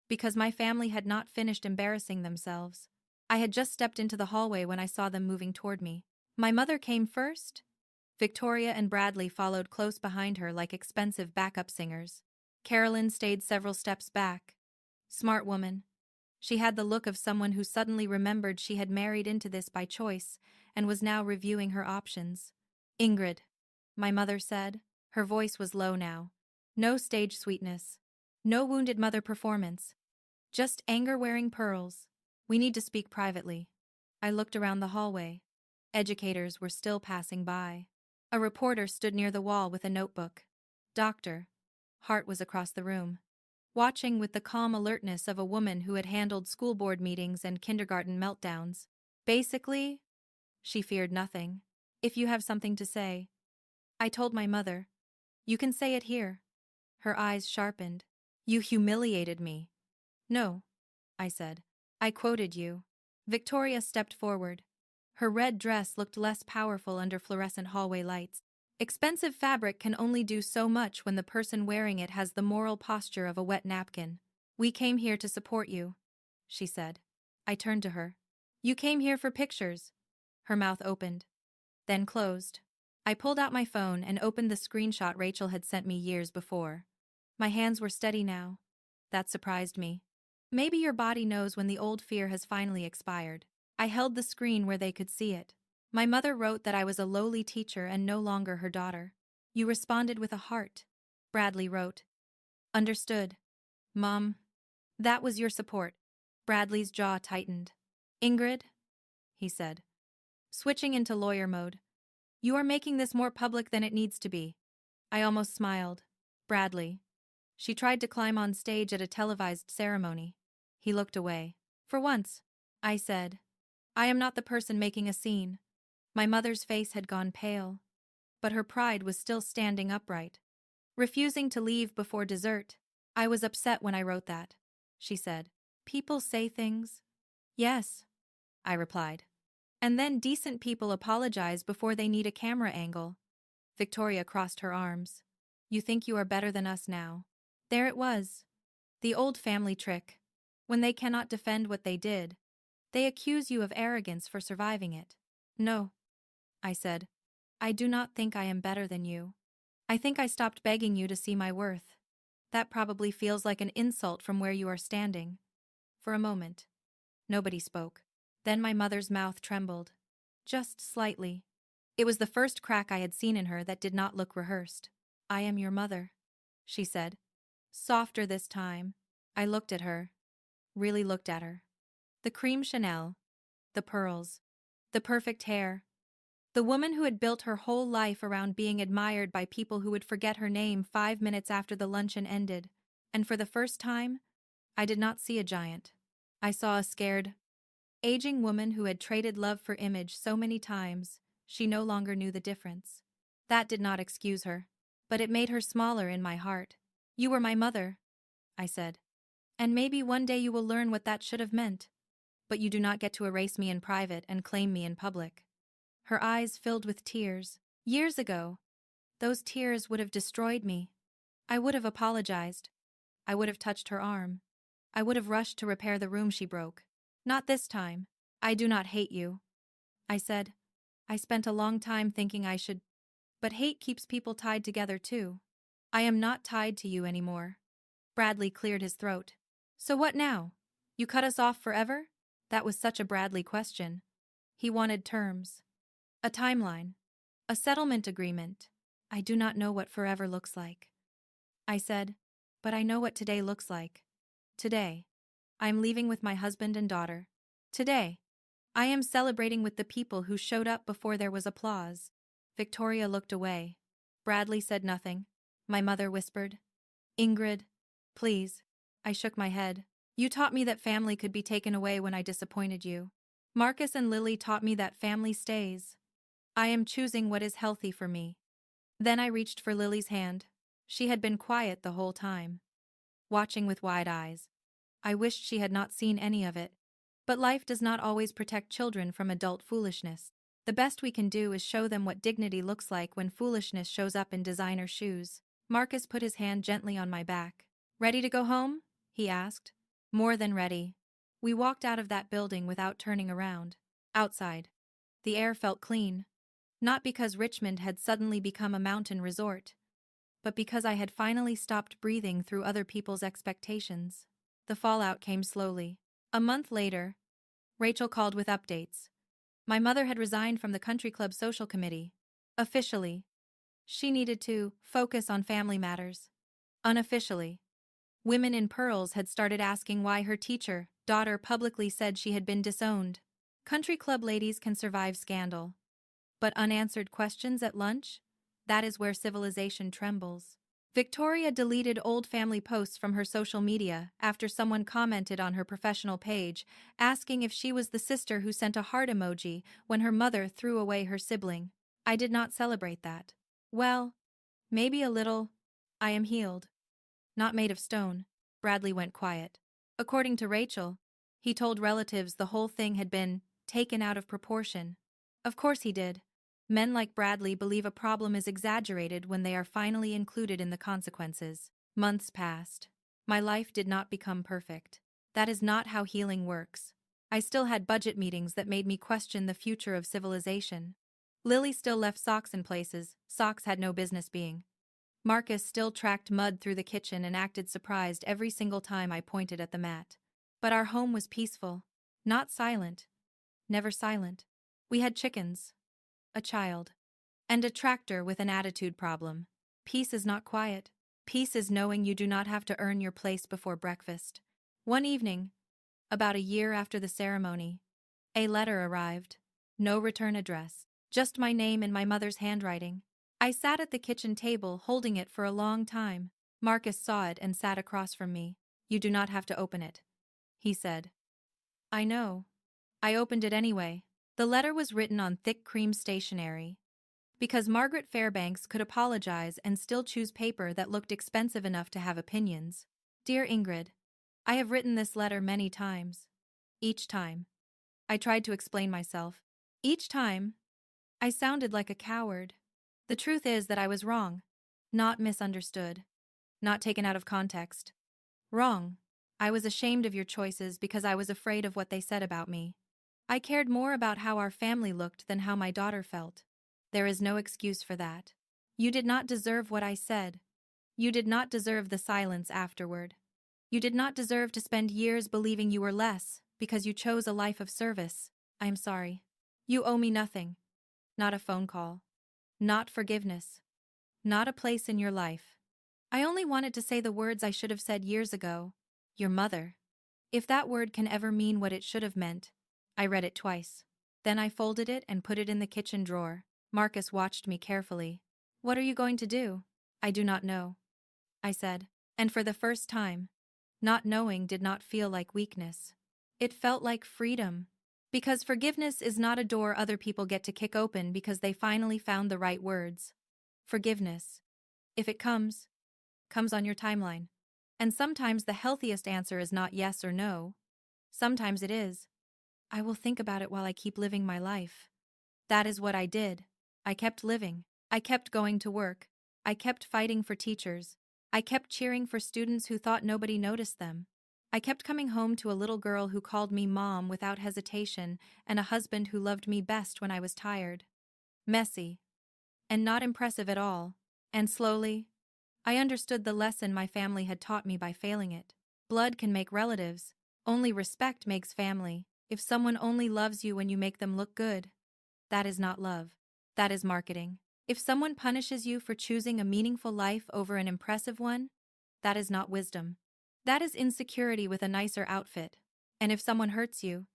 because my family had not finished embarrassing themselves. I had just stepped into the hallway when I saw them moving toward me. My mother came first. Victoria and Bradley followed close behind her like expensive backup singers. Carolyn stayed several steps back. Smart woman. She had the look of someone who suddenly remembered she had married into this by choice and was now reviewing her options. "Ingrid," my mother said. Her voice was low now. No stage sweetness. No wounded mother performance. Just anger wearing pearls. "We need to speak privately." I looked around the hallway. Educators were still passing by. A reporter stood near the wall with a notebook. Dr. Hart was across the room, watching with the calm alertness of a woman who had handled school board meetings and kindergarten meltdowns. "Basically, she feared nothing. If you have something to say." I told my mother. "You can say it here." Her eyes sharpened. "You humiliated me." "No," I said. "I quoted you." Victoria stepped forward. Her red dress looked less powerful under fluorescent hallway lights. Expensive fabric can only do so much when the person wearing it has the moral posture of a wet napkin. "We came here to support you," she said. I turned to her. "You came here for pictures." Her mouth opened, then closed. I pulled out my phone and opened the screenshot Rachel had sent me years before. My hands were steady now. That surprised me. "Maybe your body knows when the old fear has finally expired." I held the screen where they could see it. My mother wrote that I was a lowly teacher and no longer her daughter. "You responded with a heart," Bradley wrote. "Understood, Mom. That was your support." Bradley's jaw tightened. "Ingrid," he said, switching into lawyer mode, "you are making this more public than it needs to be." I almost smiled. "Bradley." She tried to climb on stage at a televised ceremony. He looked away. "For once," I said, "I am not the person making a scene." My mother's face had gone pale, but her pride was still standing upright, refusing to leave before dessert. "I was upset when I wrote that," she said. "People say things." "Yes," I replied. "And then decent people apologize before they need a camera angle." Victoria crossed her arms. "You think you are better than us now." There it was. The old family trick. When they cannot defend what they did, They accuse you of arrogance for surviving it. No, I said. I do not think I am better than you. I think I stopped begging you to see my worth. That probably feels like an insult from where you are standing. For a moment, nobody spoke. Then my mother's mouth trembled. Just slightly. It was the first crack I had seen in her that did not look rehearsed. I am your mother, she said. Softer this time. I looked at her. Really looked at her. The cream Chanel. The pearls. The perfect hair. The woman who had built her whole life around being admired by people who would forget her name 5 minutes after the luncheon ended. And for the first time, I did not see a giant. I saw a scared, aging woman who had traded love for image so many times, she no longer knew the difference. That did not excuse her, but it made her smaller in my heart. You were my mother, I said. And maybe one day you will learn what that should have meant. But you do not get to erase me in private and claim me in public. Her eyes filled with tears. Years ago, those tears would have destroyed me. I would have apologized. I would have touched her arm. I would have rushed to repair the room she broke. Not this time. I do not hate you, I said. I spent a long time thinking I should, but hate keeps people tied together too. I am not tied to you anymore. Bradley cleared his throat. So what now? You cut us off forever? That was such a Bradley question. He wanted terms. A timeline. A settlement agreement. I do not know what forever looks like, I said, but I know what today looks like. Today, I am leaving with my husband and daughter. Today, I am celebrating with the people who showed up before there was applause. Victoria looked away. Bradley said nothing. My mother whispered, Ingrid, please. I shook my head. You taught me that family could be taken away when I disappointed you. Marcus and Lily taught me that family stays. I am choosing what is healthy for me. Then I reached for Lily's hand. She had been quiet the whole time, watching with wide eyes. I wished she had not seen any of it. But life does not always protect children from adult foolishness. The best we can do is show them what dignity looks like when foolishness shows up in designer shoes. Marcus put his hand gently on my back. Ready to go home? He asked. More than ready. We walked out of that building without turning around. Outside, the air felt clean. Not because Richmond had suddenly become a mountain resort, but because I had finally stopped breathing through other people's expectations. The fallout came slowly. A month later, Rachel called with updates. My mother had resigned from the country club social committee. Officially, she needed to focus on family matters. Unofficially, women in pearls had started asking why her teacher, daughter publicly said she had been disowned. Country club ladies can survive scandal. But unanswered questions at lunch? That is where civilization trembles. Victoria deleted old family posts from her social media after someone commented on her professional page, asking if she was the sister who sent a heart emoji when her mother threw away her sibling. I did not celebrate that. Well, maybe a little. I am healed. Not made of stone. Bradley went quiet. According to Rachel, he told relatives the whole thing had been taken out of proportion. Of course he did. Men like Bradley believe a problem is exaggerated when they are finally included in the consequences. Months passed. My life did not become perfect. That is not how healing works. I still had budget meetings that made me question the future of civilization. Lily still left socks in places socks had no business being. Marcus still tracked mud through the kitchen and acted surprised every single time I pointed at the mat. But our home was peaceful. Not silent. Never silent. We had chickens, a child, and a tractor with an attitude problem. Peace is not quiet. Peace is knowing you do not have to earn your place before breakfast. One evening, about a year after the ceremony, a letter arrived. No return address. Just my name in my mother's handwriting. I sat at the kitchen table holding it for a long time. Marcus saw it and sat across from me. You do not have to open it, he said. I know. I opened it anyway. The letter was written on thick cream stationery. Because Margaret Fairbanks could apologize and still choose paper that looked expensive enough to have opinions. Dear Ingrid, I have written this letter many times. Each time, I tried to explain myself. Each time, I sounded like a coward. The truth is that I was wrong. Not misunderstood. Not taken out of context. Wrong. I was ashamed of your choices because I was afraid of what they said about me. I cared more about how our family looked than how my daughter felt. There is no excuse for that. You did not deserve what I said. You did not deserve the silence afterward. You did not deserve to spend years believing you were less because you chose a life of service. I am sorry. You owe me nothing. Not a phone call. Not forgiveness. Not a place in your life. I only wanted to say the words I should have said years ago. Your mother. If that word can ever mean what it should have meant. I read it twice. Then I folded it and put it in the kitchen drawer. Marcus watched me carefully. What are you going to do? I do not know, I said. And for the first time, not knowing did not feel like weakness. It felt like freedom. Because forgiveness is not a door other people get to kick open because they finally found the right words. Forgiveness, if it comes on your timeline. And sometimes the healthiest answer is not yes or no. Sometimes it is, I will think about it while I keep living my life. That is what I did. I kept living. I kept going to work. I kept fighting for teachers. I kept cheering for students who thought nobody noticed them. I kept coming home to a little girl who called me mom without hesitation and a husband who loved me best when I was tired. Messy. And not impressive at all. And slowly, I understood the lesson my family had taught me by failing it. Blood can make relatives. Only respect makes family. If someone only loves you when you make them look good, that is not love. That is marketing. If someone punishes you for choosing a meaningful life over an impressive one, that is not wisdom. That is insecurity with a nicer outfit. And if someone hurts you,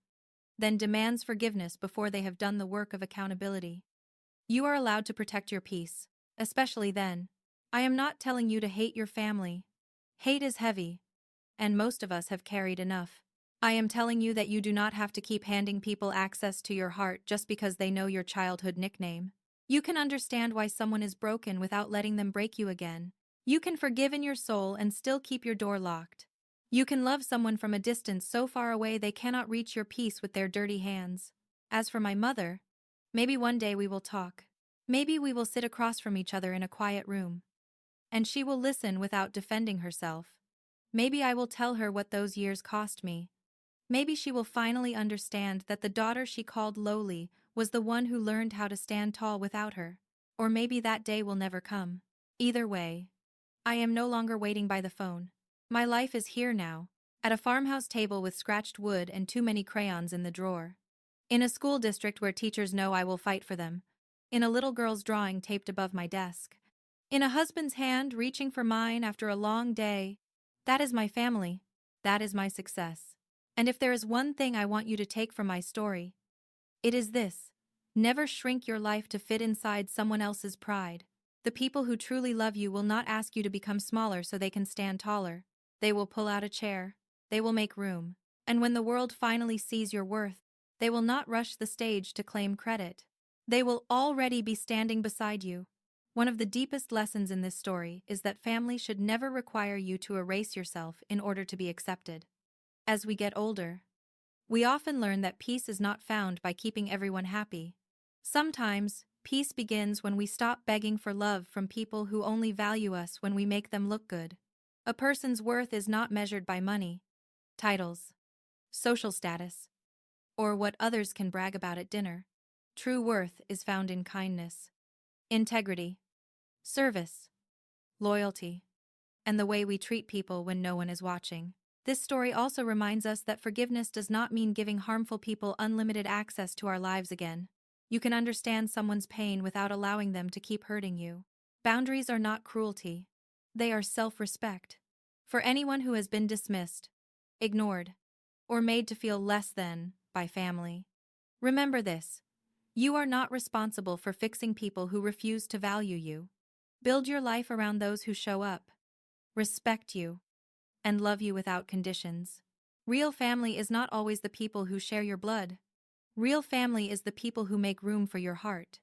then demands forgiveness before they have done the work of accountability. You are allowed to protect your peace, especially then. I am not telling you to hate your family. Hate is heavy, and most of us have carried enough. I am telling you that you do not have to keep handing people access to your heart just because they know your childhood nickname. You can understand why someone is broken without letting them break you again. You can forgive in your soul and still keep your door locked. You can love someone from a distance so far away they cannot reach your peace with their dirty hands. As for my mother, maybe one day we will talk. Maybe we will sit across from each other in a quiet room. And she will listen without defending herself. Maybe I will tell her what those years cost me. Maybe she will finally understand that the daughter she called lowly was the one who learned how to stand tall without her. Or maybe that day will never come. Either way, I am no longer waiting by the phone. My life is here now, at a farmhouse table with scratched wood and too many crayons in the drawer. In a school district where teachers know I will fight for them. In a little girl's drawing taped above my desk. In a husband's hand reaching for mine after a long day. That is my family. That is my success. And if there is one thing I want you to take from my story, it is this. Never shrink your life to fit inside someone else's pride. The people who truly love you will not ask you to become smaller so they can stand taller. They will pull out a chair. They will make room. And when the world finally sees your worth, they will not rush the stage to claim credit. They will already be standing beside you. One of the deepest lessons in this story is that family should never require you to erase yourself in order to be accepted. As we get older, we often learn that peace is not found by keeping everyone happy. Sometimes, peace begins when we stop begging for love from people who only value us when we make them look good. A person's worth is not measured by money, titles, social status, or what others can brag about at dinner. True worth is found in kindness, integrity, service, loyalty, and the way we treat people when no one is watching. This story also reminds us that forgiveness does not mean giving harmful people unlimited access to our lives again. You can understand someone's pain without allowing them to keep hurting you. Boundaries are not cruelty. They are self-respect. For anyone who has been dismissed, ignored, or made to feel less than by family, remember this. You are not responsible for fixing people who refuse to value you. Build your life around those who show up, respect you, and love you without conditions. Real family is not always the people who share your blood. Real family is the people who make room for your heart.